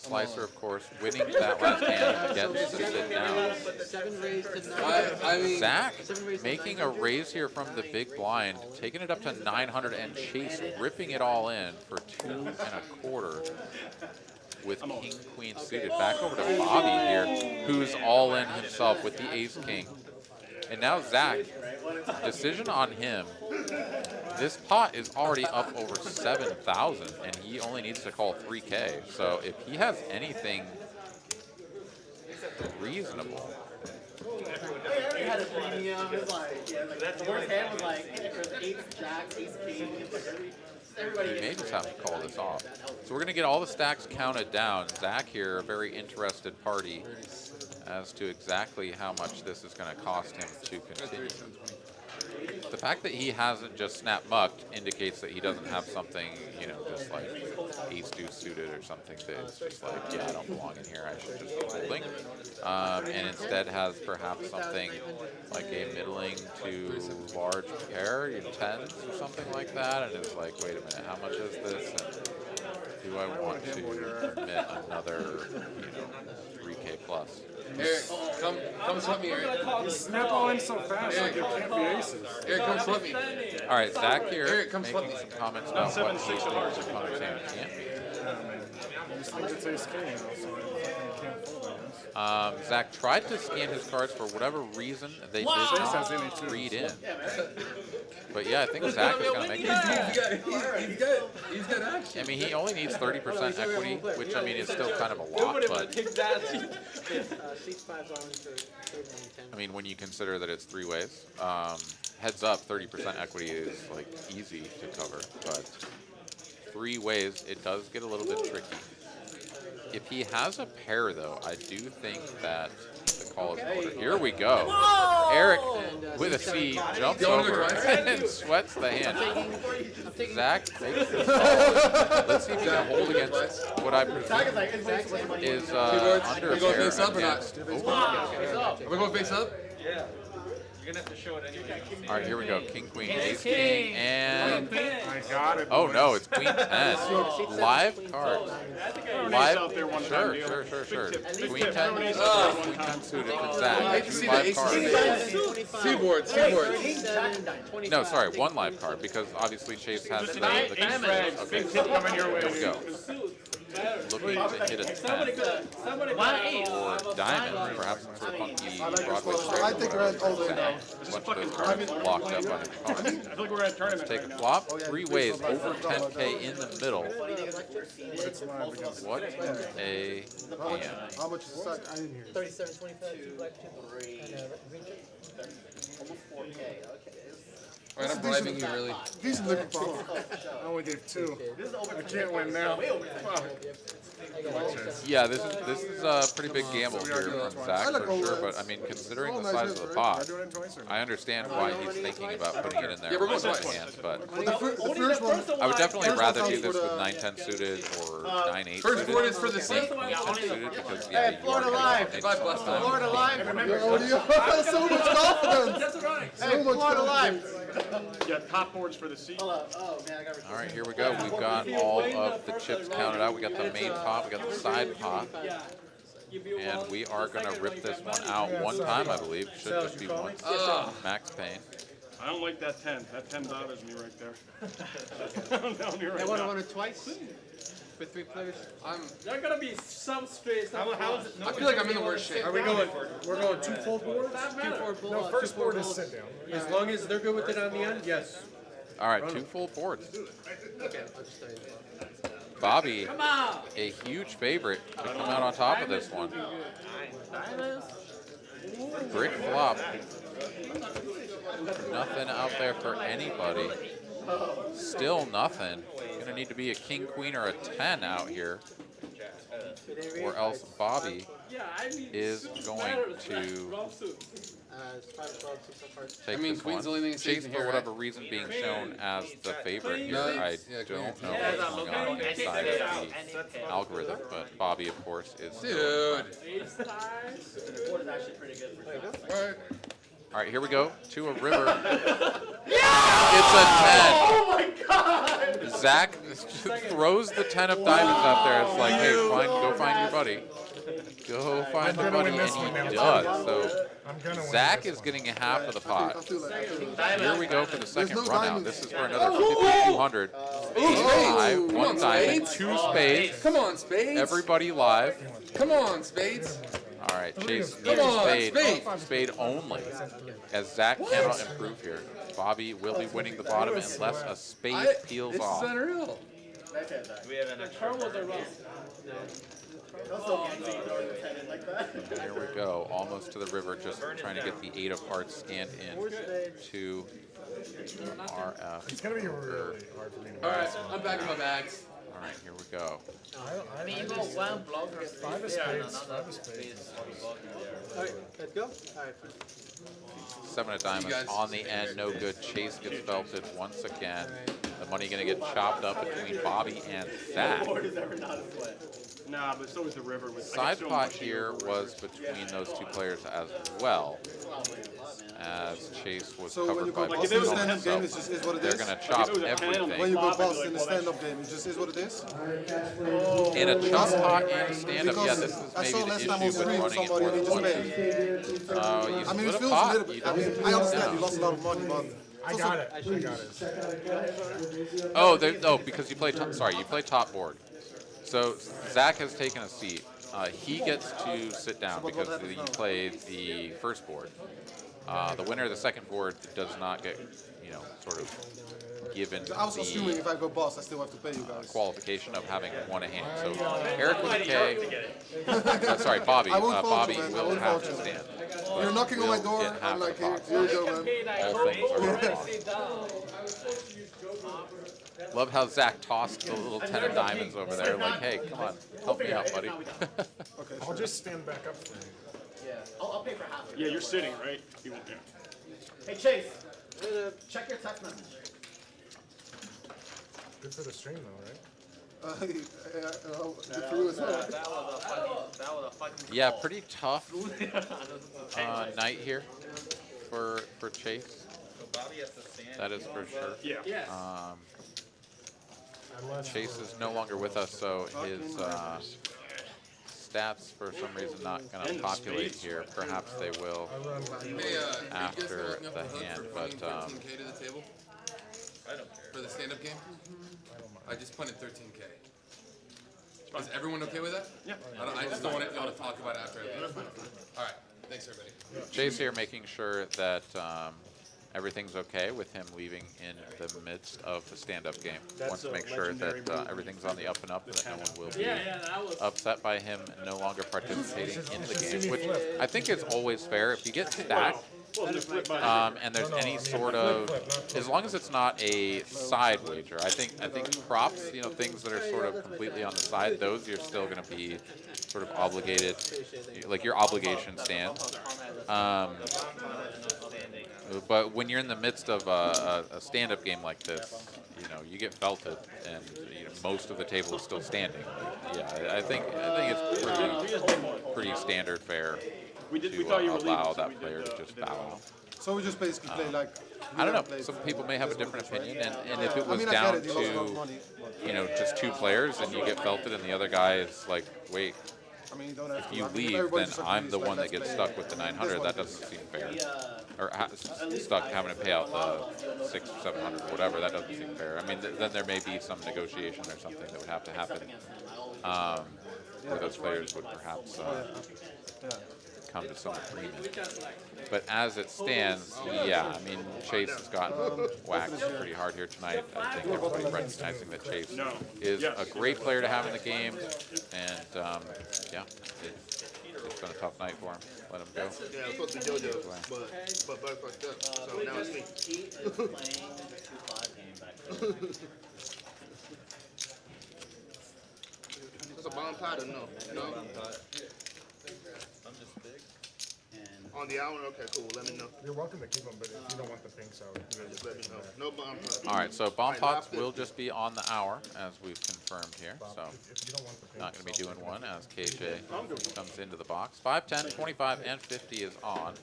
Slicer, of course, winning that last hand gets to sit down. 7 raised to 9. I mean, Zach 7 raised to making 9. a raise here from the big blind, taking it up to 900, and Chase ripping it all in for 2 1/4 with King Queen suited. Back over to Bobby here, who's all in himself with the Ace King. And now Zach, decision on him. This pot is already up over 7,000, and he only needs to call 3K. So if he has anything reasonable, We had a premium. It was like, yeah, like the worst hand was like it was 8 jacks, ace king. It was like everybody. he may just have to call this off. So we're going to get all the stacks counted down. Zach here, a very interested party as to exactly how much this is going to cost him to continue. The fact that he hasn't just snap mucked indicates that he doesn't have something, you know, just like ace deuce suited or something that's just like, yeah, I don't belong in here, I should just be holding. And instead has perhaps something like a middling to large pair, you know, tens or something like that, and it's like, wait a minute, how much is this? And do I want to commit another, you know, 3K plus? Eric, come sweat me, Eric. You snap all in so fast, like it can't be aces. Eric, come sweat me. All right, Zach here Eric, come making sweat me. some comments about what he thinks opponent's hand can't be. I just think it's ace king, you know, so you can't fold, I guess. Zach tried to scan his cards for whatever reason they did has any not too. read in. But yeah, I think Zach is going to make it. He's got action. I mean, he only needs 30% equity, which I mean is still kind of a lot, but C5's on to 3, 9, 10. I mean, when you consider that it's 3 ways, heads up, 30% equity is like easy to cover, but 3 ways, it does get a little bit tricky. If he has a pair, though, I do think that the call is in order. Here we go. Eric, with a C, jumps over and sweats the hand. Zach makes this call. Let's see if he can hold against what I presume is under a We going pair face up or not? against. Are we going face up? Yeah. You're gonna have to show it anyway. All right, here we go. King, queen, ace, king, and I got it. oh boys. no, it's queen 10. Live cards. Live. out there one Sure, time, sure, deal. sure, sure. Big Queen tip. 10. Queen 10 suited for Zach. I can see the Live ace cards. Seaboard. 25. No, sorry, 1 live card because obviously Chase has the Ace diamond. rags, Okay, big tip coming your way. here we go. Looking to hit a 10 or diamond, perhaps some sort of funky Broadway straight. I think we're at Holdem now. A bunch of those cards blocked up on his opponent. I feel like we're at a tournament Take right a now. flop, 3 ways, over 10K in the middle. What a hand. How much is the sack? I didn't hear. 37, 25, 2 black chip. And green chip. Almost 4K. Okay. All right, I'm bribing you, really. Decent looking problem. I only gave 2. This is over. I can't win now. Fuck. Yeah, this is a pretty big gamble here from Zach for sure, but I mean, considering the size of the Am I pot, doing it twice or not? I understand why he's thinking about putting it in there Yeah, we're with going his twice. hands, but The first one, I would definitely First rather one do comes this for with the- 9-10 suited or 9-8 First suited. board is for the Queen seat. 10 suited because, yeah, you are Florida gonna Live. need Five some plus time. Florida Live. so much confidence. Hey, Florida Live. Yeah, top boards for the seat. Oh man, I got. All right, here we go. We've got all of the chips counted out. We got the main pot, we got the side pot, and we are going to rip this one out one time, I believe. Should just be once. Max Payne. I don't like that 10. That 10 bothers me right there. I'm telling you I right want to now. run it twice for 3 players. There are gonna be some straight. How is it? I feel like I'm in the worst shape. Are we going? We're going 2 full boards? 2-4 bull. No, first board is sit down. As long as they're good with it on the end, yes. All right, 2 full boards. Okay, I'll just tell you. Bobby, a huge favorite to come out on top of this one. Brick flop. Nothing out there for anybody. Still nothing. Gonna need to be a king, queen, or a 10 out here, or else Bobby is going to It's 5, 12, 6 of hearts. take I mean, this queen's one. the only thing that's Chase, safe in for here, whatever right? reason, being shown as the favorite here. No, I yeah, don't know queen. what's going on inside of the algorithm, but Bobby, of course, is still in front. Board is actually pretty good for that. All right. All right, here we go to a river. It's a 10. Oh my god! Zach throws the 10 of diamonds out there. It's like, hey, go find your buddy. Go find your buddy, and he does. So Zach is getting a half of the pot. Here we go for the second run out. This is for another 5,200. Ace high, one diamond, two spades. Come on, spades. Everybody live. Come on, spades. All right, Chase needs a spade. Spade only, as Zach cannot improve here. Bobby will be winning the bottom unless a spade peels off. This is unreal. We have an Turn was around. Here we go, almost to the river, just trying to get the 8 of hearts scanned in to RF. It's gonna be really hard for me to. All right, I'm back in my bags. All right, here we go. one blocker. 5 of spades. 5 of spades. Alright, let's go. Alright. 7 of diamonds on the end, no good. Chase gets belted once again. The money gonna get chopped up between Bobby and Zach. Nah, but so was the river. With Side pot here was between those two players as well, as Chase was So when you covered go by boss in the stand-up game, it just is what it is. they're gonna chop When everything. you go boss in the stand-up game, it just is what it is. In a chop pot and a stand-up, yeah, Because this is I maybe saw the last issue time on with stream running it somebody more and he than just one. made. You I mean, it split a feels a pot. little You bit. I don't mean, I understand know. you lost a lot of money, but I got it. I got it. Oh, because you play you play top board. So Zach has taken a seat. He gets to sit down because you play the first board. The winner of the second board does not get, sort of given I was assuming the if I go boss, I still have to pay you guys. qualification of having won a hand. So Eric with a K. Sorry, Bobby. I won't Bobby fault you, man. I will won't have fault to you. stand. You're knocking on my door. Get half I'm like, the pot. here you go, man. All things are possible. Love how Zach tossed the little 10 of diamonds over there. Like, hey, come on, help me out, buddy. I'll just stand back up for you. Yeah, I'll pay for half of it. Yeah, you're sitting, right? You won't, yeah. Hey Chase, check your text message. Good for the stream though, right? Good for you as well. That was a fucking Yeah, pretty tough night here for Chase. That is for sure. Yeah. Chase is no longer with us, so his stats for some reason not going to populate here. Perhaps they will after the hand, but 13K to the table for the stand-up game. I just punted 13K. Is everyone okay with that? Yeah. I just don't want to talk about it after. All right. Thanks, everybody. Chase here making sure that everything's okay with him leaving in the midst of the stand-up game. Wants to make sure that everything's on the up and up, and that no one will be upset by him no longer participating in the game, which I think is always fair. If you get stacked, and there's any sort of, as long as it's not a side wager, I think props, things that are sort of completely on the side, those you're still going to be sort of obligated, like your obligation stands. But when you're in the midst of a stand-up game like this, you get belted, and most of the table is still standing. Yeah, I think it's pretty standard fare to allow that player to just bow out. So we just basically play like. I don't know. Some people may have a different opinion, and if it was down to just two players and you get belted and the other guy is like, wait, if you leave, then I'm the one that gets stuck with the 900. That doesn't seem fair. Or stuck having to pay out the 600 or 700 or whatever. That doesn't seem fair. I mean, then there may be some negotiation or something that would have to happen where those players would perhaps come to some agreement. But as it stands, yeah, I mean, Chase has gotten whacked pretty hard here tonight. I think everybody's recognizing that Chase is a great player to have in the game, and yeah, it's been a tough night for him. Let him go. Yeah, it was supposed to be JoJo, but Bud fucked up, so now it's me. That's a bomb pot or no? No? On the hour? Okay, cool. Let me know. You're welcome to keep them, but if you don't want the pinks out, Just let me know. No bomb pot. All right, so bomb pots will just be on the hour, as we've confirmed here. So if you don't want the pinks, not going to be doing one as KJ comes into the box. 5, 10, 25, and 50 is on.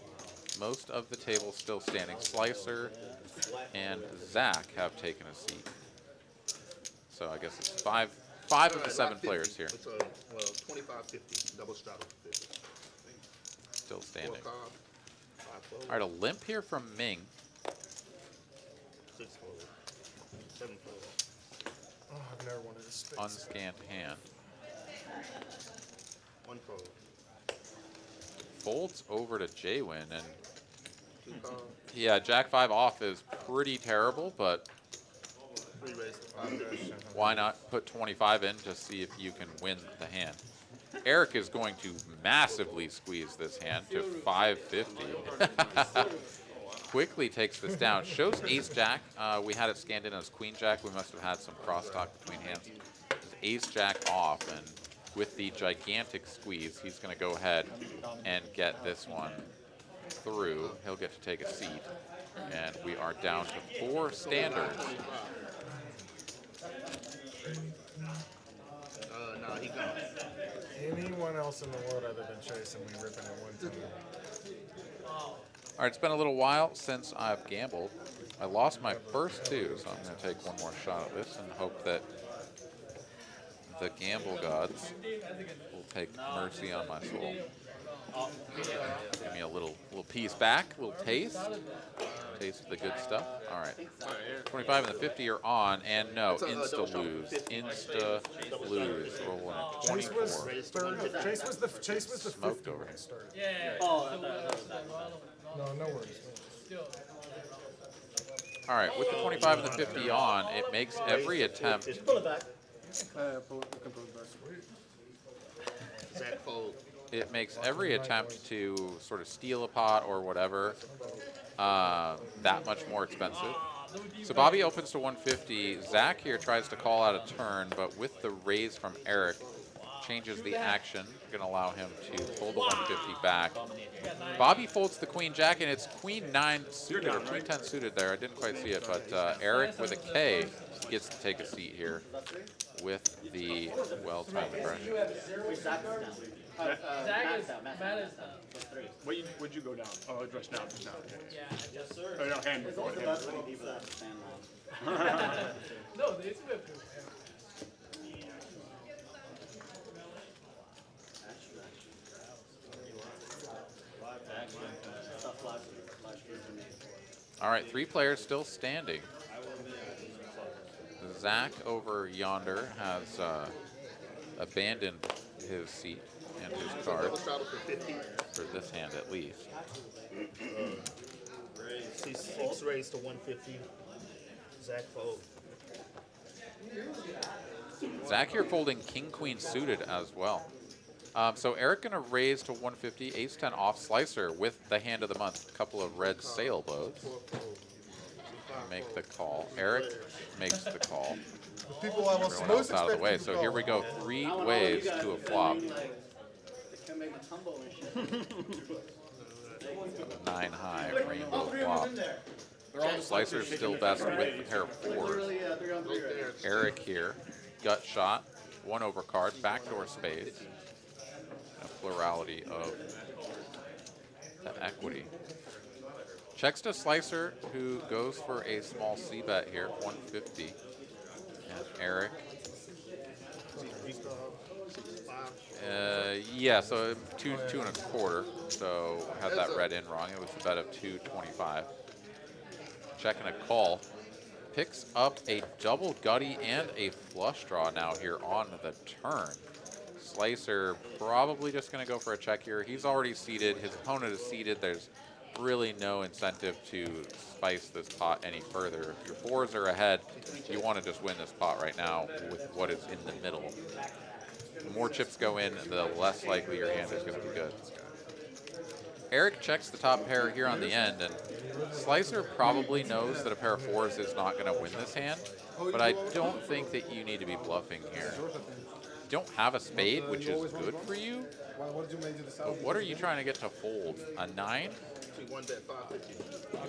Most of the table still standing. Slicer and Zach have taken a seat. So I guess it's five of the 7 players here. It's well, 25-50, double straddle 50. Still standing. 4 card, 5 fold, All right, a limp here from Ming. 6 fold, 7 fold. Oh, I've never wanted to spit. Unscanned hand. 1 fold, Folds over to Jaywin, and 2 card, yeah, Jack 5 off is pretty terrible, but 3 raised to 5. why not put 25 in to see if you can win the hand? Eric is going to massively squeeze this hand to 550. Quickly takes this down. Shows Ace Jack. We had it scanned in as Queen Jack. We must have had some crosstalk between hands. Ace Jack off, and with the gigantic squeeze, he's going to go ahead and get this one through. He'll get to take a seat, and we are down to 4 standards. Nah, he gone. Anyone else in the world other than Chase and me ripping at one time. All right, it's been a little while since I've gambled. I lost my first 2, so I'm going to take one more shot at this and hope that the gamble gods will take mercy on my soul. Give me a little piece back, a little taste. Taste of the good stuff. All right. 25 and the 50 are on, and no, insta lose. Insta lose. Rolling at 24. Chase was the Smoked 50 over when here. it started. Yeah. No worries. All right, with the 25 and the 50 on, it makes every attempt. Pull it back. Zach fold. It makes every attempt to sort of steal a pot or whatever that much more expensive. So Bobby opens to 150. Zach here tries to call out a turn, but with the raise from Eric, changes the action, going to allow him to fold the 150 back. Bobby folds the Queen Jack, and it's Queen 9 suited, or Queen 10 suited there. I didn't quite see it, but Eric with a K gets to take a seat here with the well-timed aggression. Zach is down. What'd you go down? Oh, address now, just now. Yeah, yes, sir. Oh, no, hand before. It's the best when you people that have to stand long. No, it's a bit good. All right, 3 players still standing. Zach over yonder has abandoned his seat and his card for this hand at least. C6 raised to 150. Zach fold. Zach here folding King Queen suited as well. So Eric gonna raise to 150, Ace 10 off, Slicer with the hand of the month. A couple of red sailboats. Make the call. Eric makes the call. The people I was Everyone most else out of the way. expecting So here we go, 3 ways to a flop. 9 high, rainbow flop. Slicer's still best with the pair of 4s. Eric here, gut shot, 1 over card, backdoor spades. A plurality of the equity. Checks to Slicer, who goes for a small c-bet here, 150. And Eric. Yeah, so 2 2.25. So I had that red in wrong. It was a bet of 225. Checking a call. Picks up a double gutty and a flush draw now here on the turn. Slicer probably just going to go for a check here. He's already seated. His opponent is seated. There's really no incentive to spice this pot any further. If your 4s are ahead, you want to just win this pot right now with what is in the middle. The more chips go in, the less likely your hand is going to be good. Eric checks the top pair here on the end, and Slicer probably knows that a pair of 4s is not going to win this hand, but I don't think that you need to be bluffing here. You don't have a spade, which is good for you, but what are you trying to get to fold? A 9? You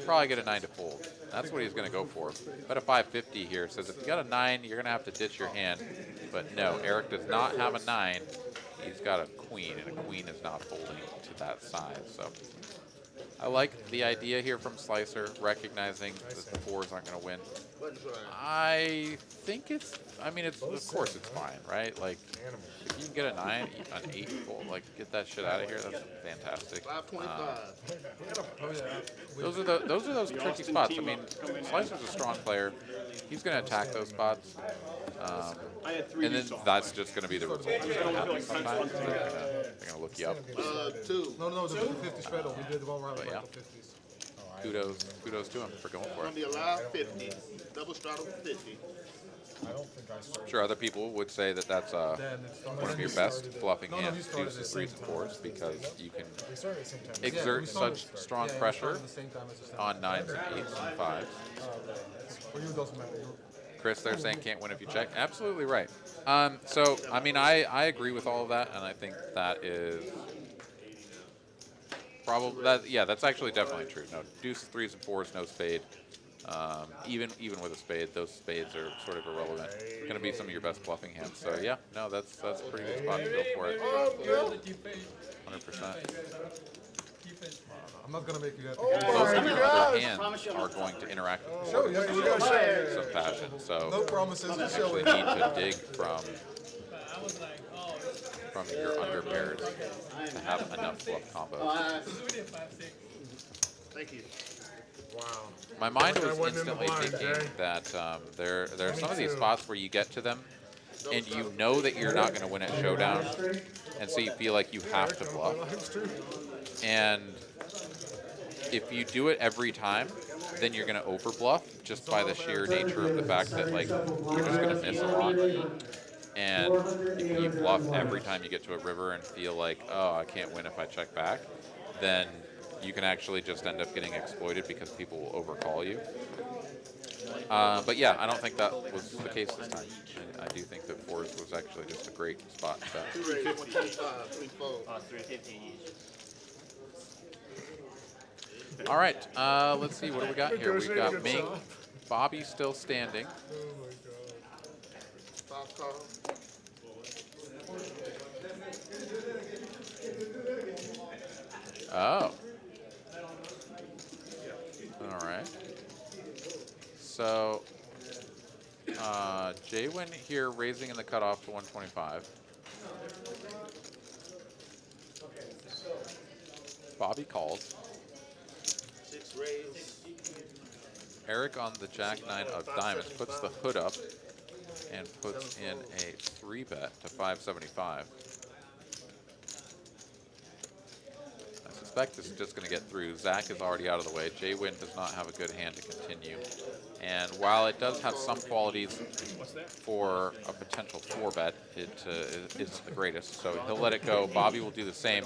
probably get a 9 to fold. That's what he's going to go for. Bet a 550 here. Says if you got a 9, you're going to have to ditch your hand. But no, Eric does not have a 9. He's got a queen, and a queen is not folding to that size. So I like the idea here from Slicer, recognizing that the 4s aren't going to win. I think it's, I mean, it's, of course it's fine, right? Like, if you can get a 9, an 8 full, like, get that shit out of here, that's fantastic. 5.5. Those are those tricky spots. I mean, Slicer's a strong player. He's going to attack those spots. And then that's just going to be the result. Sometimes they're going to look you up. 2. No, the 50 straddle. We did one round But with yeah. the 50s. Kudos to him for going for Gonna it. be allowed 50. Double straddle 50. I don't think I started. I'm sure other people would say that that's one of your best bluffing hands, deuces, 3s, and 4s, because you can We started at the same time. exert such strong pressure At the same time as the on 9s and 8s and 5s. For you, it doesn't matter. Chris, they're saying can't win if you check. Absolutely right. So, I mean, I agree with all of that, and I think that is probably, that's actually definitely true. No, deuces, 3s, and 4s, no spade. Even with a spade, those spades are sort of irrelevant. It's going to be some of your best bluffing hands. So, yeah, no, that's a pretty good spot to go for it. 100%. I'm not gonna make you happy. Most of your other hands are going to interact with Show the you, board show with some passion. So No promises, you just show actually it. need to dig from your under pairs to have enough bluff combos. Thank you. Wow. My mind I was wasn't in the instantly blind, thinking Jay. that there are some of these too. spots where you get to them and you know that you're not going to win at showdown, and so you feel like you have to bluff. And if you do it every time, then you're going to overbluff just by the sheer nature of the fact that, like, you're just going to miss a lot. And if you bluff every time you get to a river and feel like, oh, I can't win if I check back, then you can actually just end up getting exploited because people will overcall you. But yeah, I don't think that was the case this time. I do think that 4s was actually just a great spot to bet. 125, 3 fold. 350 each. All right, let's see, what do we got here? We've got Ming, Bobby still standing. Five call. Oh. All right. So, Jaywin here raising in the cutoff to 125. Bobby calls. 6 raise. Eric on the Jack-9 of diamonds puts the hood up and puts in a 3-bet to 575. I suspect this is just going to get through. Zach is already out of the way. Jaywin does not have a good hand to continue. And while it does have some qualities for a potential 4-bet, it isn't the greatest. So he'll let it go. Bobby will do the same.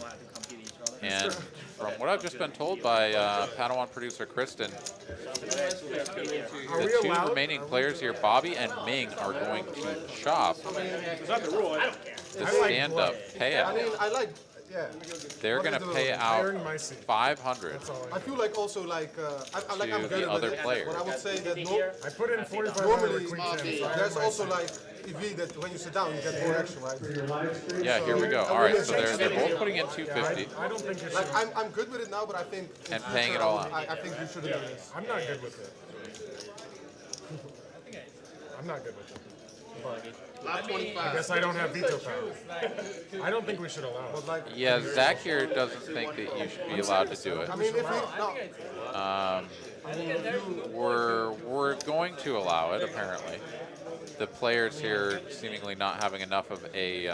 And from what I've just been told by Padawan producer Kristen, the 2 remaining players here, Bobby and Ming, are going to chop the stand-up payout. I mean, I like, yeah. They're going to pay out 500 I feel like also like I'm to good the with other it, player. but I would say that I put in 45 normally with Queen 10. there's also like EV that when you sit down you get more action, right? Yeah, here we go. All right, so they're both putting in 250 I don't think you should. Like I'm good with it now, but I think in and paying it all out. I think you shouldn't do this. I'm not good with it. I'm not good with it. Lot I 25. guess I don't have veto power. I don't think we should allow it. Like, Yeah, Zach here doesn't think that you should be allowed to do it. I mean, if we no, We're going to allow it, apparently. The players here seemingly not having enough of a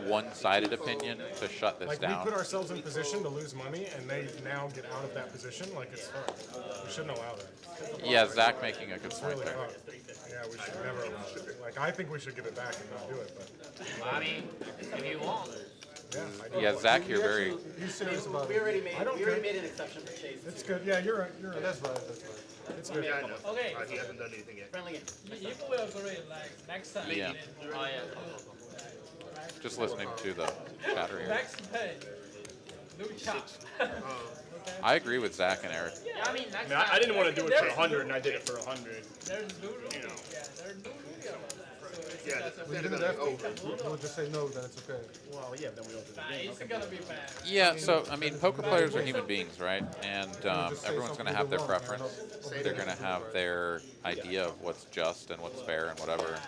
one-sided opinion to shut this Like, down. we put ourselves in position to lose money, and they now get out of that position. Like, it's fun. We shouldn't allow that. Yeah, Zach making a good It's point really there. fun. Yeah, we should never allow it. Like, I think we should give it back and not do it, but I mean, if you want. yeah, I do. Yeah, Zach here very... he's serious about We it. already made I don't we already care. made an exception for Chase. It's good. Yeah, you're right. You're right. That's right. It's good. Yeah, I know. Okay. He hasn't done anything yet. Friendly game. If we agree, like next time. Yeah. Oh, yeah. Just listening to the chatter here. Next pay. No chop. I agree with Zach and Eric. Yeah, I mean, I mean, I didn't want to do it for 100, and I did it for 100. there's no rule. You know. Yeah, there's no rule. So Yeah, Well, you didn't have to. You would just say no, then it's okay. Well, yeah, then we don't do the game. It's gonna be bad. Yeah, so, I mean, poker players are human beings, right? And everyone's going to have their preference. They're going to have their idea of what's just and what's fair and whatever.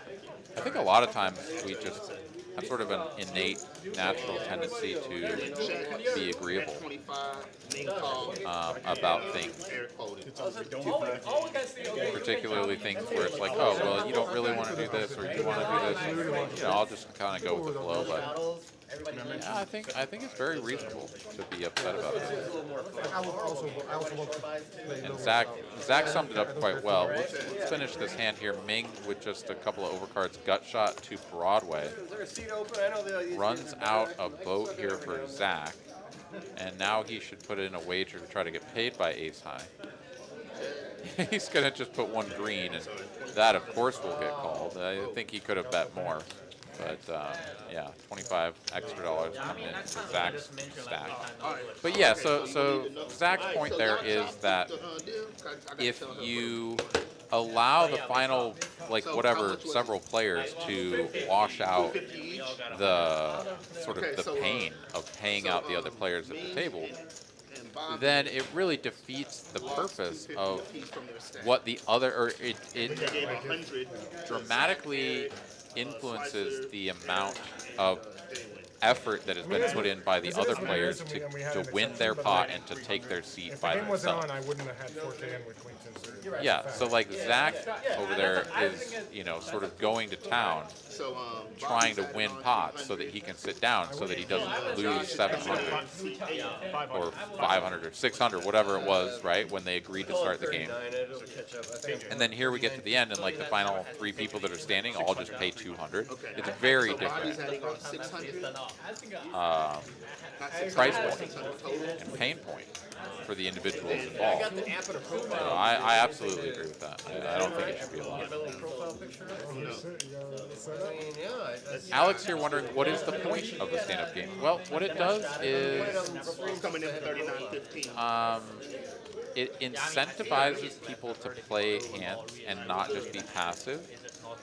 I think a lot of times we just have sort of an innate, natural tendency to be agreeable about things. Particularly things where it's like, oh, well, you don't really want to do this, or you want to do this. You know, I'll just kind of go with the flow. But yeah, I think it's very reasonable to be upset about it. I also want to play And lower. Zach summed it up quite well. Let's finish this hand here. Ming with just a couple of overcards, gut shot to Broadway. Runs out a boat here for Zach, and now he should put in a wager to try to get paid by ace high. He's going to just put one green, and that, of course, will get called. I think he could have bet more. But, yeah, 25 extra dollars coming in for Zach's stack. But, yeah, so Zach's point there is that if you allow the final, like, whatever, several players to wash out the sort of the pain of paying out the other players at the table, then it really defeats the purpose of what the other, or it dramatically influences the amount of effort that has been put in by the other players to win their pot and to take their seat by If the game was themselves. on, I wouldn't have had 4K with queen ten suited. Yeah, so like Zach over there is, you know, sort of going to town, trying to win pots so that he can sit down, so that he doesn't lose 700 or 500 or 600, whatever it was, right, when they agreed to start the game. And then here we get to the end, and like the final three people that are standing all just pay 200. It's very different price point and pain point for the individuals involved. So I absolutely agree with that. I don't think it should be allowed. Alex here wondering, what is the point of the stand-up game? Well, what it does is it incentivizes people to play hands and not just be passive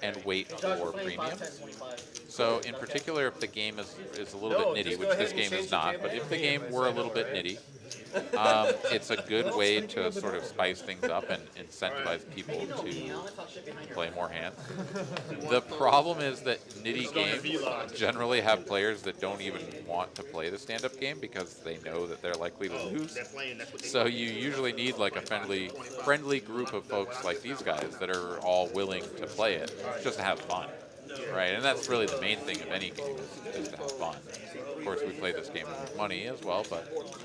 and wait for premiums. So in particular, if the game is a little bit nitty, which this game is not, but if the game were a little bit nitty, it's a good way to sort of spice things up and incentivize people to play more hands. The problem is that nitty games generally have players that don't even want to play the stand-up game because they know that they're likely to lose. So you usually need like a friendly group of folks like these guys that are all willing to play it just to have fun. Right, and that's really the main thing of any game is to have fun. Of course, we play this game to make money as well, but it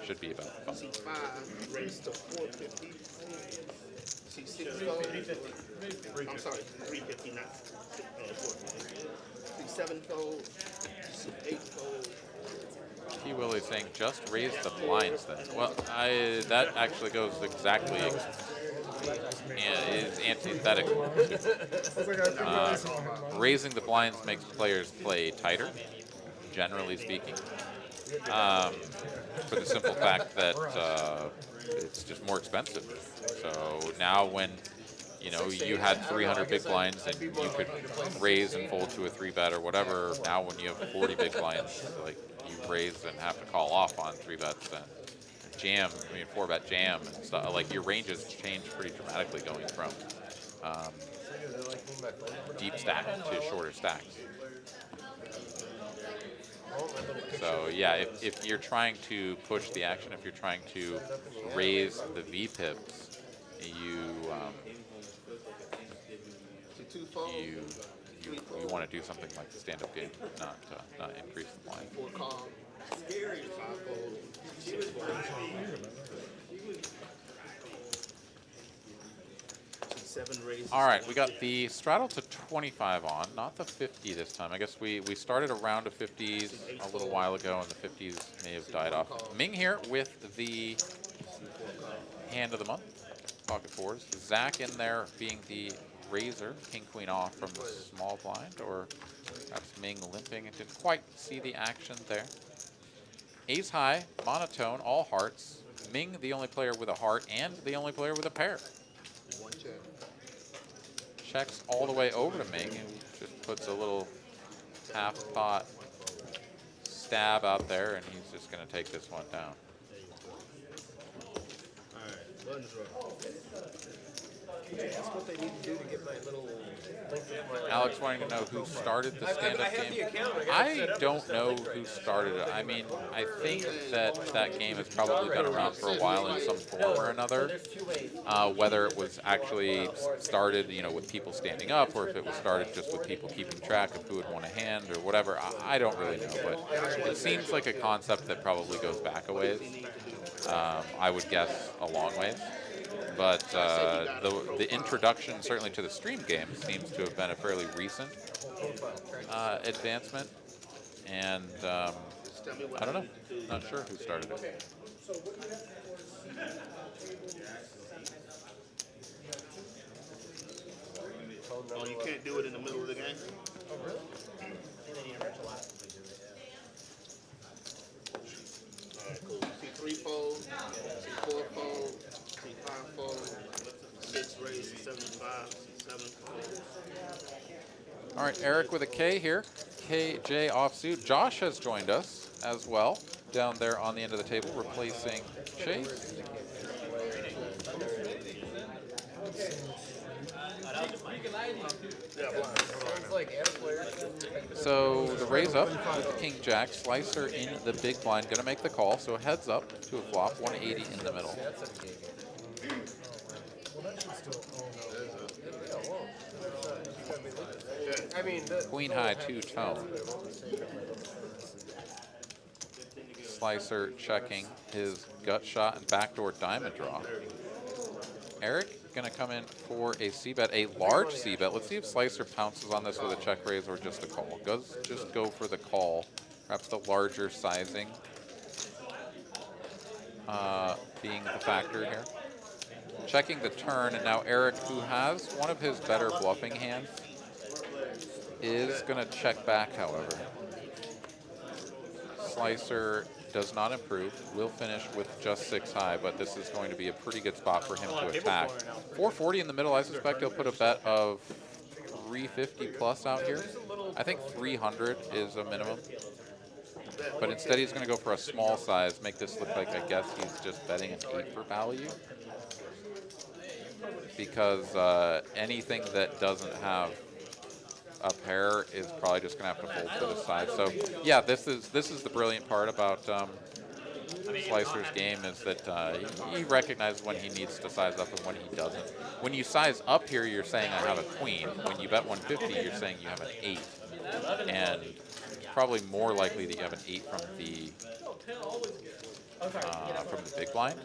should be about fun. I'm sorry, 350, not 450. 7 fold, 8 fold. T. Willie saying, just raise the blinds then. Well, that actually goes exactly, is antithetical. Raising the blinds makes players play tighter, generally speaking, for the simple fact that it's just more expensive. So now when you had 300 big blinds and you could raise and fold to a 3-bet or whatever, now when you have 40 big blinds, like you raise and have to call off on 3-bets and jam, 4-bet jam and stuff. Like your ranges change pretty dramatically going from deep stack to shorter stacks. So yeah, if you're trying to push the action, if you're trying to raise the V-pips, you want to do something like the stand-up game, not increase the blind. All right, we got the straddle to 25 on, not the 50 this time. I guess we started a round of 50s a little while ago, and the 50s may have died off. Ming here with the hand of the month, pocket fours. Zach in there being the raiser, king queen off from the small blind, or perhaps Ming limping and didn't quite see the action there. Ace high, monotone, all hearts. Ming the only player with a heart and the only player with a pair. Checks all the way over to Ming, and just puts a little half-pot stab out there, and he's just going to take this one down. Alright, buttons roll. That's what they need to do to get my little link of my Alex wanting to know who started the stand-up game. I don't know who started it. I mean, I think that game has probably been around for a while in some form or another. Whether it was actually started, you know, with people standing up, or if it was started just with people keeping track of who had won a hand or whatever, I don't really know. But it seems like a concept that probably goes back a ways. I would guess a long ways. But the introduction, certainly to the stream game, seems to have been a fairly recent advancement. And I don't know. Not sure who started it. Oh, you can't do it in the middle of the game? Oh, really? They need a virtualize. Alright, cool. See 3-fold, see 4-fold, see 5-fold, 6 raised to 75, see 7-fold. All right, Eric with a K here. KJ offsuit. Josh has joined us as well down there on the end of the table, replacing Chase. So the raise up with the king jack, slicer in the big blind, gonna make the call. So heads up to a flop, 180 in the middle. Queen high, 2-tone. Slicer checking his gut shot and backdoor diamond draw. Eric gonna come in for a c-bet, a large c-bet. Let's see if Slicer pounces on this with a check raise or just a call. Does just go for the call, perhaps the larger sizing being the factor here. Checking the turn, and now Eric, who has one of his better bluffing hands, is gonna check back, however. Slicer does not improve, will finish with just 6 high, but this is going to be a pretty good spot for him to attack. 440 in the middle, I suspect he'll put a bet of 350 plus out here. I think 300 is a minimum. But instead he's gonna go for a small size, make this look like, I guess he's just betting an 8 for value. Because anything that doesn't have a pair is probably just gonna have to fold to the side. So yeah, this is the brilliant part about Slicer's game, is that he recognizes when he needs to size up and when he doesn't. When you size up here, you're saying I have a queen. When you bet 150, you're saying you have an 8, and it's probably more likely that you have an 8 from the big blind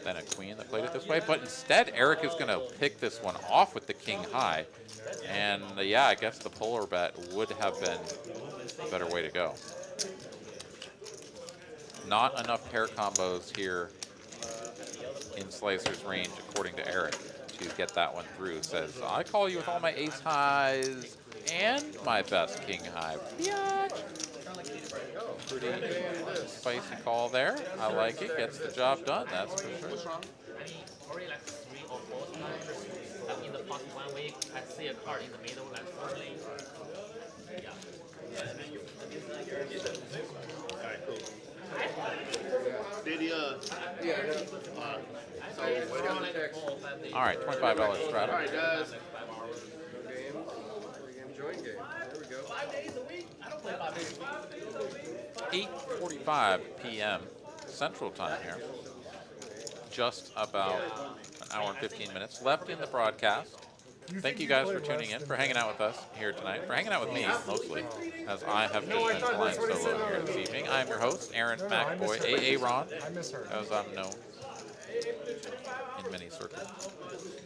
than a queen that played it this way. But instead, Eric is going to pick this one off with the king high. And yeah, I guess the polar bet would have been a better way to go. Not enough pair combos here in Slicer's range, according to Eric, to get that one through. Says, I call you with all my ace highs and my best king high. Biatch. Pretty spicy call there. I like it. Gets the job done, that's for sure. I mean, already like 3 or 4 times in the past 1 week, I see a card in the middle, like suddenly, yeah. Alright, cool. Did he, All right, $25 strata. Alright, guys. Join game. There we go. 5 days a week? I don't play 5 days a week. 8:45 p.m. Central Time here. Just about an hour and 15 minutes left in the broadcast. Thank you guys for tuning in, for hanging out with us here tonight, for hanging out with me, mostly, as I have just been flying solo here this evening. I am your host, Aaron McAvoy, A.A. Ron, as I'm known in many circles.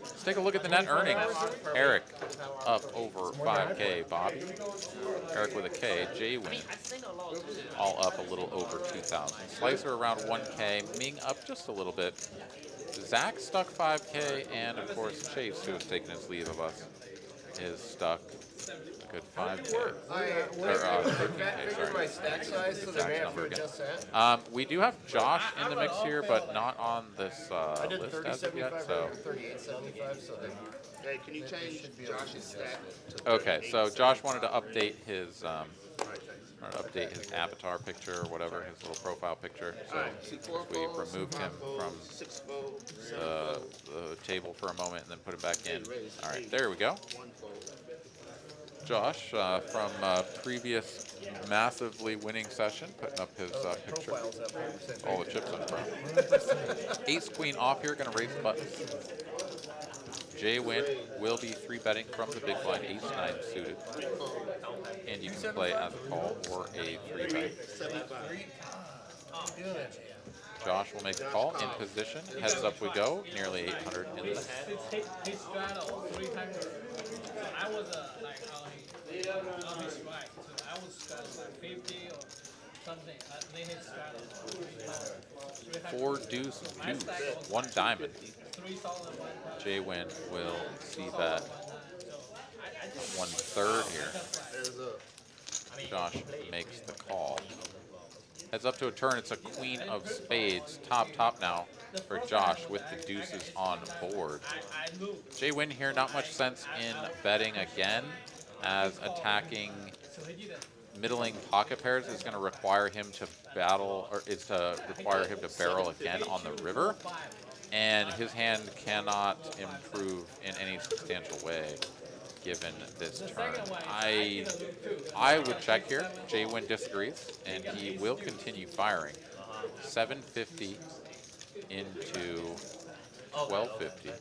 Let's take a look at the net earnings. Eric up over 5K. Bobby, Eric with a K. Jay Win, all up a little over 2,000. Slicer around 1K. Ming up just a little bit. Zach stuck 5K, and of course Chase, who has taken his leave of us, is stuck good 5K. I Or, figured 13K, my sorry. stack size, so they Exact may have number to again. adjust that. We do have Josh in the mix here, but not on this I did list as of 30.75 yet. So, or 38.75, so then Hey, can you change Josh's stat to okay. So 38.75? Josh wanted to update his avatar picture or whatever, his little profile picture. So we removed him from the table for a moment and then put him back in. All right, there we go. Josh from previous massively winning session, putting up his picture. All the chips in front. Ace queen off here, gonna raise the buttons. Jay Win will be 3-betting from the big blind, ace 9 suited. And you can play as a call or a 3-bet. Josh will make the call in position. Heads up we go, nearly 800 in this. He straddled 3 times. I was like on his right, so I was straddled like 50 or something. They hit straddle 3 times. 4 deuce deuce, 1 diamond. 3 solid 1 time. Jay Win will see that 1/3 here. Josh makes the call. Heads up to a turn. It's a queen of spades. Top now for Josh with the deuces on board. Jay Win here, not much sense in betting again, as attacking middling pocket pairs is going to require him to battle, or is to require him to barrel again on the river. And his hand cannot improve in any substantial way given this turn. I would check here. Jay Win disagrees, and he will continue firing. 750 into 1250.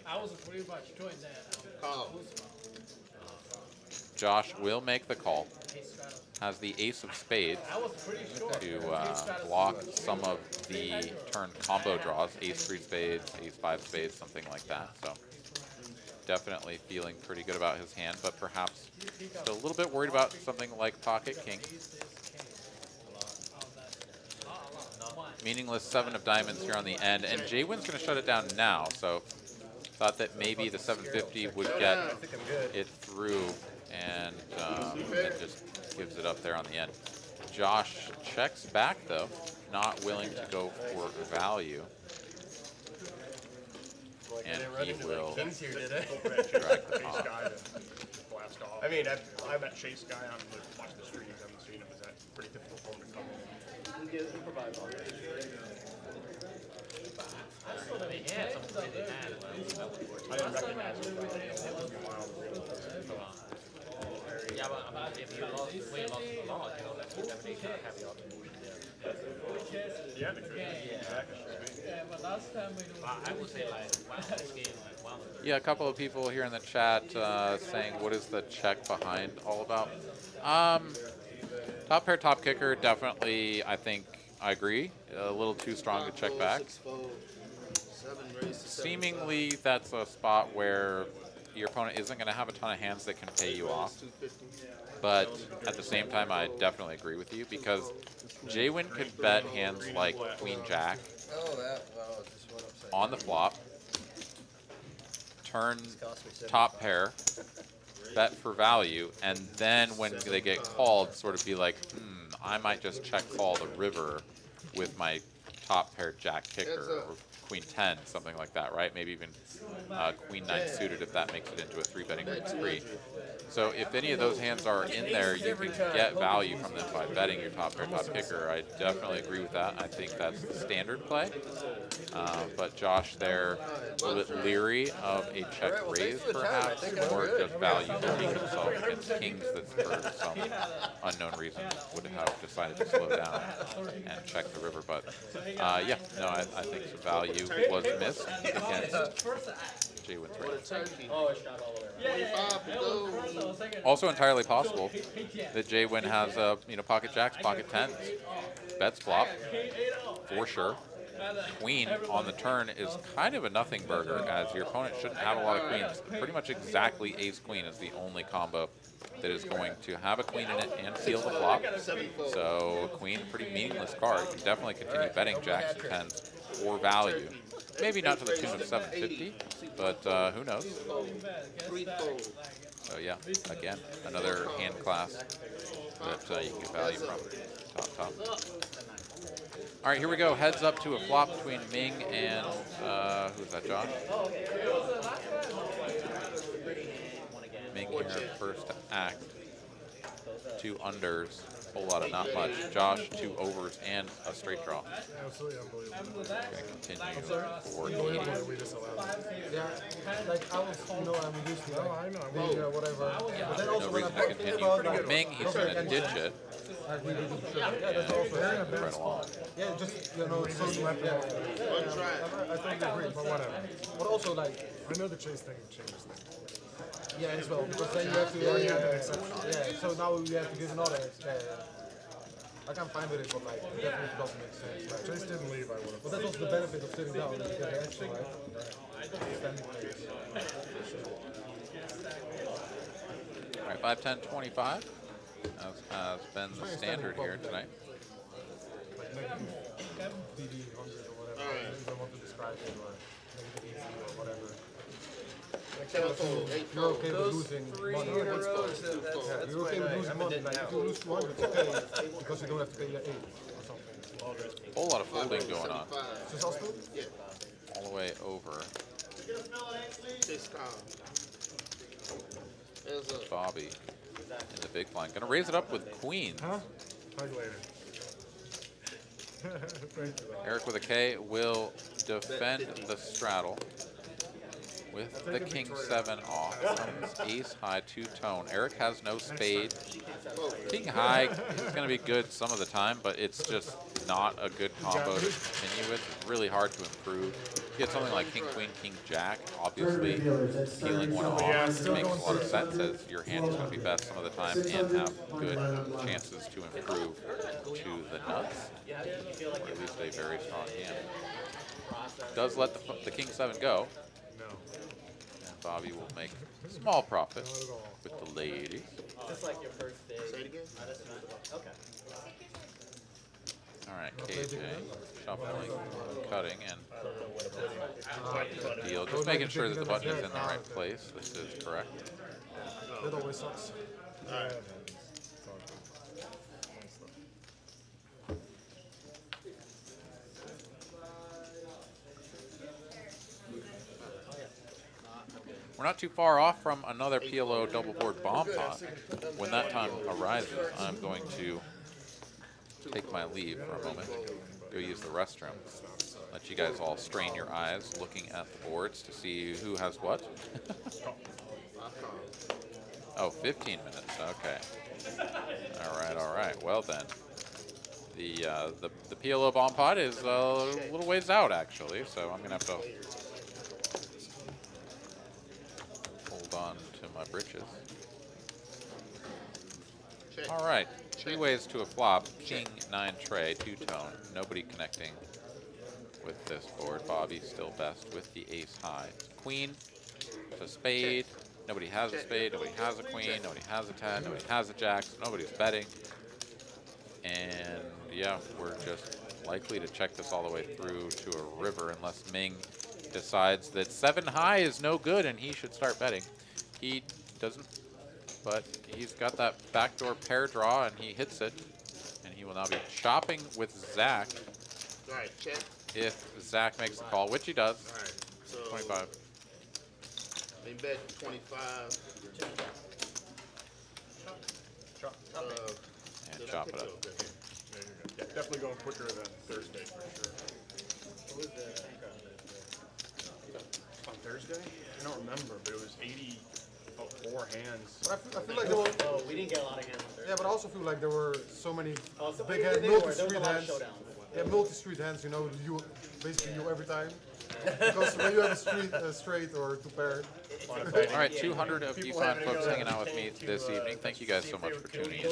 I was pretty much doing that. Josh will make the call. Has the ace of spades to block some of the turn combo draws. Ace 3 spades, ace 5 spades, something like that. So definitely feeling pretty good about his hand, but perhaps still a little bit worried about something like pocket king. Meaningless 7 of diamonds here on the end, and Jay Win's going to shut it down now. So thought that maybe the 750 would get it through, and then just gives it up there on the end. Josh checks back though, not willing to go for value. And he will drag the top. I mean, I met Chase Guy on watch the streams. I haven't seen him. Is that pretty difficult for him to come in? He provides all that. I didn't recognize him. Yeah, but I mean, if you lost a lot, you know, like you definitely can't have the option. Yeah, because exactly. Yeah, but last time we do. I would say like one of this game, like one of the. Yeah, a couple of people here in the chat saying, what is the check behind all about? Top pair, top kicker, definitely, I think, I agree. A little too strong to check back. Seemingly, that's a spot where your opponent isn't going to have a ton of hands that can pay you off. But at the same time, I definitely agree with you, because Jay Win could bet hands like Queen Jack on the flop, turn top pair, bet for value, and then when they get called, sort of be like, I might just check call the river with my top pair Jack kicker, or Queen 10, something like that, right? Maybe even Queen 9 suited if that makes it into a 3-betting spree. So if any of those hands are in there, you can get value from them by betting your top pair, top kicker. I definitely agree with that. I think that's the standard play. But Josh there, a little bit leery of a check raise, perhaps, or just value holding himself against kings that for some unknown reason would have decided to slow down and check the river. But yeah, no, I think some value was missed against Jay Win's raise. Also entirely possible that Jay Win has pocket jacks, pocket 10s, bets flop for sure. Queen on the turn is kind of a nothing burger, as your opponent shouldn't have a lot of queens. Pretty much exactly ace queen is the only combo that is going to have a queen in it and seal the flop. So queen, pretty meaningless card. You can definitely continue betting jacks and 10s for value. Maybe not to the tune of 750, but who knows? So yeah, again, another hand class that you can get value from. Top. All right, here we go. Heads up to a flop between Ming and who's that, Josh? Ming here, first act. 2 unders, whole lot of not much. Josh, 2 overs and a straight draw. Absolutely unbelievable. Going to continue for Unbelievable 80. that we disallowed it. Yeah, like I was, I'm used to No, I know. whatever. Yeah, But then no also when reason I to continue about for like, Ming. He's going to ditch it. yeah, that's also Right along. yeah, just so yeah. One try. I totally agree, but whatever. But also like, I know the chase thing changes things. yeah, as well because then you have to yeah. So now we have to give another. I can't find it, but like it definitely doesn't make sense. Like, Chase didn't leave, I would have. but that's also the benefit of sitting down and you get the action, right? Standing place. All right, 5, 10, 25. As has been the standard here tonight. DD 100 or whatever. I don't want to describe it or negative EC or whatever. You're okay with losing money. You're okay with losing money. Like if you lose 200, it's okay because you don't have to pay your 8 or something. Whole lot of folding going on. Is this us too? Yeah. All the way over. Six count. There's a Bobby in the big blind. Gonna raise it up with queen. Huh? Talk later. Thank you. Eric with a K will defend the straddle with the king 7 off. Comes ace high 2-tone. Eric has no spade. King high is gonna be good some of the time, but it's just not a good combo to continue with. It's really hard to improve. You get something like king queen, king jack, obviously peeling one off makes a lot of sense as your hand is going to be best some of the time and have good chances to improve to the nuts, or at least a very strong hand. Does let the king 7 go. No. And Bobby will make a small profit with the ladies. Just like your first day. Say it again. Okay. All right, KJ shuffling, cutting, and deal. Just making sure that the button is in the right place. This is correct. That always sucks. We're not too far off from another PLO double board bomb pot. When that time arises, I'm going to take my leave for a moment, go use the restroom. Let you guys all strain your eyes looking at the boards to see who has what. Oh, 15 minutes, okay. All right, well then. The PLO bomb pot is a little ways out actually, so I'm gonna have to hold on to my britches. All right, 3 ways to a flop. King 9 tray, 2-tone. Nobody connecting with this board. Bobby still best with the ace high. Queen, a spade. Nobody has a spade. Nobody has a queen. Nobody has a 10. Nobody has a jack. So nobody's betting. And yeah, we're just likely to check this all the way through to a river unless Ming decides that 7 high is no good and he should start betting. He doesn't. But he's got that backdoor pair draw, and he hits it. And he will now be chopping with Zach. All right, check. If Zach makes the call, which he does. All right, so 25. they bet 25. And chop it up. Yeah, definitely going quicker than Thursday for sure. On Thursday? I don't remember, but it was 84 hands. But I feel like there were. Oh, we didn't get a lot of hands on Thursday. Yeah, but I also feel like there were so many So big hands, there was a multi-street lot of hands. showdowns. Yeah, multi-street hands. You know, you basically you every time. Because when you have a straight or 2 pair. All right, 200 of you fine folks hanging out with me this evening. Thank you guys so much for tuning in.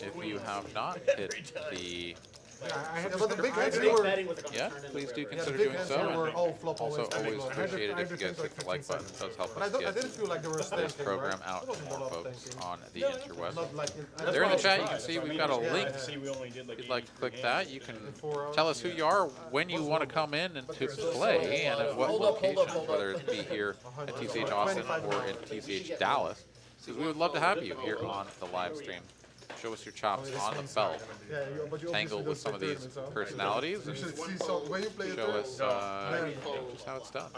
If you have not hit the... But the big hands were. Yeah, please do Yeah, the consider big doing hands so. were And all flop also, always. always appreciate it if you guys hit the like button. It does help But I us didn't get feel like there was this program out to more folks on the interwebs. Not like There in the chat, you can see we've got a link. See, we only did like If you'd like to click that, you can 4 hours. tell us who you are, when you want to come in and to play, and at what location, whether it be here at TCH Austin or in TCH Dallas. Because we would love to have you here on the live stream. Show us your chops on the belt. Yeah, but you Tangle with some of these personalities You and should see some when you play show us just how it's done.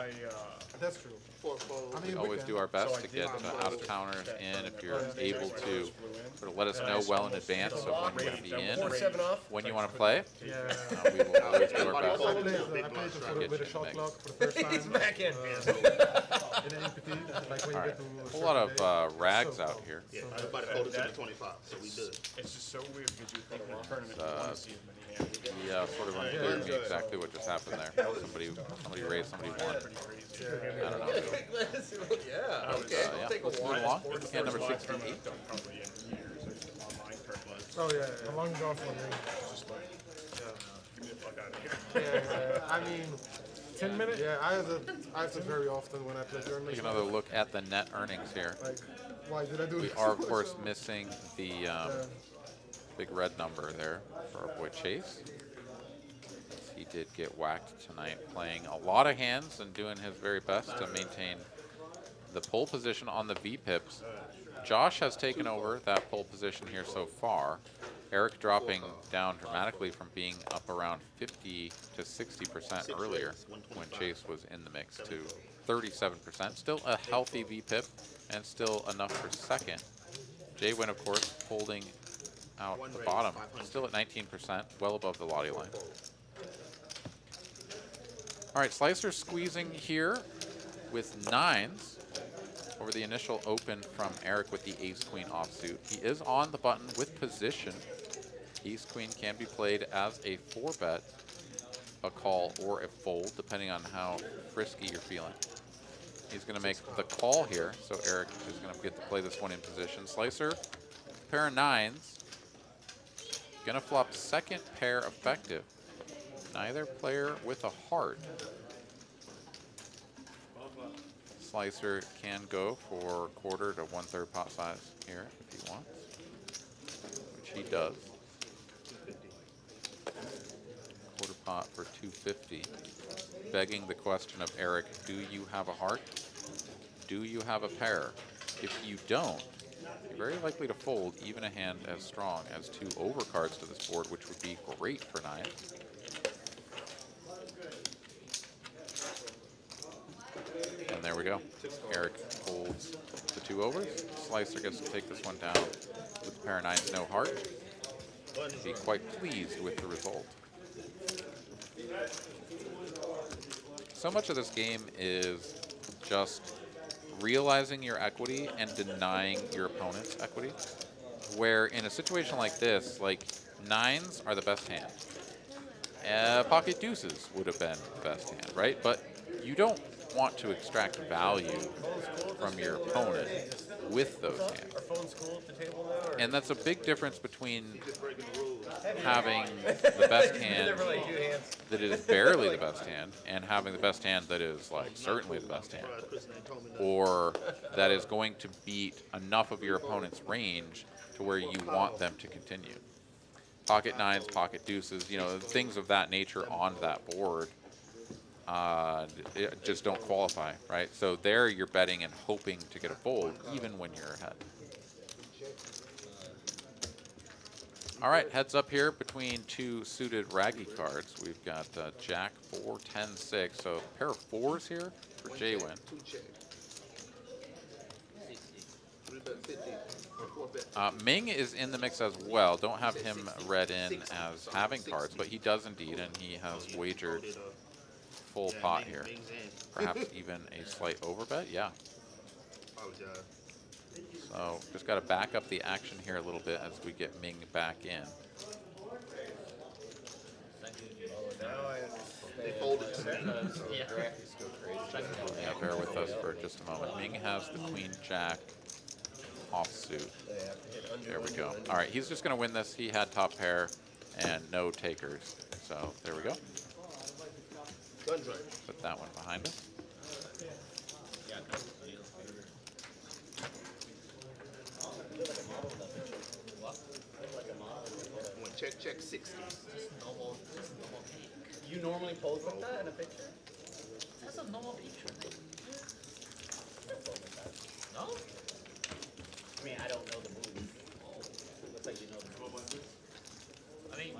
That's true. I mean, We always do our best to get out-of-towners in if you're able to sort of let us know well in advance of when you're going to be in, when you want to play. We will always do our best I to played get with you a shot in the clock mix. for the first time. He's backhand, In an EPT, like when you get to A whole lot of rags out here. Yeah, everybody coded to the 25, so we good. It's just so weird because you think in the tournament you want to see as many hands. Yeah, sort of unclear to me exactly what just happened there. Somebody raised, somebody won. I don't know. Yeah, okay. Yeah, let's move along. Hand number 68. Probably in years, like online tournaments. Oh yeah, a long golf for me. Just like, get me the fuck out of here. Yeah, I mean, 10 minutes. Yeah, I have to very often when I play tournaments. Take another look at the net earnings here. Like, why did I do We this? are, of course, missing the big red number there for our boy Chase. He did get whacked tonight, playing a lot of hands and doing his very best to maintain the pole position on the V-pips. Josh has taken over that pole position here so far. Eric dropping down dramatically from being up around 50 to 60% earlier when Chase was in the mix to 37%. Still a healthy V-pip and still enough for second. Jay-Win, of course, holding out the bottom, still at 19%, well above the Lottie line. All right, Slicer squeezing here with 9s over the initial open from Eric with the ace-queen offsuit. He is on the button with position. Ace-queen can be played as a 4-bet, a call, or a fold, depending on how frisky you're feeling. He's going to make the call here, so Eric is going to get to play this one in position. Slicer, pair of 9s. Going to flop second pair effective. Neither player with a heart. Slicer can go for quarter to 1/3 pot size here if he wants, which he does. Quarter pot for 250. Begging the question of Eric, do you have a heart? Do you have a pair? If you don't, you're very likely to fold even a hand as strong as 2 overcards to this board, which would be great for 9. And there we go. Eric folds the 2 overs. Slicer gets to take this one down with a pair of 9s, no heart. Be quite pleased with the result. So much of this game is just realizing your equity and denying your opponent's equity. Where in a situation like this, like 9s are the best hand. Pocket deuces would have been the best hand, right? But you don't want to extract value from your opponent with those hands. Are phones cool at the table now? Or? And that's a big difference between having the best hand that is barely the best hand and having the best hand that is like certainly the best hand, or that is going to beat enough of your opponent's range to where you want them to continue. Pocket 9s, pocket deuces, you know, things of that nature on that board just don't qualify, right? So there you're betting and hoping to get a fold even when you're ahead. All right, heads up here between 2 suited raggy cards. We've got Jack 4, 10, 6. So a pair of 4s here for J-Win. 2 check. 3-bet 50. 4-bet. Ming is in the mix as well. Don't have him read in as having cards, but he does indeed, and he has wagered full pot here. Perhaps even a slight overbet, yeah. Apologize. So just got to back up the action here a little bit as we get Ming back in. They folded to me. Yeah, bear with us for just a moment. Ming has the Queen Jack offsuit. There we go. All right, he's just going to win this. He had top pair and no takers. So there we go. Put that one behind us. When check 60. You normally pose like that in a picture? That's a normal picture. No? I mean, I don't know the moves. Looks like you know the moves. I mean,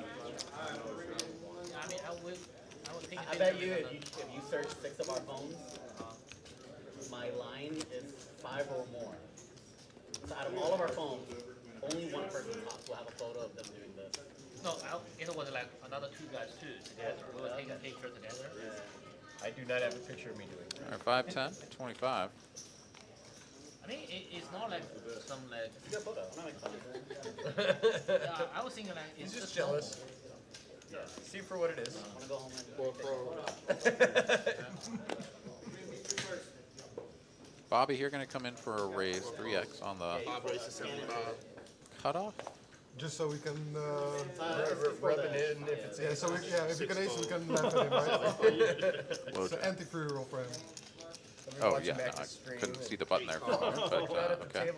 I would think. I bet you if you search 6 of our phones, my line is 5 or more. So out of all of our phones, only one person tops will have a photo of them doing this. No, it was like another 2 guys too together. We were taking a picture together. I do not have a picture of me doing that. All right, 5'10", 25. I mean, it's not like some like. It's a good photo. I'm not making fun of it. I was thinking like He's it's just jealous. Yeah. See for what it is. I want to go home and Four fold. Bobby here going to come in for a raise, 3x on the 5 races, 75. cutoff. Just so we can. Rub it in if it's Yeah, so if we can ace, we can laugh at him, right? It's an anti-free roll for him. Oh yeah, no, I couldn't see the button there for a moment, but okay.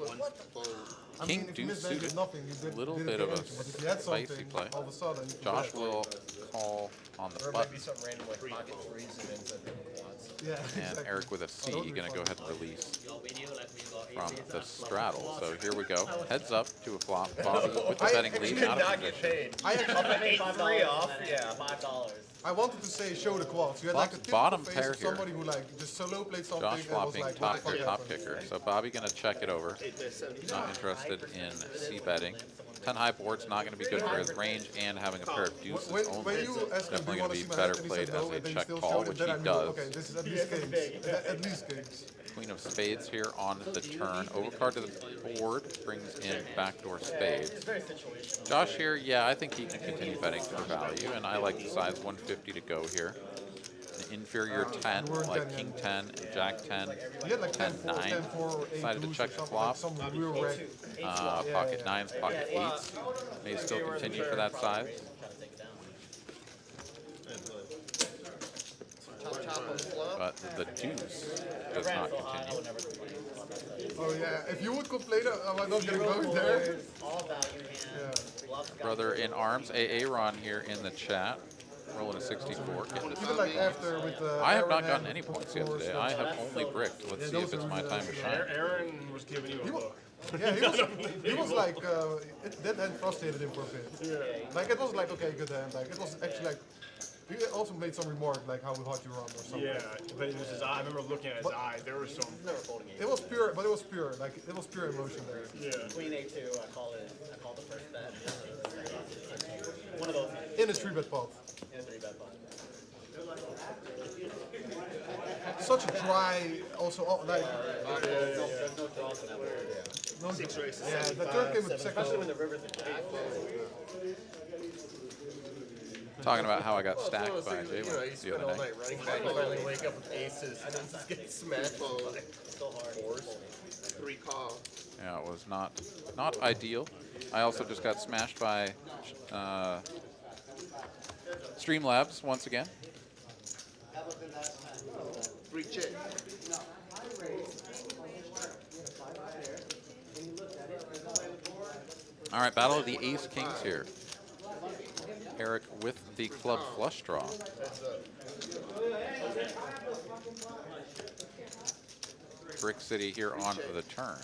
I King mean, if you deuce missed that, suited. nothing. You did, Little didn't bit get of a anything, but if you had spicy something, play. all of a sudden, you Josh bet. will call on the Or it might be button, something random like pocket threes and ends up in quads. Yeah, and exactly. Eric with a C Oh, those would going to be go fun. ahead and release Your video like we got from aces the and straddle. So here we go. Heads up to a flop. Bobby with the I betting actually lead did out Not of get position. paid. I actually, I made $5 off, and then yeah. $5. I wanted to say show the quads. You had like a Flop's typical bottom face pair of here. somebody who like just solo played something Josh and was flopping like, top what the fuck top happened? kicker. So Bobby going to check it over. 8 bet 75. Not interested in C betting. 10 high board's not going to be good for his range, and having a pair of deuces When only you ask him, do definitely you going want to to be see my better hand, and he played said no, as a and then he check still call, showed it, which then he I knew, does. okay, this is at least kings. At least kings. Queen of spades here on the turn. Overcard to the board brings in backdoor spades. It's very situational. Josh here, yeah, I think he can continue betting for value, and I like the size 150 to go here. An inferior 10, like king 10 and jack 10, He had like 10, 4, 10-9. 10, 4, 8 Decided to deuce check or the something, like flop. some real wreck. Pocket 9s, pocket 8s. May still continue for that size. Chop chop on the flop. But the deuce does not continue. Oh yeah, if you would complain, am I not gonna go there? All value hand. Brother in arms, AA Ron here in the chat. Rolling a 64. Getting this Even like after with the. I have Aaron not hand, gotten any of points course, yesterday. I have only bricked. Let's see if it's my time to shine. Aaron was giving you a look. Yeah, he was like, that hand frustrated him for a bit. Yeah. Like it was like, okay, good hand. Like it was actually like, he also made some remark like how hard you run or something. Yeah, but it was his eye. I remember looking at his eye. There was some. It was pure, but it was pure. Like it was pure emotion there. Yeah. Queen A2, I call the first bet. One of those. In a 3-bet pot. In a 3-bet pot. Such a dry, also like. There's no draws in that board. No, 6 races. yeah, the third game with the second. Especially when the rivers are jack. Talking about how I got Well, it's one stacked of those by things, Jay you know, you the spend other all night. night running back, you finally wake up with aces, and then just get smashed by So hard. fours. 3 call. Yeah, it was not ideal. I also just got smashed by Streamlabs once again. 3 check. All right, battle of the ace kings here. Eric with the club flush draw. Brick City here on the turn.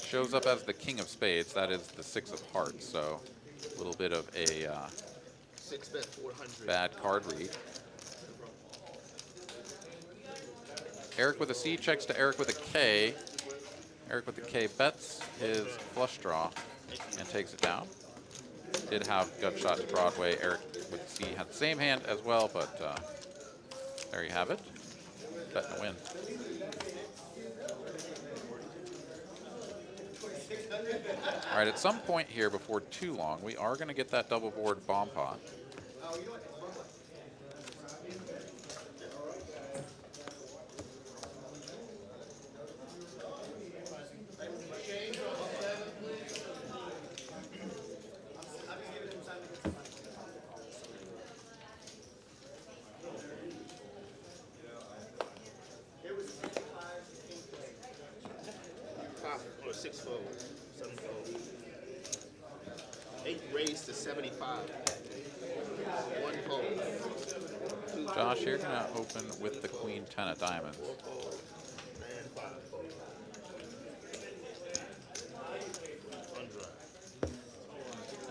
Shows up as the king of spades. That is the 6 of hearts. So a little bit of a 6 bet 400. bad card read. Eric with a C checks to Eric with a K. Eric with the K bets his flush draw and takes it down. Did have gut shot to Broadway. Eric with C had the same hand as well, but there you have it. Bet and win. All right, at some point here before too long, we are going to get that double board bomb pot. Or 6 fold. 7 fold. 8 raised to 75. 1 fold. 2 Josh here gonna open with the queen 10 of diamonds.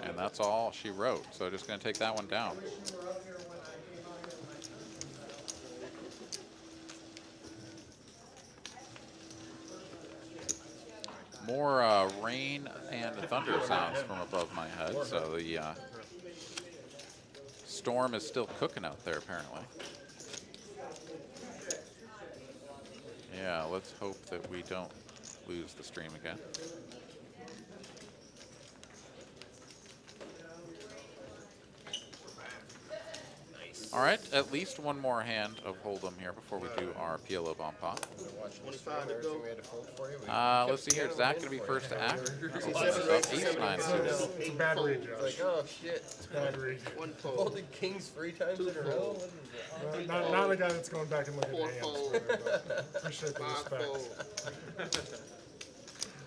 And that's all she wrote. So just gonna take that one down. More rain and thunder sounds from above my head. So the storm is still cooking out there, apparently. Yeah, let's hope that we don't lose the stream again. All right, at least one more hand of Holdem here before we do our PLO bomb pot. 25 to go. Let's see here. Zach going to be first to act. Ace-9 suited. It's a bad read, Josh. Like, oh shit. It's a bad read. One fold. Folded kings 3 times in a row? Not a guy that's going back and looking at hands. Appreciate the 5 respect. fold.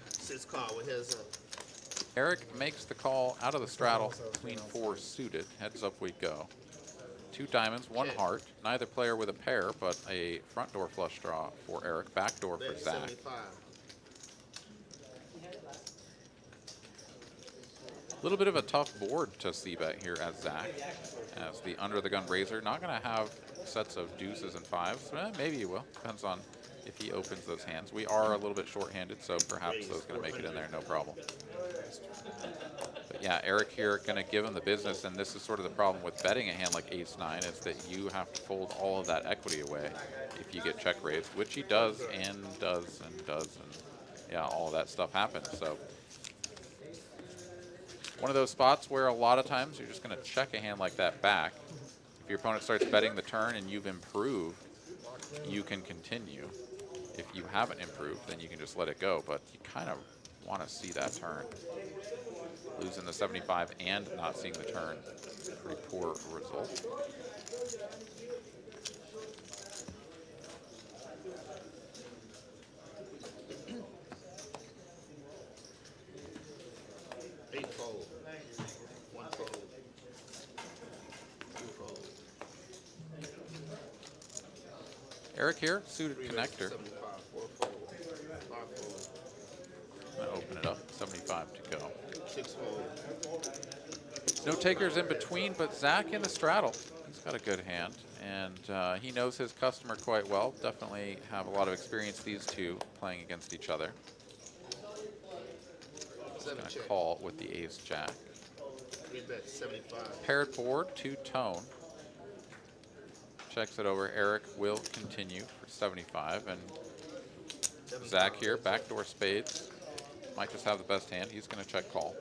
6 card with heads up. Eric makes the call out of the straddle. Queen 4 suited. Heads up we go. 2 diamonds, 1 heart. Neither player with a pair, but a front door flush draw for Eric. Back door for Zach. 75. A little bit of a tough board to see bet here as Zach, as the under the gun raiser. Not going to have sets of deuces and 5s. Maybe he will. Depends on if he opens those hands. We are a little bit short-handed, so perhaps those going to make it in there, no problem. But yeah, Eric here going to give him the business, and this is sort of the problem with betting a hand like Ace-9 is that you have to fold all of that equity away if you get check raised, which he does and does and does, and yeah, all of that stuff happens. So one of those spots where a lot of times you're just going to check a hand like that back. If your opponent starts betting the turn and you've improved, you can continue. If you haven't improved, then you can just let it go, but you kind of want to see that turn. Losing the 75 and not seeing the turn, pretty poor result. Eight fold. 1 fold. 2 fold. Eric here, suited connector. 75. 4 fold. 5 fold. I'm gonna open it up, 75 to go. 6 fold. No takers in between, but Zach in the straddle. He's got a good hand, and he knows his customer quite well. Definitely have a lot of experience, these two, playing against each other. He's going to call with the ace-jack. 3 bet 75. Paired board, 2-tone. Checks it over. Eric will continue for 75, and Zach here, backdoor spades. Might just have the best hand. He's going to check call.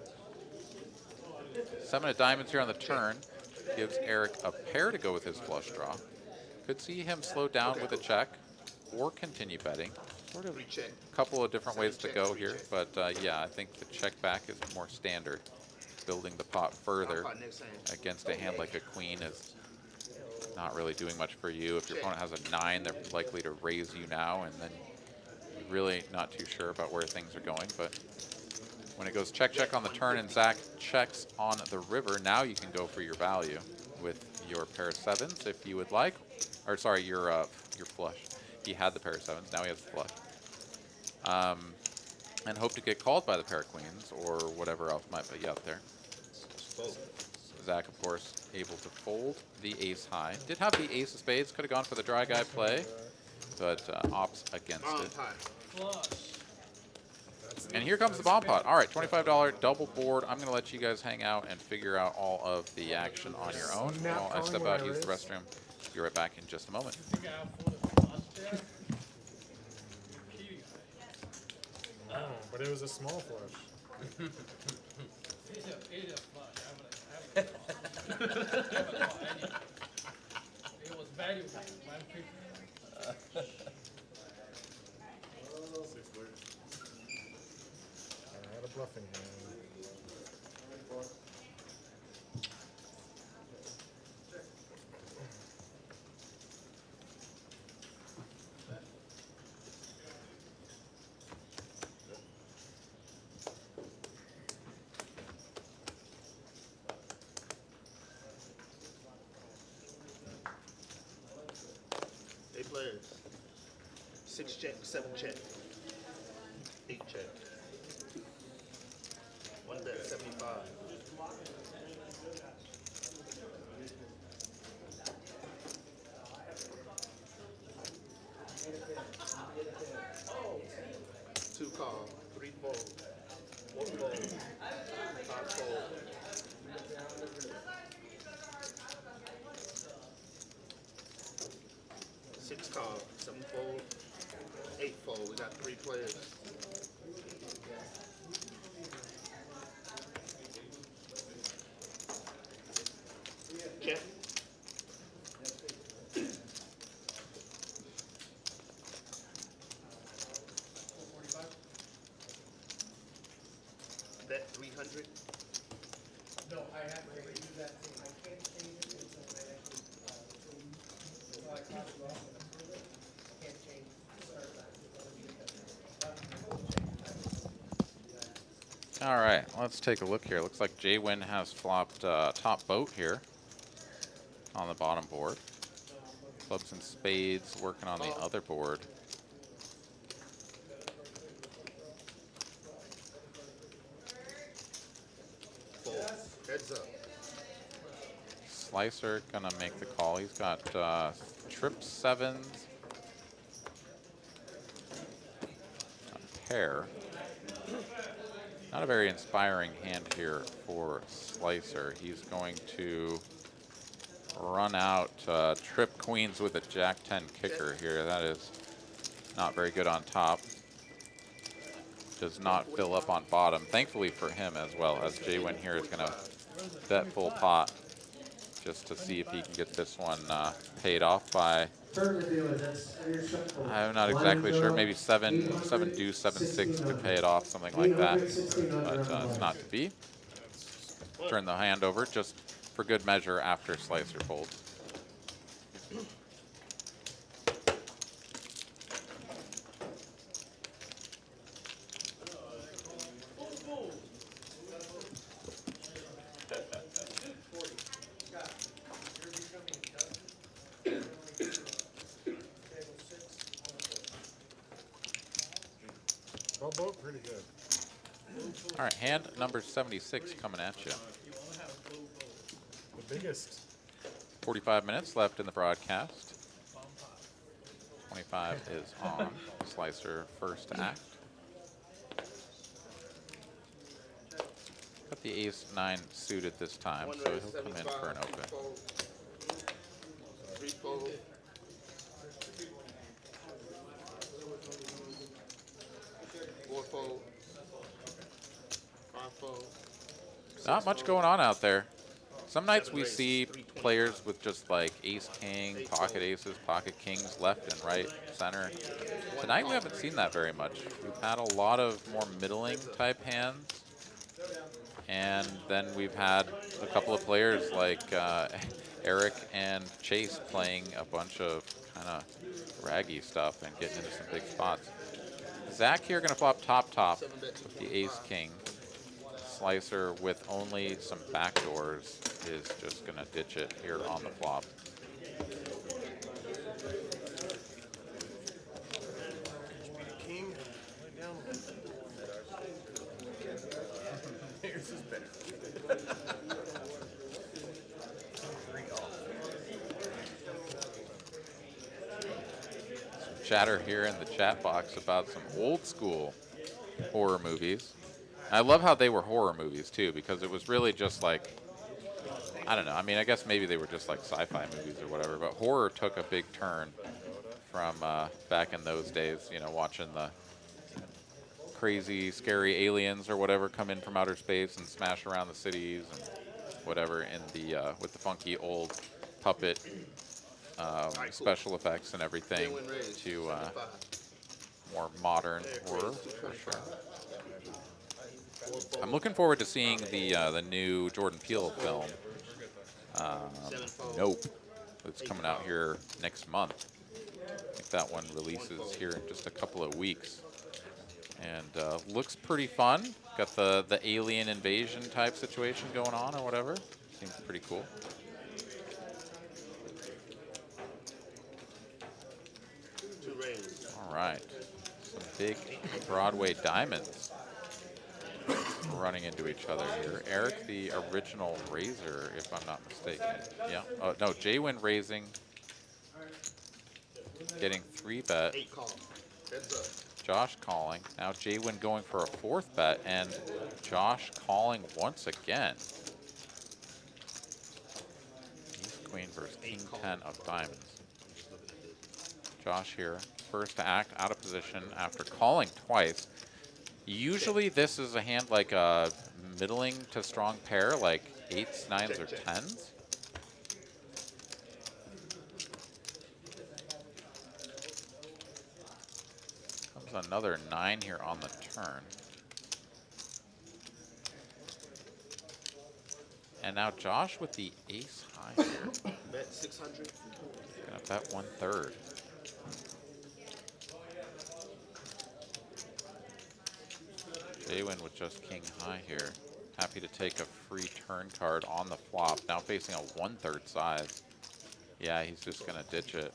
7 of diamonds here on the turn gives Eric a pair to go with his flush draw. Could see him slow down with a check or continue betting. Sort of a couple of different ways to go here, but yeah, I think the check back is more standard. Building the pot further against a hand like a queen is not really doing much for you. If your opponent has a 9, they're likely to raise you now, and then you're really not too sure about where things are going. But when it goes check, check on the turn and Zach checks on the river, now you can go for your value with your pair of 7s if you would like. Or sorry, your flush. He had the pair of 7s, now he has the flush. And hope to get called by the pair of queens or whatever else might be out there. Zach, of course, able to fold the ace high. Did have the ace of spades, could have gone for the dry guy play, but opts against it. And here comes the bomb pot. All right, $25 double board. I'm going to let you guys hang out and figure out all of the action on your own while I step out, use the restroom. Be right back in just a moment. Oh, but it was a small flush. It was valuable. I had a bluffing hand. 6 check, 7 check, 8 check. One bet 75. Two call, 3 fold, 4 fold, 5 fold. 6 call, 7 fold, 8 fold. We got 3 players. Check. Bet 300. No, I have to use that thing. I can't change it until I actually, until I copy it off and approve it. I can't change the start time. All right, let's take a look here. Looks like J-Win has flopped top boat here on the bottom board. Clubs and spades working on the other board. Heads up. Slicer gonna make the call. He's got trip sevens, a pair. Not a very inspiring hand here for Slicer. He's going to run out trip queens with a jack 10 kicker here. That is not very good on top. Does not fill up on bottom. Thankfully for him as well, as J-Win here is going to bet full pot just to see if he can get this one paid off by, I'm not exactly sure, maybe 7 deuce, 7 6 to pay it off, something like that, but it's not to be. Turn the hand over just for good measure after Slicer folds. Well, both pretty good. All right, hand number 76 coming at you. The biggest. 45 minutes left in the broadcast. 25 is on. Slicer first act. Got the ace-9 suited this time, so he'll come in for an open. 3 fold. 4 fold. 5 fold. Not much going on out there. Some nights we see players with just like ace-king, pocket aces, pocket kings left and right, center. Tonight we haven't seen that very much. We've had a lot of more middling type hands. And then we've had a couple of players like Eric and Chase playing a bunch of kind of raggy stuff and getting into some big spots. Zach here gonna flop top with the ace-king. Slicer with only some backdoors is just gonna ditch it here on the flop. King, right down. Yours is better. Some chatter here in the chat box about some old school horror movies. I love how they were horror movies too, because it was really just like, I don't know, I mean, I guess maybe they were just like sci-fi movies or whatever, but horror took a big turn from back in those days, you know, watching the crazy, scary aliens or whatever come in from outer space and smash around the cities and whatever in the, with the funky old puppet special effects and everything to more modern horror, for sure. I'm looking forward to seeing the new Jordan Peele film, Nope. It's coming out here next month. I think that one releases here in just a couple of weeks. And looks pretty fun. Got the alien invasion type situation going on or whatever. Seems pretty cool. Two rays. All All right. Some big Broadway diamonds running into each other here. Eric, the original raiser, if I'm not mistaken. Yeah. Oh, no, J-Win raising. Getting 3-bet. 8 call. Heads up. Josh calling. Now J-Win going for a 4th bet, and Josh calling once again. Ace Queen versus King 10 of diamonds. Josh here, first to act out of position after calling twice. Usually this is a hand like a middling to strong pair, like 8s, 9s, or 10s. Comes another 9 here on the turn. And now Josh with the ace high here. Bet 600. Gonna bet 1/3. J-Win with just king high here. Happy to take a free turn card on the flop. Now facing a 1/3 size. Yeah, he's just gonna ditch it.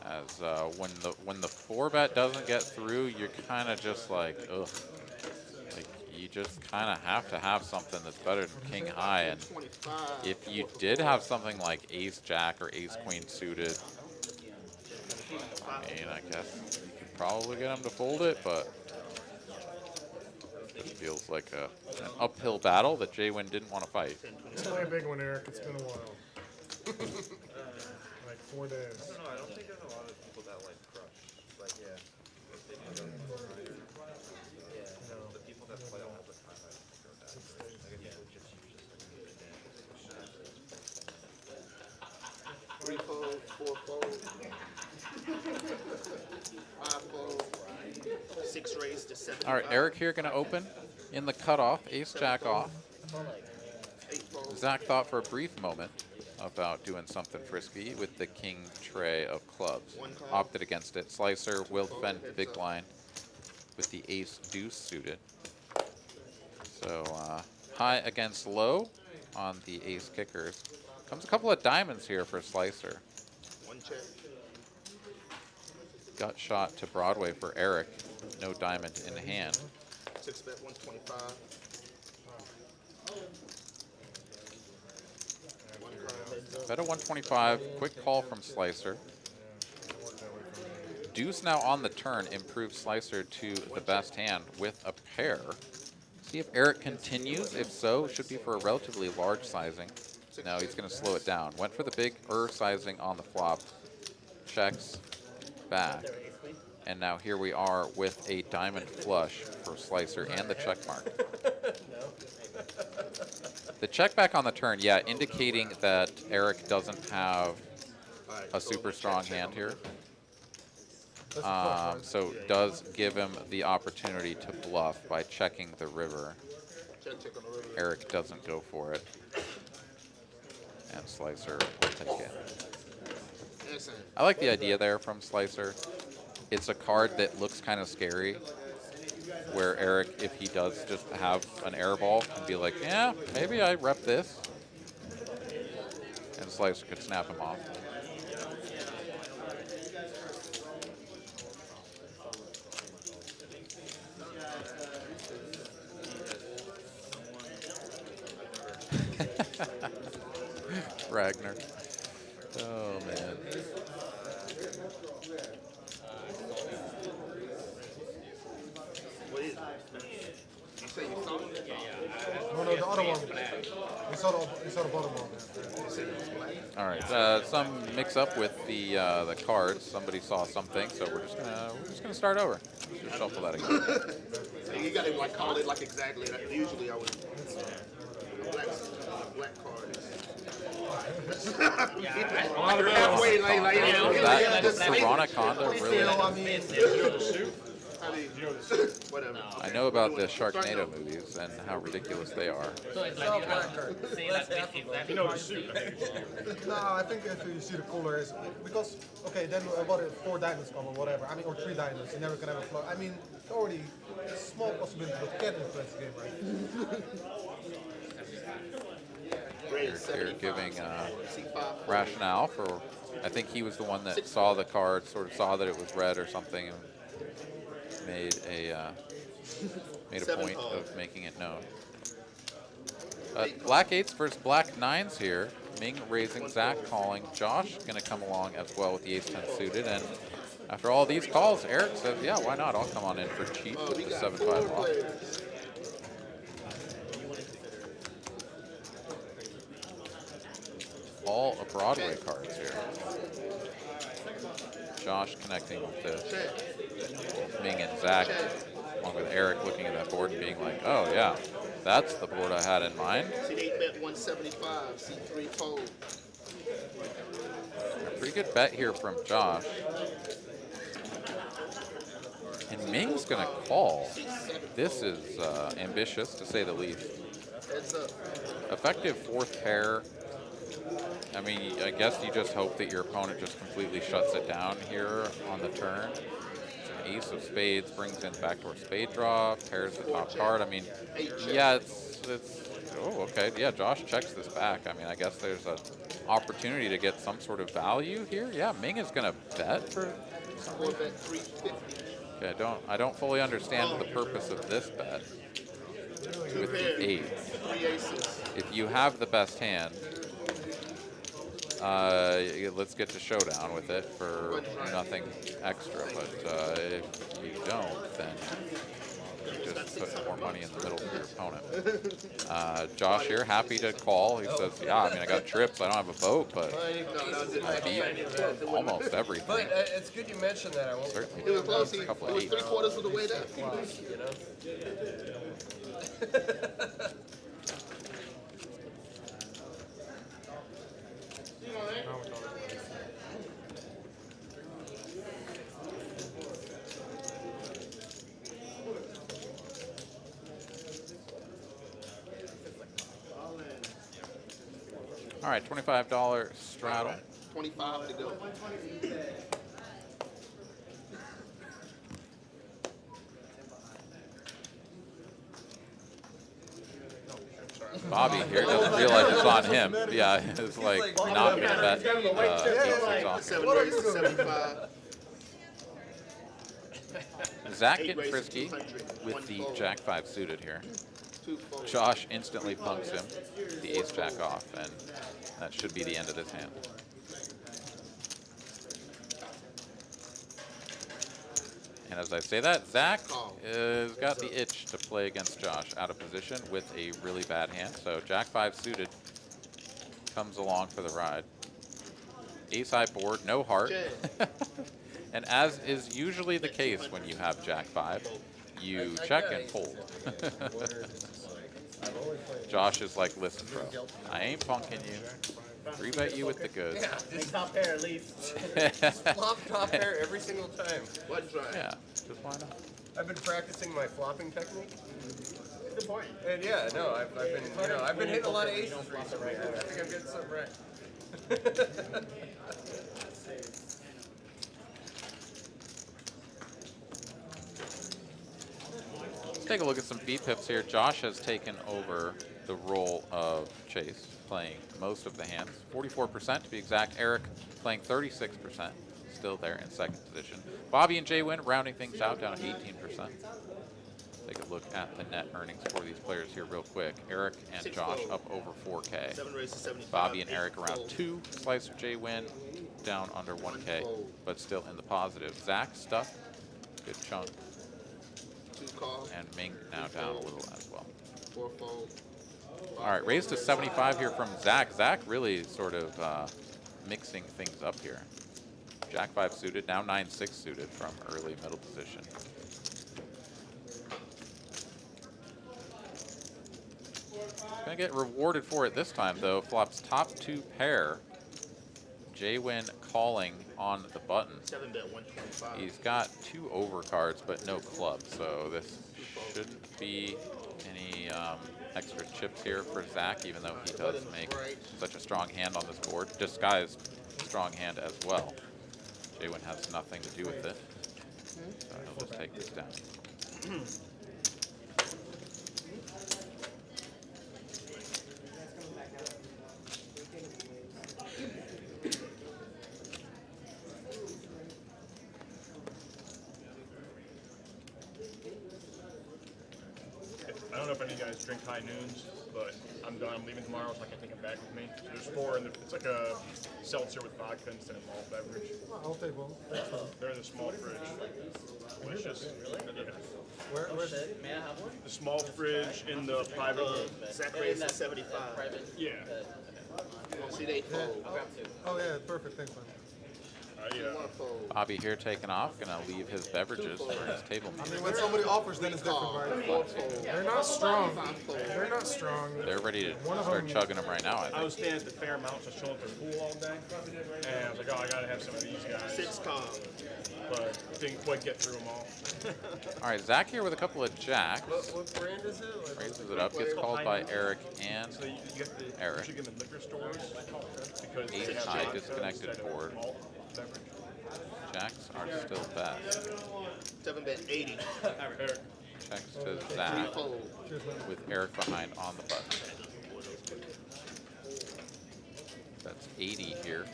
As when the 4-bet doesn't get through, you're kind of just like, ugh. Like you just kind of have to have something that's better than king high. And if you did have something like ace jack or ace queen suited, I mean, I guess you could probably get him to fold it, but it feels like an uphill battle that J-Win didn't want to fight. It's only a big one, Eric. It's been a while. Like 4 days. I don't know. I don't think there's a lot of people that like crush. Like, yeah. The people that play all the time, I don't think are that great. Like, people just use it. 3 fold, 4 fold, 5 fold, 6 raise to 7. All right, Eric here going to open in the cutoff, ace jack off. 8 fold. Zach thought for a brief moment about doing something frisky with the king tray of clubs. Opted against it. Slicer will defend the big blind with the ace deuce suited. So high against low on the ace kickers. Comes a couple of diamonds here for Slicer. 1 check. Gut shot to Broadway for Eric. No diamond in hand. 6 bet 125. Bet a 125. Quick call from Slicer. Deuce now on the turn improves Slicer to the best hand with a pair. See if Eric continues. If so, it should be for a relatively large sizing. No, he's going to slow it down. Went for the big sizing on the flop. Checks back. And now here we are with a diamond flush for Slicer and the check mark. The check back on the turn, yeah, indicating that Eric doesn't have a super strong hand here. So does give him the opportunity to bluff by checking the river. Eric doesn't go for it. And Slicer will take it. I like the idea there from Slicer. It's a card that looks kind of scary, where Eric, if he does just have an air ball, can be like, yeah, maybe I rep this. And Slicer could snap him off. Ragnar. Oh, man. What is it? You say you saw it? No, the other one. You saw the bottom one. All right, some mix-up with the cards. Somebody saw something, so we're just gonna start over. Just shuffle that again. You got to like call it like exactly. Like, usually I would. Black card. Halfway, That Saronic Honda really. Whatever. I know about the Sharknado movies and how ridiculous they are. So it's like you have to say like this exactly. No, I think if you see the cooler is because okay, then what if 4 diamonds come or whatever? I mean, or 3 diamonds, you never can have a flush. I mean, already a small possibility of getting the first game right. You're giving rationale for, I think he was the one that saw the card, sort of saw that it was red or something, and made a point of making it known. Black 8s versus Black 9s here. Ming raising, Zach calling. Josh going to come along as well with the ace-10 suited. And after all these calls, Eric says, yeah, why not? I'll come on in for cheap with the 7-5 off. All of Broadway cards here. Josh connecting with this. Ming and Zach, along with Eric, looking at that board and being like, oh, yeah. That's the board I had in mind. C8 bet 175, C3 fold. A pretty good bet here from Josh. And Ming's going to call. This is ambitious, to say the least. Effective fourth pair. I mean, I guess you just hope that your opponent just completely shuts it down here on the turn. Ace of spades brings in backdoor spade draw, pairs the top card. I mean, yeah, it's oh, okay. Yeah, Josh checks this back. I mean, I guess there's an opportunity to get some sort of value here. Yeah, Ming is going to bet for some reason. Okay, I don't fully understand the purpose of this bet with the eights. If you have the best hand, let's get to showdown with it for nothing extra. But if you don't, then you just put more money in the middle for your opponent. Josh here, happy to call. He says, yeah, I mean, I got trips. I don't have a boat, but I beat almost everything. But it's good you mentioned that. I won't. Certainly. It was close. It Couple was of 3/4 of the way there. You know? All right, $25 straddle. 25 to go. Bobby here doesn't realize it's on him. Yeah, it's like not going to bet aces off. 7 raises, 75. Zach getting frisky with the Jack-5 suited here. Josh instantly punks him, the ace-jack off, and that should be the end of this hand. And as I say that, Zach has got the itch to play against Josh out of position with a really bad hand. So Jack-5 suited comes along for the ride. Ace-high board, no heart. And as is usually the case when you have Jack-5, you check and fold. Josh is like, listen, bro, I ain't punking you. 3-bet you with the goods. Yeah, make top pair at least. Flop top pair every single time. Yeah, just why not? I've been practicing my flopping technique. Good point. And yeah, no, I've been hitting a lot of aces recently. I think I'm getting something right. Let's take a look at some beat pips here. Josh has taken over the role of Chase, playing most of the hands. 44% to be exact. Eric playing 36%, still there in second position. Bobby and Jay Wynn rounding things out down to 18%. Take a look at the net earnings for these players here real quick. Eric and Josh up over 4K. Bobby and Eric around 2. Slicer Jay Wynn down under 1K, but still in the positive. Zach stuck, good chunk. And Ming now down a little as well. All right, raised to 75 here from Zach. Zach really sort of mixing things up here. Jack-5 suited, now 9-6 suited from early middle position. Gonna get rewarded for it this time though. Flops top 2 pair. Jay Wynn calling on the button. 7-bet 125. He's got 2 overcards but no club, so this shouldn't be any extra chips here for Zach, even though he does make such a strong hand on this board. Disguised strong hand as well. Jay Wynn has nothing to do with it. So he'll just take this down. I don't know if any of you guys drink high noons, but I'm done. I'm leaving tomorrow, so I can take them back with me. So there's 4 in the, it's like a seltzer with vodka instead of malt beverage. I'll take one. They're in the small fridge. Delicious. Where's it? May I have one? The small fridge in the private room. Zach raised to 75. Yeah. See, they fold. Oh yeah, perfect. Thanks, man. Yeah. Bobby here taking off, gonna leave his beverages for his table. I mean, when somebody offers, then it's different, right? They're not strong. They're not strong. They're ready to One of start them- chugging them right now, I I think. was standing at the Fairmount, just chilling at the pool all day, and I was like, oh, I gotta have some of these guys. 6 calls. But didn't quite get through them all. All right, Zach here with a couple of jacks. What brand is it? Like, Raises it up, gets called by Eric and So you get the Eric. you get in the liquor stores because Ace they have high vodka disconnected instead of board. malt beverage. Jacks are still best. 7 bet 80. Eric. Checks to Zach Fold. with Eric behind on the button. That's 80 here.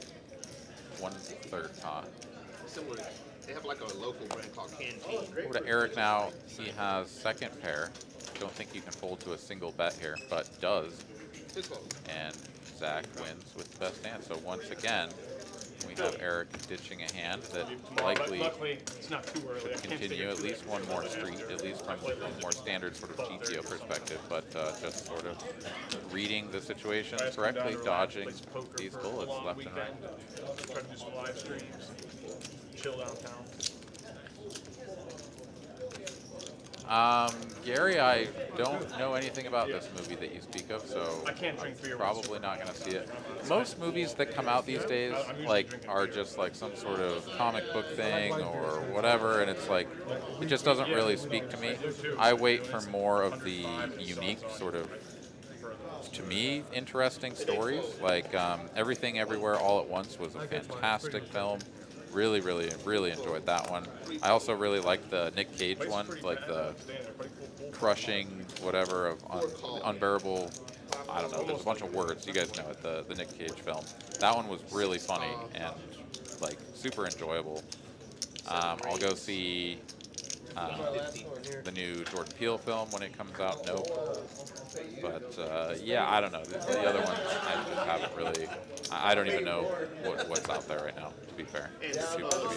1/3 pot. Similar. They have like a local brand called Canteen. Over to Eric now. He has second pair. Don't think you can fold to a single bet here, but does. 6 fold. And Zach wins with the best hand. So once again, we have Eric ditching a hand that likely Luckily, it's not too early. I could can't continue figure at least one more street, at least from a more standard sort of GTO perspective, but just sort of reading the situation Guys come down correctly, to relax, dodging play some poker these for a bullets long left and right. weekend. Try to do some live streams. Chill downtown. Gary, I don't know anything about this movie that you speak of, so I can't drink beer I'm with probably not going to see it. Most movies that come out these days, like, are just like some sort of comic book thing or whatever, and it's like, it just doesn't really speak to me. I wait for more of the unique sort of, to me, interesting stories. Like Everything Everywhere All at Once was a fantastic film. Really, really, really enjoyed that one. I also really liked the Nick Cage one, like the crushing whatever of unbearable. I don't know. There's a bunch of words. You guys know it. The Nick Cage film. That one was really funny and like super enjoyable. I'll go see the new Jordan Peele film when it comes out. Nope. But yeah, I don't know. The other ones I just haven't really. I don't even know what's out there right now. To be fair.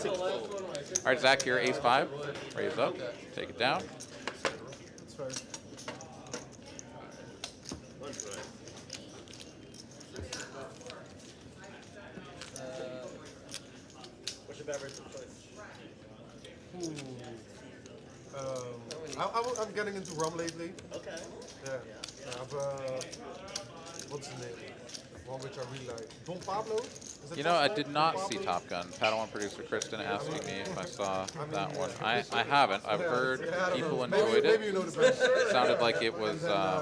All right, Zach here, ace 5. Raise up. Take it down. That's fair. What's your beverage of choice? I'm getting into rum lately. Okay. Yeah. I've, what's the name? One which I really like. Don Pablo? Is it You know, I possible? did not Don see Pablo? Top Gun. Padawan producer Kristen asking me if I saw that one. I haven't. I've heard Yeah, I don't people know. enjoyed Maybe it. you know the best. It sounded like it was And then,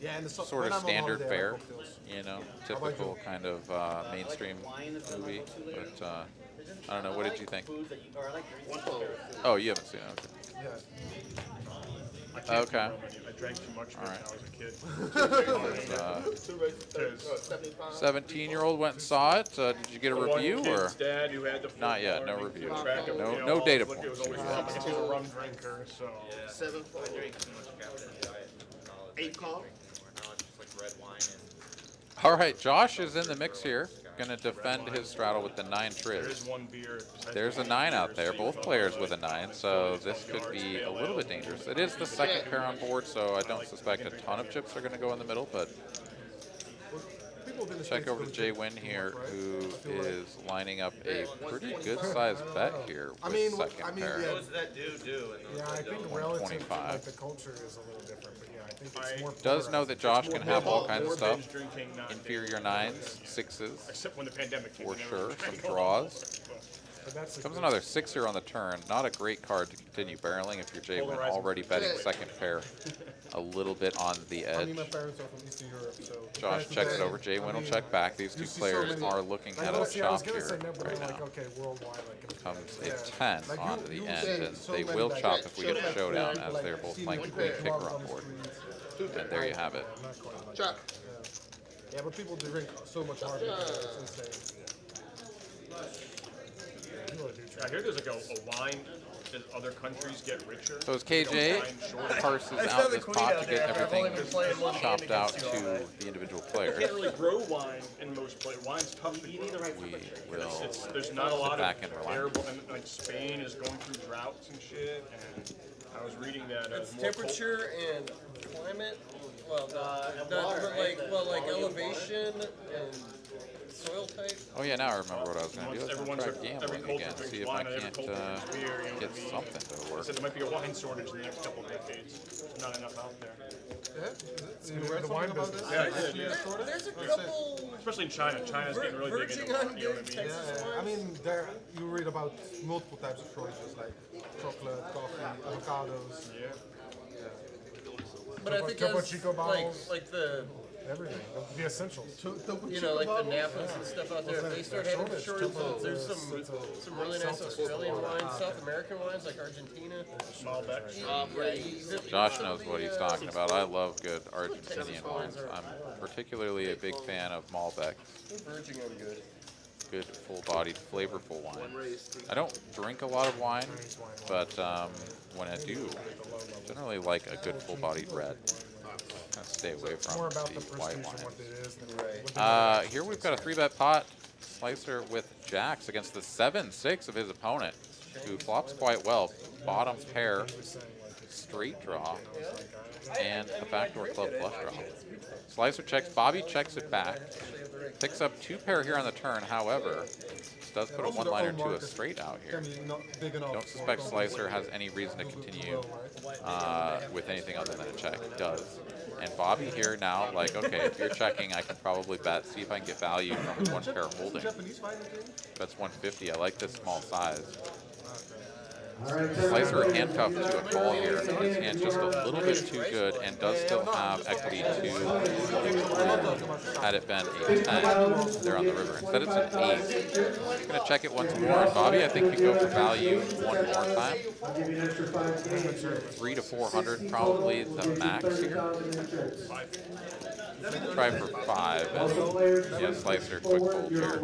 yeah, and the sort when of I'm on standard holiday, I fare, have cocktails. you know, How about typical you? kind of mainstream movie. But I don't know. What did you think? Foods that you, or I like drinks. One fold. Oh, you haven't seen it. Okay. Yeah. I can't Okay. do rum anymore. I drank too much when All right. I was a kid. 17-year-old went and saw it. Did you get a The one review kid's or? dad who had the Not yet, full no bar, review. keep track of, No- you know, no all data his liquor. It was points. always rum. I guess he's a rum drinker, so. 7 fold. I drank too much caffeine in the diet. Now it's 8 call. now it's just like red wine and All right, Josh is in the mix here. Going to defend his straddle with the 9 There is triz. one beer. There's a 9 out there, both players with a 9, so this could be a little bit dangerous. It is the second pair on board, so I don't suspect a ton of chips are going to go in the middle, but People in the check States over to don't Jay drink Wynn too here, much, right? who I feel like. is lining up a pretty good-sized bet here I with mean, second I mean, pair. yeah. those that do and those Yeah, I that think don't. relative to 125. like the culture is a little different, but yeah, I think it's more. Does know that Josh can have all kinds of More stuff. binge drinking, not Inferior 9s, 6s, Except when the pandemic came. for we never sure. Some drank all. draws. But that's a Comes good- another 6er on the turn. Not a great card to continue barreling if you're Jay Wynn already betting second pair a little bit on the I mean, my edge. parents are from Eastern Europe, so. Josh checks it over. Jay Wynn will check back. These two players are looking at a chop here right now. Okay, worldwide, like, Comes a 10 Like, onto the you end, say and so they many, will like, chop if we get a like, showdown, like, as they're both seen playing like queen that kicker on on the board. streets. And there you have it. Not quite like Chuck. that. Yeah, but people drink so much harder. It's insane. You really do I hear there's like a wine that other countries get richer. So as KJ parses out this pot to get everything chopped out to the individual You player, can't really grow wine in most places. Wine's tough to grow. we will There's not a lot back of and relax. arable, and like Spain is going through droughts and shit. And I was reading that It's more temperature and climate. Well, and water, right? like elevation and soil type. Oh yeah, now I remember what I was going to do. I was going to try every gambling culture again, drinks see if wine, I every can't culture drinks beer, you know get what I mean? something to They work. said there might be a wine shortage in the next couple of decades. There's not enough out there. The wine business. Yeah, I did, yeah. There's a couple. Especially in China. China's getting really big into verging on wine, you know what I big mean? Texas I mean, there you read about multiple types of choices like chocolate, coffee, avocados. Yeah. But I think Topo as, Chico bottles. like the Everything, the essentials. you know, like the Napas and stuff out there, if they start having shortages, there's some really nice Australian wines, South American wines like Argentina. Malbec. Josh knows what he's talking about. I love good Argentinian wines. I'm particularly a big fan of Malbec. Verging on good. Good, full-bodied, flavorful wine. I don't drink a lot of wine, but when I do, generally like a good full-bodied red. Kind of stay away from More about the the white prestige wine. and what it is than what Here we've got a 3-bet pot. Slicer with jacks against the 7-6 of his opponent, who flops quite well. Bottom pair, straight draw, and a backdoor club flush draw. Slicer checks, Bobby checks it back. Picks up 2 pair here on the turn, however, does put a one-liner to a straight out here. Don't suspect Slicer has any reason to continue with anything other than a check. Does. And Bobby here now, like, okay, if you're checking, I can probably bet, see if I can get value from 1 pair holding. That's 150. I like this small size. Slicer handcuffed to a call here. His hand just a little bit too good and does still have equity to had it been a 10 there on the river. Instead it's an ace. I'm going to check it once more. Bobby, I think, could go for value one more time. 300 to 400 probably the max here. Try for 5. And yeah, Slicer, quick fold here.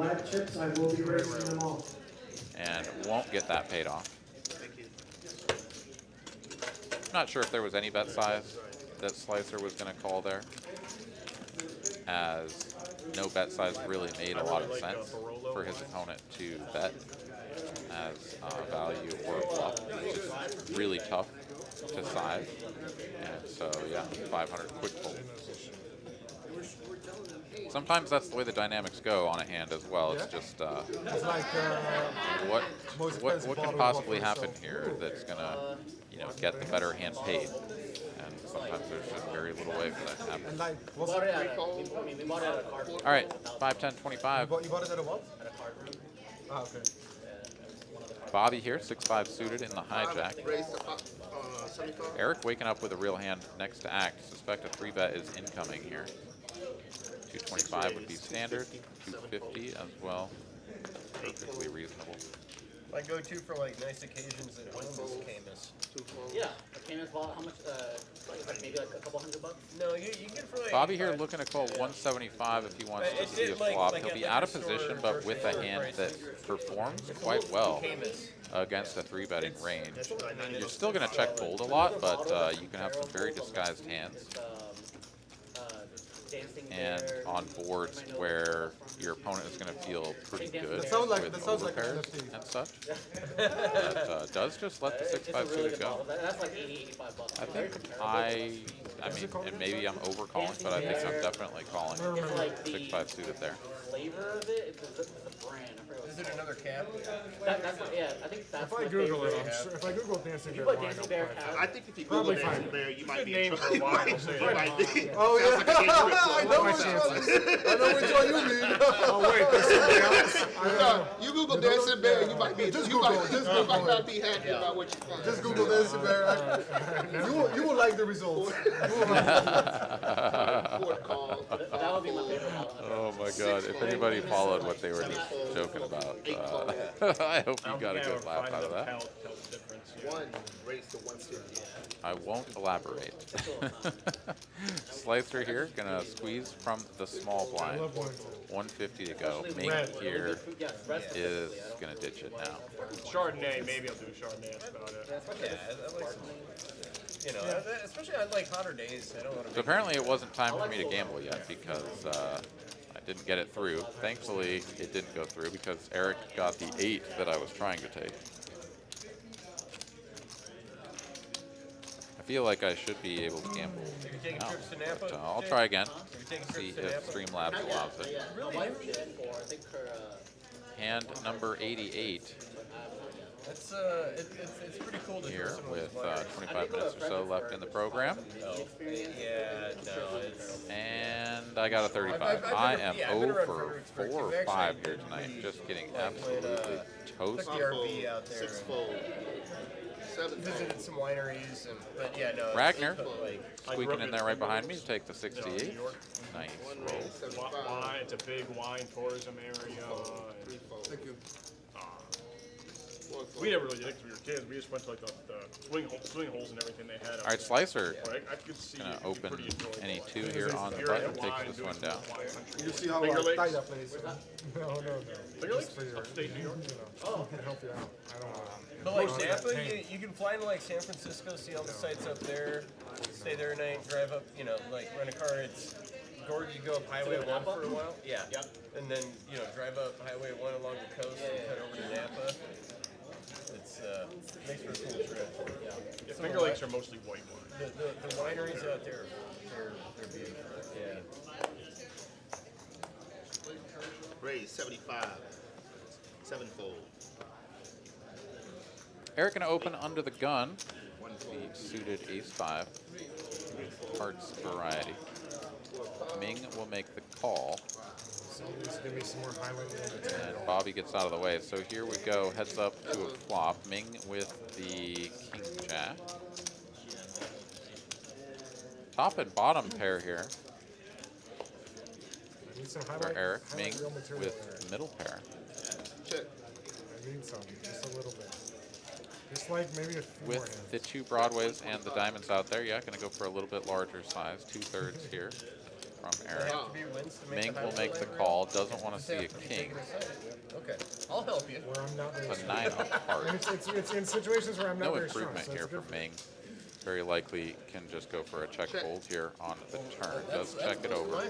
And won't get that paid off. Not sure if there was any bet size that Slicer was going to call there, as no bet size really made a lot of sense for his opponent to bet as value or bluff. It's just really tough to size, and so yeah, 500 quick fold. Sometimes that's the way the dynamics go on a hand as well. It's just It's like what can possibly happen here that's gonna, you know, get the better hand paid, and sometimes there's just very little way for that to happen. And like, We bought it at a card room. All right, 5, 10, 25. you bought it at a what? At a card room. Ah, okay. Bobby here, 6-5 suited in the hijack. Raise the 75. Eric waking up with a real hand next to act. Suspect a 3-bet is incoming here. 225 would be standard. 250 as well. Perfectly reasonable. My go-to for like nice occasions at home is Camus. Yeah, a Camus ball. How much? Like maybe like a couple $100. No, you get it for like. Bobby here looking to call 175 if he wants to see a flop. He'll be out of position, but with a hand that performs quite well against a 3-betting range. You're still going to check fold a lot, but you can have some very disguised hands. And on boards where your opponent is going to feel pretty good with overpairs and such. That does just let the 6-5 suited go. That's like $80, $85. I think I mean, and maybe I'm overcalling, but I think I'm definitely calling 6-5 suited there. Flavor of it, the brand. I forget what Is it's it another cap? That's what, yeah, I think that's If I my Google it, favorite. I'm sure, if I Google Dancing If you Bear put wine, Dancing I'll Bear find cap, it. I think if you Probably Google fine. Dancing Bear, you might Good be name in for a trouble. wine, I'll say You that. might be. Oh, Sounds like an Android I phone. know My which chances. I know which one you mean. Oh, wait, there's something else? I don't know. You Google Dancing Bear, you might be. Just You might, Google, just you might Google not it. be happy about what you find. Just Google Dancing Bear. You will like the results. You will like the Port call. that would be my favorite. Oh my God! If anybody followed what they were just joking about, I hope you got a good laugh out of that. One raised to 150. I won't elaborate. Slicer here, gonna squeeze from the small blind. 150 to go. Mink here is gonna ditch it now. Chardonnay, maybe I'll do a Chardonnay. That's about it. Yeah, I like some, you know, especially on like hotter days. I don't want to. So apparently it wasn't time for me to gamble yet because I didn't get it through. Thankfully, it didn't go through because Eric got the 8 that I was trying to take. I feel like I should be able to gamble now, but I'll try again. See if Streamlabs allows it. Hand number 88 It's pretty cool to here with 25 minutes or so left in the program. Yeah, no, it's. And I got a 35. I am 0 for 4 or 5 here tonight. Just getting absolutely toasted. The RV out there. Six-fold. Visited some wineries, but yeah, no. Ragnar squeaking in there right behind me to take the 68. Nice roll. Wine, it's a big wine tourism area. Thank you. We never really did it because we were kids. We just went to like the swing holes and everything they had. All right, Slicer. I could see Gonna it could be open pretty enjoyable. any 2 here on the button. Takes this one down. You see how Finger tight Lakes? that place? No. Finger Lakes? Just for your, Upstate New York? Oh, can help you out. I don't know. But like Napa, you can fly into like San Francisco, see all the sites up there, stay there a night, drive up, you know, like rent a car. It's Gordon, you go up Highway 1 for a while. Yeah. Yep. And then, you know, drive up Highway 1 along the coast and head over to Napa. It's makes for a cool trip. Yeah, Finger Lakes are mostly white wine. The wineries out there, they're beautiful. Yeah. Raised 75. Sevenfold. Eric gonna open under the gun. The suited ace-5. Hearts variety. Ming will make the call. Give me some more highlight. And Bobby gets out of the way. So here we go. Heads up to a flop. Ming with the king jack. Top and bottom pair here for Eric. Ming with middle pair. Check. I need some, just a little bit. Just like maybe a few more With the 2 Broadways and the diamonds out there, yeah, gonna go for a little bit larger size. 2/3 here from Eric. Ming will make the call. Doesn't want to see a king. Okay, I'll help you. Where I'm not very A 9 of hearts. It's in situations where I'm not No very strong. improvement So here it's good from Ming. Very likely can just go for a check fold here on the turn. Does check it over.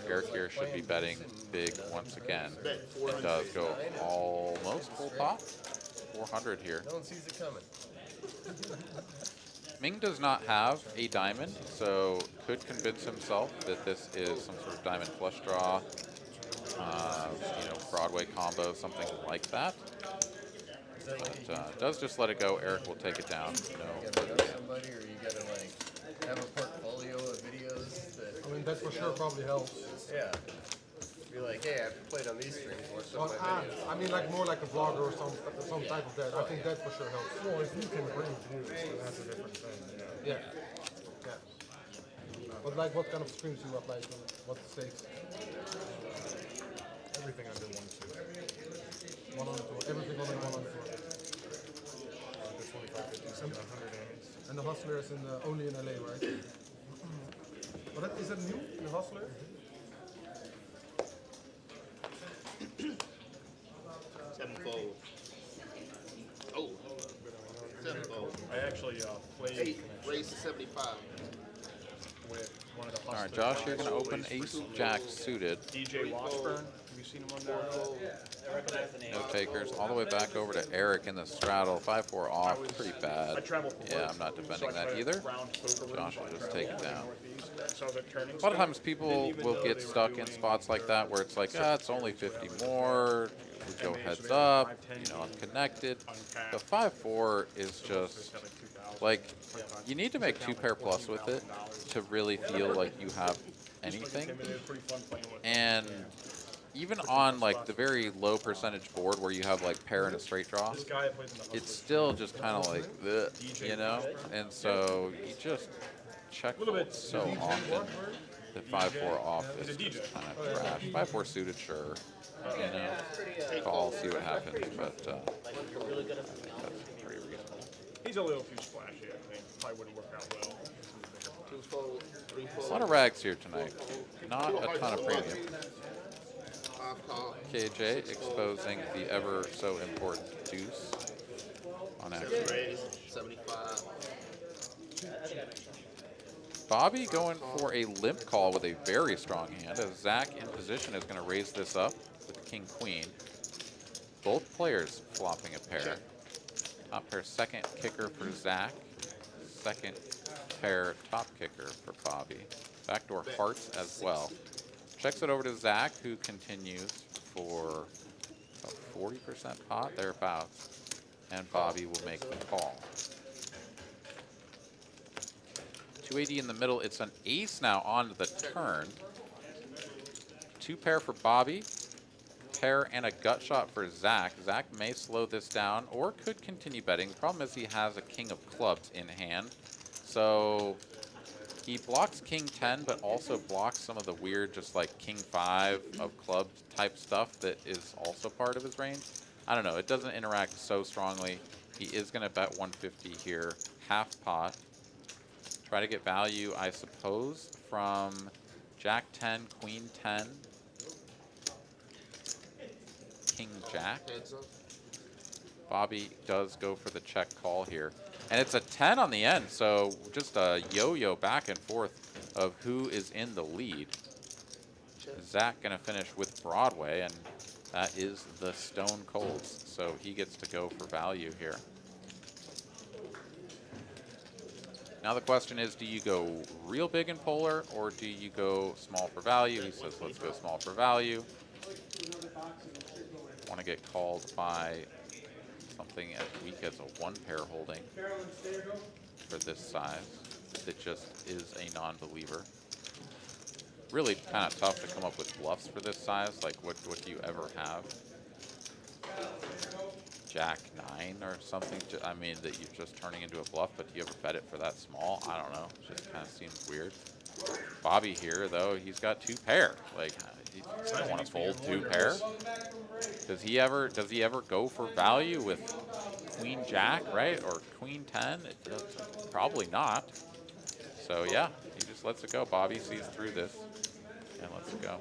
Eric here should be betting big once again. It does go almost full top. 400 here. No one sees it coming. Ming does not have a diamond, so could convince himself that this is some sort of diamond flush draw, you know, Broadway combo, something like that. But does just let it go. Eric will take it down. No. You gotta know somebody, or you gotta like have a portfolio of videos that. I mean, that for sure probably helps. Yeah. Be like, hey, I've played on these streams. What's Well, up my videos? I mean, like more like a vlogger or some type of that. I think that for sure helps. Well, if you can bring views, then that's a different thing. Yeah. But like, what kind of streams do you apply to? What stakes? Everything under 1-2. 1 on 2. Everything under 1 on 2. The 25, 50, 100 damage. And the Hustler is in the, only in LA, right? But that, is that new? The Hustler? Sevenfold. Oh. Sevenfold. I actually played 8. Raised to 75. with one of the All right, Hustlers. Josh, you're going to open ace-jack suited. DJ Washburn. Have you seen him on there? No takers. All the way back over to Eric in the straddle. 5-4 off. Pretty bad. Yeah, I'm not defending that either. Josh will just take it down. So I was like turning. A lot of times people will get stuck in spots like that where it's like, it's only 50 more. We go heads up, unconnected. The 5-4 is just like, you need to make 2 pair plus with it to really feel like you have anything. And even on like the very low percentage board where you have like pair and a straight draw, it's still just kind of like, and so you just check fold so often. The 5-4 off is just kind of trash. 5-4 suited, sure. Call, see what happens, but I think that's pretty reasonable. He's a little too splashy, I think. Probably wouldn't work out well. 2 fold, 3 fold. A lot of rags here tonight. Not a ton of premium. 5 call. KJ exposing the ever so important deuce on action. Raise 75. Bobby going for a limp call with a very strong hand, as Zach in position is going to raise this up with the king-queen. Both players flopping a pair. Top pair second kicker for Zach. Second pair top kicker for Bobby. Backdoor hearts as well. Checks it over to Zach, who continues for about 40% pot, thereabouts. And Bobby will make the call. 280 in the middle. It's an ace now on the turn. 2 pair for Bobby. Pair and a gut shot for Zach. Zach may slow this down or could continue betting. The problem is he has a king of clubs in hand. So he blocks king 10, but also blocks some of the weird, just like king 5 of clubs type stuff that is also part of his range. I don't know. It doesn't interact so strongly. He is going to bet 150 here, half pot. Try to get value, I suppose, from Jack 10, Queen 10, King Jack. Bobby does go for the check call here. And it's a 10 on the end, so just a yo-yo back and forth of who is in the lead. Zach going to finish with Broadway, and that is the Stone Colds. So he gets to go for value here. Now the question is, do you go real big in polar or do you go small for value? He says, let's go small for value. Want to get called by something as weak as a 1 pair holding for this size that just is a non-believer. Really kind of tough to come up with bluffs for this size. Like, what do you ever have? Jack 9 or something, I mean, that you're just turning into a bluff, but do you ever bet it for that small? I don't know. It just kind of seems weird. Bobby here, though, he's got 2 pair. Like, he doesn't want to fold 2 pair. Does he ever go for value with Queen Jack, right? Or Queen 10? Probably not. So, yeah, he just lets it go. Bobby sees through this and lets it go.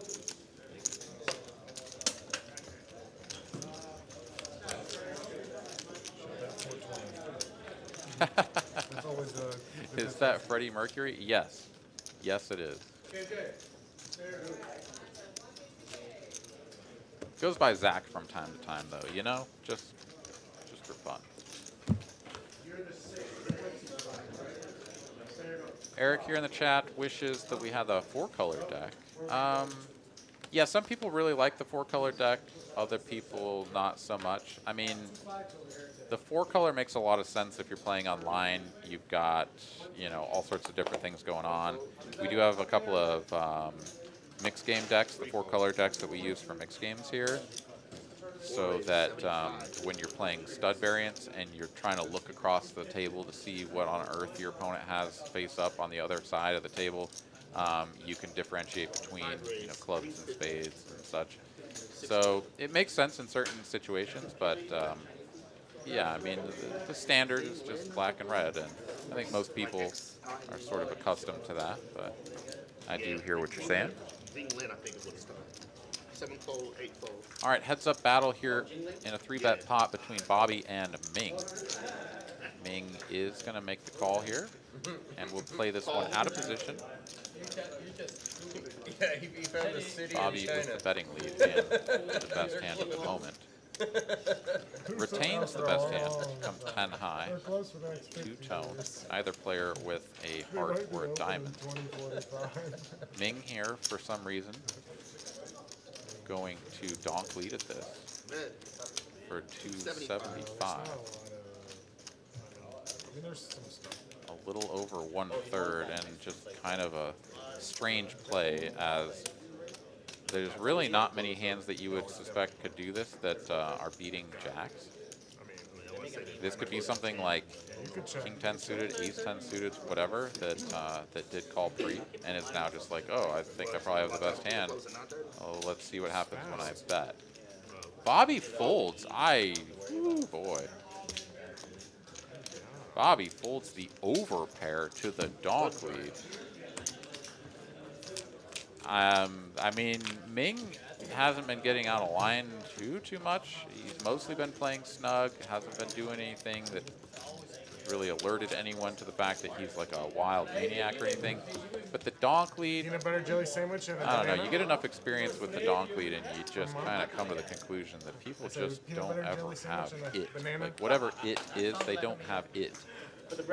Is that Freddie Mercury? Yes. Yes, it is. Goes by Zach from time to time, though, you know? Just for fun. Eric here in the chat wishes that we had the 4-color deck. Yeah, some people really like the 4-color deck. Other people not so much. I mean, the 4-color makes a lot of sense if you're playing online. You've got, all sorts of different things going on. We do have a couple of mixed game decks, the 4-color decks that we use for mixed games here. So that when you're playing stud variants and you're trying to look across the table to see what on earth your opponent has face up on the other side of the table, you can differentiate between clubs and spades and such. So it makes sense in certain situations, but yeah, I mean, the standard is just black and red, and I think most people are sort of accustomed to that, but I do hear what you're saying. 7 fold, 8 fold. All right, heads up battle here in a 3-bet pot between Bobby and Ming. Ming is going to make the call here, and we'll play this one out of position. Yeah, he found the city Bobby in China. with the betting lead and the best hand at the moment. Retains the best hand, comes 10 high, We're close for the next 50 two-tone, years. either player with a They heart might be or a open in diamond. 2045. Ming here, for some reason, going to donk lead at this for 275. I mean, there's some stuff. A little over 1/3, and just kind of a strange play, as there's really not many hands that you would suspect could do this that are beating jacks. This could be something like King 10 suited, Ace 10 suited, whatever, that that did call pre, and it's now just like, oh, I think I probably have the best hand. Oh, let's see what happens when I bet. Bobby folds. Ooh, boy. Bobby folds the over pair to the donk lead. I mean, Ming hasn't been getting out of line too much. He's mostly been playing snug, hasn't been doing anything that really alerted anyone to the fact that he's like a wild maniac or anything. But the donk lead, Peanut butter jelly sandwich and a I don't know, banana? you get enough experience with the donk lead and you just kind of come to the conclusion that people So just peanut don't butter ever jelly sandwich have and a it. banana? Like whatever it is, they don't have it.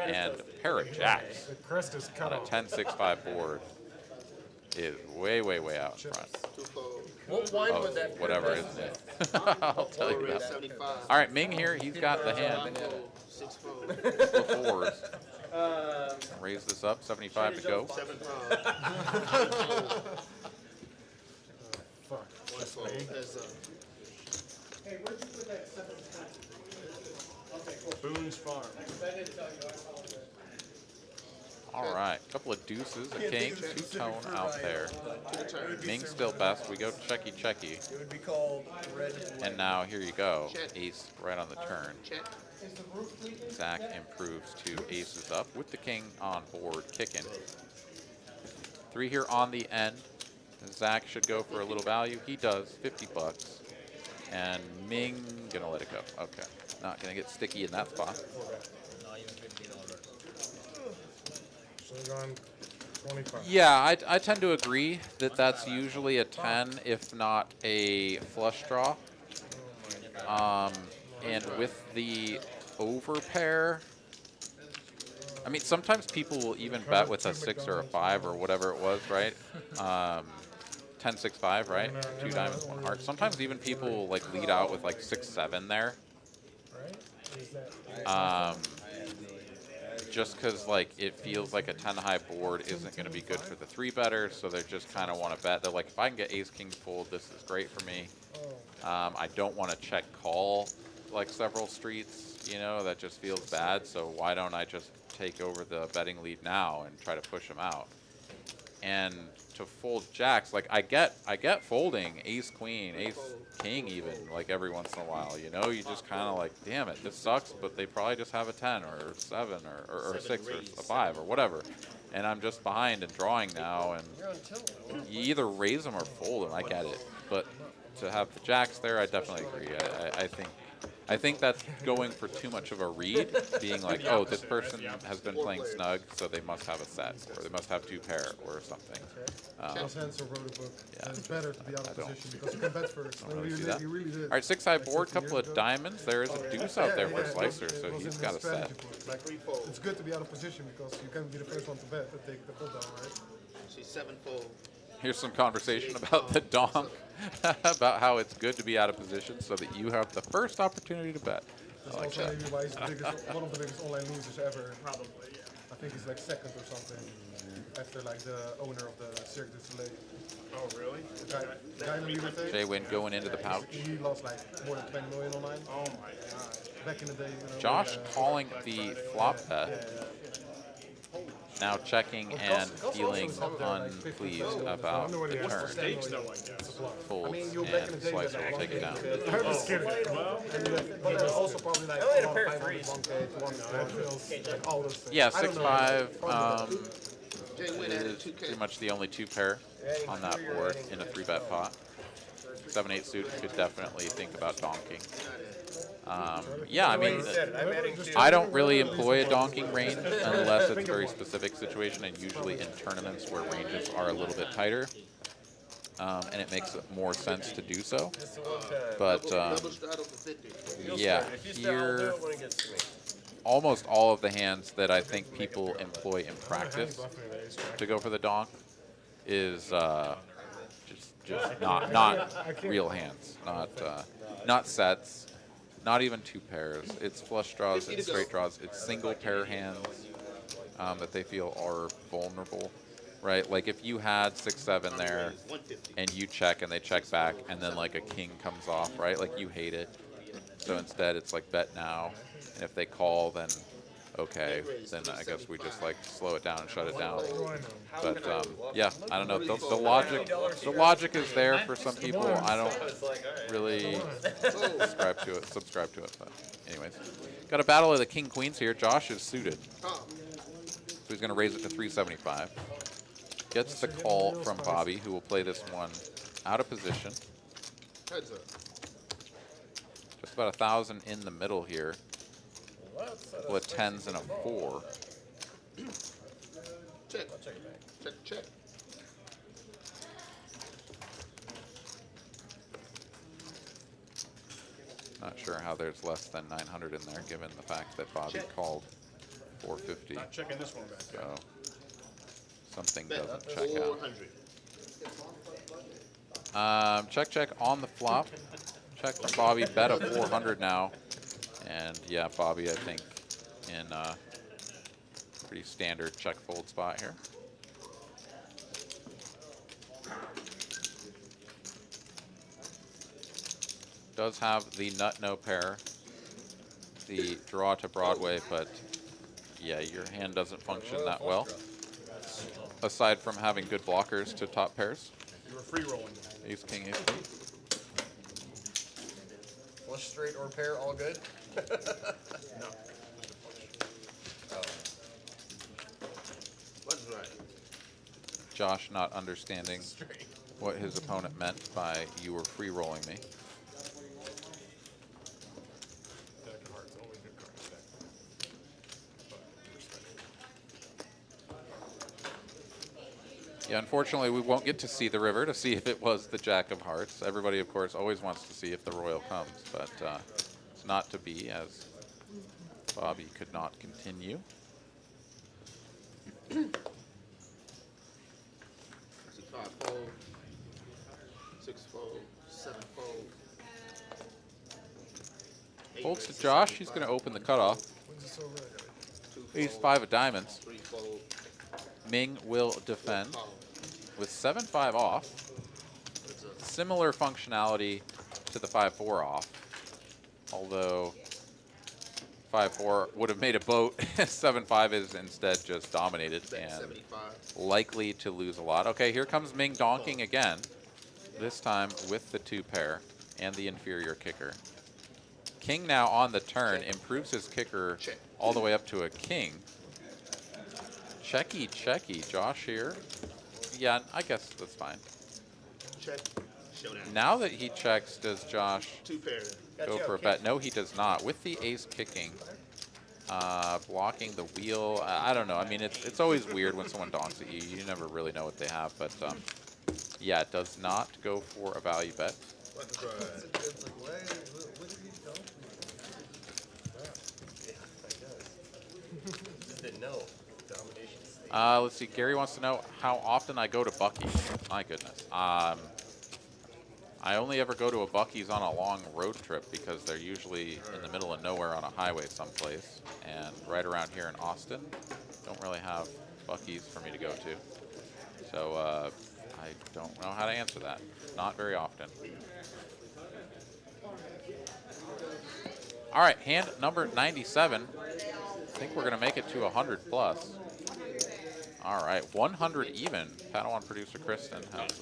And a pair of jacks The crust is cut on a off. 10-6-5 board is way out front. What wine Of was that? whatever, isn't it? I'll tell you that. 75. All right, Ming here, he's got the hand. 6-4. The fours. Raise this up, 75 to go. 7 Fuck. That's me. Hey, where'd you put that 7 times? Okay, cool. Boone's Farm. I didn't tell you, I apologize. All right, couple of deuces, a king, two-tone out there. Ming still best. We go checky. It would be called red. And now here you go, ace right on the turn. Is the roof leaking? Zach improves to aces up with the king on board, kicking. 3 here on the end. Zach should go for a little value. He does, 50 bucks. And Ming gonna let it go. Okay, not gonna get sticky in that spot. So we're going 25. Yeah, I tend to agree that that's usually a 10, if not a flush draw. And with the over pair, I mean, sometimes people will even bet with a 6 or a 5 or whatever it was, right? 10-6-5, right? 2 diamonds, 1 heart. Sometimes even people will like lead out with like 6-7 there. Just because like it feels like a 10 high board isn't going to be good for the 3-better, so they just kind of want to bet. They're like, if I can get ace king fold, this is great for me. I don't want to check call like several streets, you know, that just feels bad. So why don't I just take over the betting lead now and try to push them out? And to fold jacks, like I get folding ace queen, ace king even, like every once in a while, you know, you just kind of like, damn it, this sucks, but they probably just have a 10 or 7 or 6 or a 5 or whatever. And I'm just behind and drawing now, and you either raise them or fold them, I get it. But to have the jacks there, I definitely agree. I think that's going for too much of a read, being like, oh, this person has been playing snug, so they must have a set, or they must have 2 pair, or something. Those hands are wrote a book. Yeah. It's better to be out of position because you can bet first. I don't really You see did- that. you really did. All right, 6-high board, 60 couple years of ago. diamonds. There is a deuce out there for it Slicer, was- so it was he's in got the a set. strategy book. Like, it's good to be out of position because you can be the first one to bet and take the pull down, right? She's 7-4. Here's some conversation about the donk, about how it's good to be out of position so that you have the first opportunity to bet. That's I like also that. maybe why he's the biggest, one of the biggest online losers ever. Probably, yeah. I think he's like second or something after like the owner of the Cirque du Soleil. Oh, really? The guy in the leader Jay Wynn going into the pouch. He lost like more than 20 million online. Oh my god. Back in the day, you know. Josh calling the flop bet. Now checking and feeling unpleased about the turn. Stakes though, I guess. Folds, I mean, you're back in the and day. Slicer will take it down. I'm just kidding. But there's also probably like I only had a pair of 500, threes. 1K, 1K, like all those things. Yeah, I don't know. 6-5 Jay Wynn had a is 2K. pretty much the only 2 pair on that board in a 3-bet pot. 7-8 suit could definitely think about donking. Yeah, I mean, I don't really employ a donking range unless it's a very specific situation, and usually in tournaments where ranges are a little bit tighter. and it makes more sense to do so. Just the one time. But Double straddle for 50. yeah, If you start, I'll do here it when it gets to me. almost all of the hands that I think people employ in practice to go for the donk is just not real hands, not sets, not even two pairs. It's flush draws, it's straight draws, it's single pair hands that they feel are vulnerable, right? Like if you had 6-7 there and you check and they check back and then like a king comes off, right? Like you hate it. So instead it's like bet now, and if they call, then okay, then I guess we just like slow it down and shut it down. But yeah, I don't know. The logic is there for some people. I don't really subscribe to it. But anyways, got a battle of the king queens here. Josh is suited, so he's going to raise it to 375. Gets the call from Bobby, who will play this one out of position. Heads up. Just about 1,000 in the middle here. With 10s and a 4. Check. Check. Not sure how there's less than 900 in there, given the fact that Bobby called 450. Not checking this one back. So something Bet doesn't check out. 400. Check on the flop. Check for Bobby. Bet of 400 now. And yeah, Bobby, I think, in a pretty standard check fold spot here. Does have the nut no pair, the draw to Broadway, but yeah, your hand doesn't function that well. Aside from having good blockers to top pairs. You were free rolling. Ace, king, ace, queen. Flush, straight, or pair, all good? No. What's right? Josh not understanding what his opponent meant by you were free rolling me. Deck of hearts, only good cards deck. But respect. Yeah, unfortunately, we won't get to see the river to see if it was the Jack of Hearts. Everybody, of course, always wants to see if the Royal comes, but it's not to be, as Bobby could not continue. See 5 fold, 6 fold, 7 fold. Folds to Josh. He's going to open the cutoff. Ace 5 of diamonds. 3 fold. Ming will defend with 7-5 off. Similar functionality to the 5-4 off, although 5-4 would have made a boat. 7-5 is instead just dominated and likely to lose a lot. Okay, here comes Ming donking again, this time with the 2 pair and the inferior kicker. King now on the turn improves his kicker all the way up to a king. Checky, Josh here. Yeah, I guess that's fine. Check. Showdown. Now that he checks, does Josh 2 pair. go for a bet? No, he does not. With the ace kicking, blocking the wheel. I don't know. I mean, it's always weird when someone donks at you. You never really know what they have. But yeah, it does not go for a value bet. It's like, what did he tell? Just didn't know. Domination. Let's see. Gary wants to know how often I go to Buc-ee's. My goodness. I only ever go to a Buc-ee's on a long road trip because they're usually in the middle of nowhere on a highway someplace. And right around here in Austin, don't really have Buc-ee's for me to go to. So I don't know how to answer that. Not very often. All right, hand number 97. I think we're going to make it to 100 plus. All right, 100 even. Padawan producer Kristen has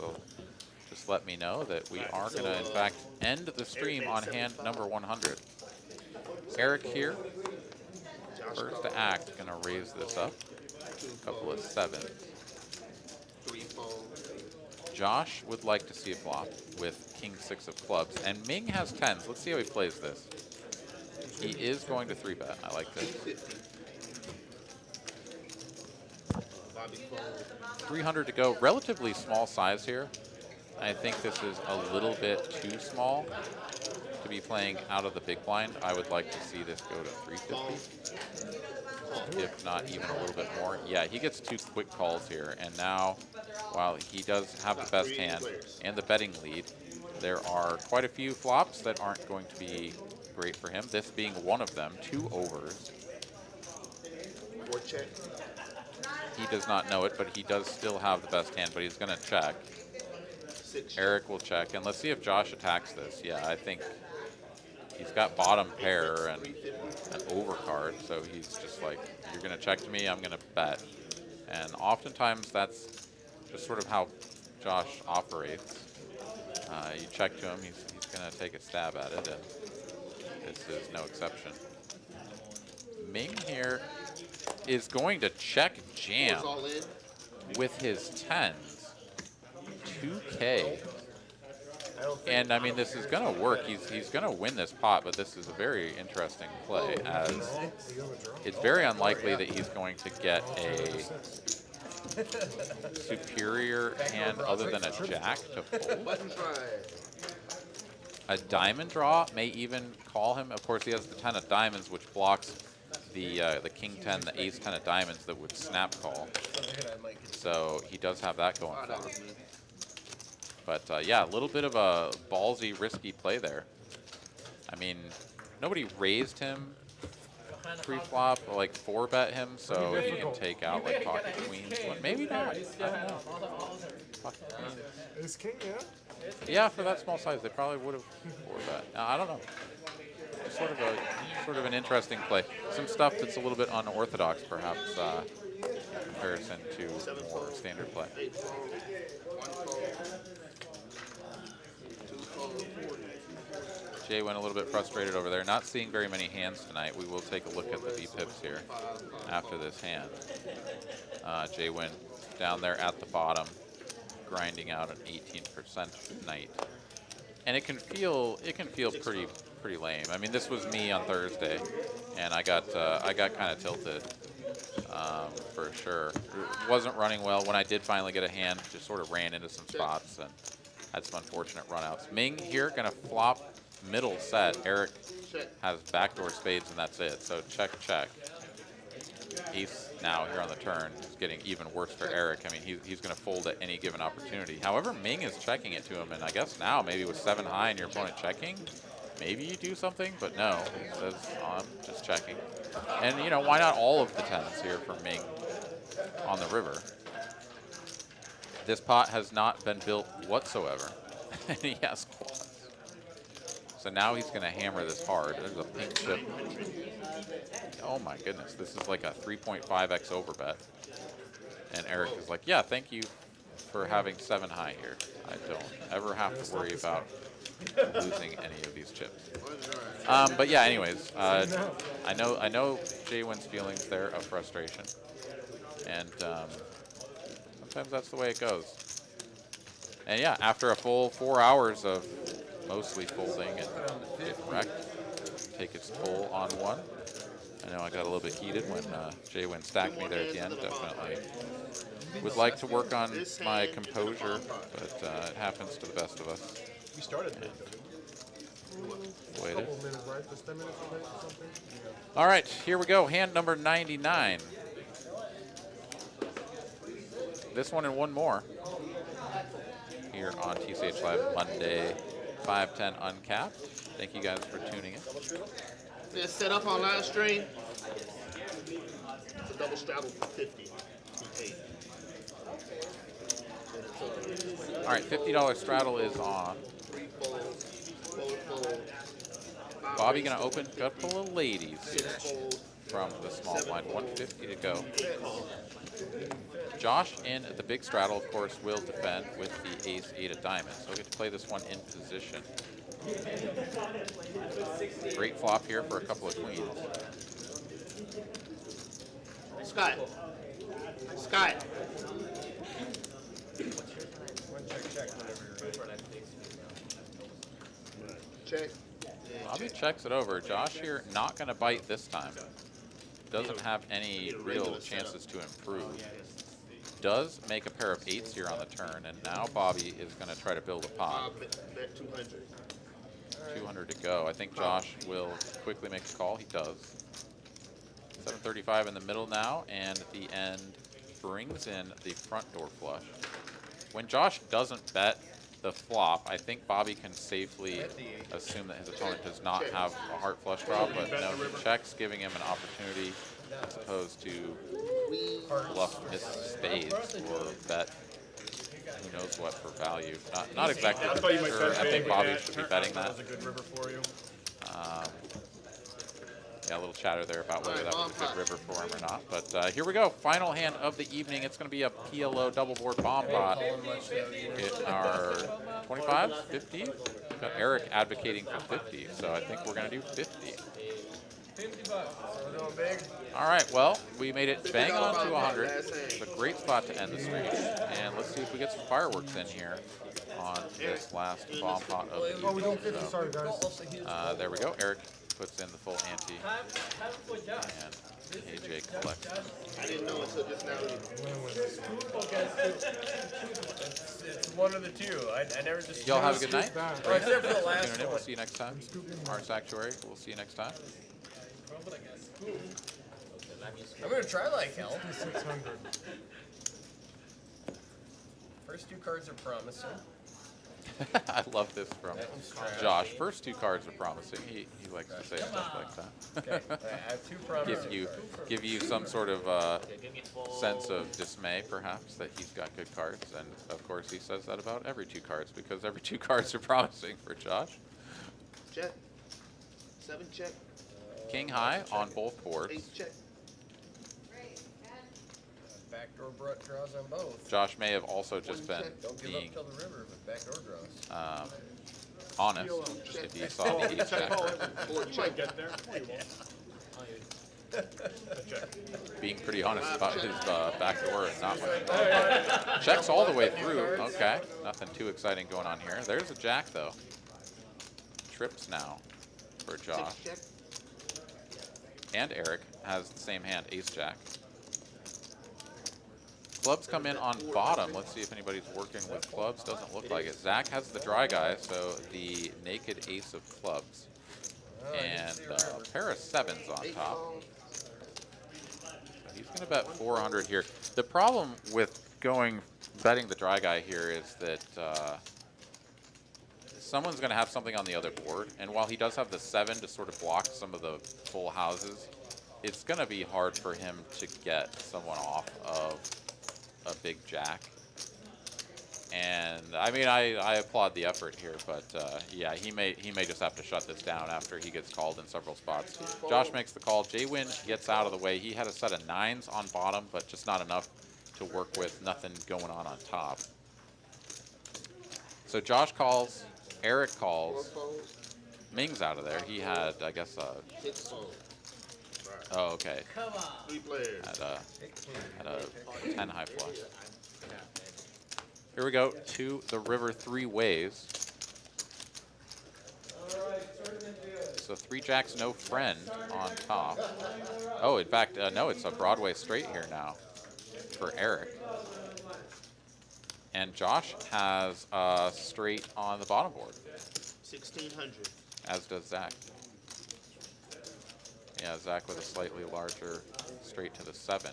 just let me know that we are going to, in fact, end the stream on hand number 100. Eric here, first to act, going to raise this up. A couple of 7s. 3 fold. Josh would like to see a flop with king 6 of clubs, and Ming has 10s. Let's see how he plays this. He is going to 3-bet. I like this. 300 to go. Relatively small size here. I think this is a little bit too small to be playing out of the big blind. I would like to see this go to 350, if not even a little bit more. Yeah, he gets 2 quick calls here, and now, while he does have the best hand and the betting lead, there are quite a few flops that aren't going to be great for him, this being one of them. 2 overs. Or check. He does not know it, but he does still have the best hand, but he's going to check. Eric will check, and let's see if Josh attacks this. Yeah, I think he's got bottom pair and an overcard, so he's just like, you're going to check to me, I'm going to bet. And oftentimes that's just sort of how Josh operates. You check to him, he's going to take a stab at it, and this is no exception. Ming here is going to check jam with his 10s. 2K. And I mean, this is going to work. He's going to win this pot, but this is a very interesting play, as it's very unlikely that he's going to get a superior hand other than a jack to fold. A diamond draw may even call him. Of course, he has the 10 of diamonds, which blocks the king 10, the ace 10 of diamonds that would snap call. So he does have that going for him. But yeah, a little bit of a ballsy, risky play there. I mean, nobody raised him pre-flop, or like 4-bet him, so he can take out like pocket queens. But maybe not. I don't know. Ace king, yeah? Yeah, for that small size, they probably would have 4-bet. I don't know. It's sort of an interesting play. Some stuff that's a little bit unorthodox, perhaps, in comparison to more standard play. Jay went a little bit frustrated over there. Not seeing very many hands tonight. We will take a look at the V-pips here after this hand. Jay went down there at the bottom, grinding out an 18% night, and it can feel pretty lame. I mean, this was me on Thursday, and I got kind of tilted for sure. It wasn't running well. When I did finally get a hand, just sort of ran into some spots and had some unfortunate runouts. Ming here gonna flop middle set. Eric has backdoor spades, and that's it. So check. Ace now here on the turn is getting even worse for Eric. I mean, he's going to fold at any given opportunity. However, Ming is checking it to him, and I guess now maybe with 7 high and your opponent checking, maybe you do something, but no. He says, oh, I'm just checking. And, you know, why not all of the 10s here for Ming on the river? This pot has not been built whatsoever, and he has quads. So now he's going to hammer this hard. There's a pink chip. Oh my goodness, this is like a 3.5x overbet. And Eric is like, yeah, thank you for having 7 high here. I don't ever have to worry about losing any of these chips. But yeah, anyways, I know Jay Wynn's feelings there of frustration. And sometimes that's the way it goes. And yeah, after a full 4 hours of mostly folding and getting wrecked, take its toll on one. I know I got a little bit heated when Jay Wynn stacked me there at the end. Definitely would like to work on my composure, but it happens to the best of us. We started late. Waited. Minutes, right? Just 10 minutes away or something? Yeah. All right, here we go. Hand number 99. This one and one more here on TCH Live Monday, 5:10 uncapped. Thank you guys for tuning in. They're set up on live stream. It's a double straddle for 50. All right, $50 straddle is on. Bobby gonna open a couple of ladies here from the small blind. 150 to go. Josh in the big straddle, of course, will defend with the ace 8 of diamonds. So we'll get to play this one in position. Great flop here for a couple of queens. Scott. Check. Bobby checks it over. Josh here not going to bite this time. Doesn't have any real chances to improve. does make a pair of 8s here on the turn, and now Bobby is going to try to build a pot. Bet 200. 200 to go. I think Josh will quickly make a call. He does. 735 in the middle now, and at the end brings in the front door flush. When Josh doesn't bet the flop, I think Bobby can safely assume that his opponent does not have a heart flush draw, but no, he checks, giving him an opportunity as opposed to bluff miss spades or bet who knows what for value. Not exactly I thought you might sure. bet I think big, Bobby but should be betting that that. was a good river for you. Yeah, a little chatter there about whether that was a good river for him or not. But here we go. Final hand of the evening. It's going to be a PLO double board bomb pot. Hit our 25, 50. We've got Eric advocating for 50, so I think we're going to do 50. 50 bucks. We're going big. All right, well, we made it bang on to 100. It's a great spot to end the stream. And let's see if we get some fireworks in here on this last bomb pot of the evening. Oh, we don't 50, sorry guys. There we go. Eric puts in the full ante. Time for Josh. And AJ collects. I didn't know until just now. It's one of the two. I never just. Y'all have a good night. Well, except for the last Tuning in. one. We'll see you next time. Our Sanctuary. We'll see you next time. I'm gonna try like hell. 600. First two cards are promising. I love this from That one's trash. Josh. First two cards are promising. He likes to say stuff like that. Okay, I have two promising. give you some sort of sense of dismay, perhaps, that he's got good cards. And of course, he says that about every two cards because every two cards are promising for Josh. Check. 7 check. King high on both boards. 8 check. Backdoor draws on both. Josh may have also just been Don't give being up till the river, but backdoor draws. honest if you saw the ace jack. You might get there. No, you won't. Check. Being pretty honest about his backdoor and not winning. Checks all the way through. Okay, nothing too exciting going on here. There's a jack though. Trips now for Josh. And Eric has the same hand, ace jack. Clubs come in on bottom. Let's see if anybody's working with clubs. Doesn't look like it. Zach has the dry guy, so the naked ace of clubs. And a pair of 7s on top. He's going to bet 400 here. The problem with betting the dry guy here is that someone's going to have something on the other board. And while he does have the 7 to sort of block some of the full houses, it's going to be hard for him to get someone off of a big jack. And I mean, I applaud the effort here, but yeah, he may just have to shut this down after he gets called in several spots. Josh makes the call. J-Win gets out of the way. He had a set of 9s on bottom, but just not enough to work with. Nothing going on top. So Josh calls. Eric calls. Ming's out of there. He had, I guess, 6 fold. oh, okay. Come on. 3 players. Had a 10 high flush. Here we go to the river 3 ways. So 3 jacks, no friend on top. Oh, in fact, no, it's a Broadway straight here now for Eric. And Josh has straight on the bottom board. 1600. As does Zach. Yeah, Zach with a slightly larger straight to the 7.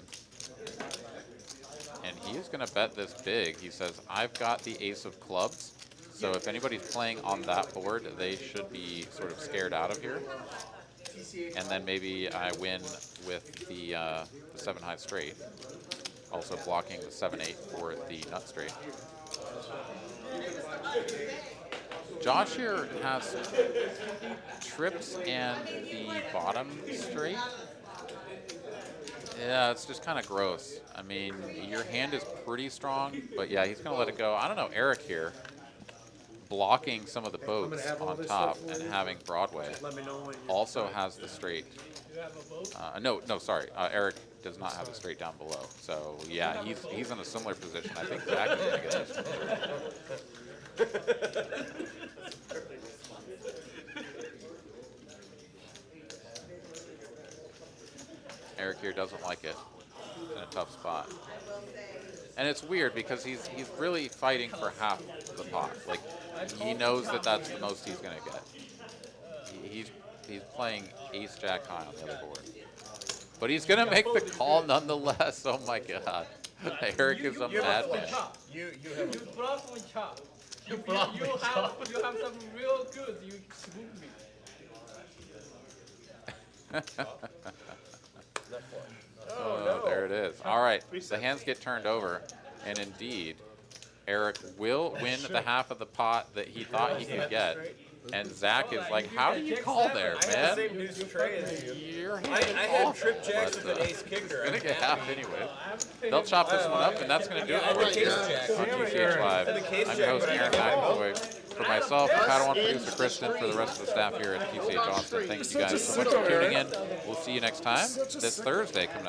And he is going to bet this big. He says, I've got the ace of clubs. So if anybody's playing on that board, they should be sort of scared out of here. And then maybe I win with the 7 high straight. Also blocking the 7-8 for the nut straight. Josh here has trips and the bottom straight. Yeah, it's just kind of gross. I mean, your hand is pretty strong, but yeah, he's going to let it go. I don't know, Eric here, blocking some of the boats on top and having Broadway, also has the straight. No, sorry. Eric does not have a straight down below. So yeah, he's in a similar position. I think Zach is going to get this. Eric here doesn't like it. In a tough spot. And it's weird because he's really fighting for half the pot. Like he knows that that's the most he's gonna get. He's playing ace jack high on the other board, but he's gonna make the call nonetheless. Oh my god, Eric is a madman. You bluff with chop. You have some real good. You screwed me. Oh, no. There it is. All right, the hands get turned over, and indeed, Eric will win the half of the pot that he thought he could get. And Zach is like, how do you call there, I had man? the same deuce tray as you. You're I had trip jacks with an ace kicker. Gonna get half anyway. They'll chop this one up, and that's gonna do it for you on TCH Live. I'm your host, Aaron McAvoy. For myself, Padawan producer Kristen, for the rest of the staff here at TCH Austin, thank you guys so much for tuning in. We'll see you next time this Thursday coming out of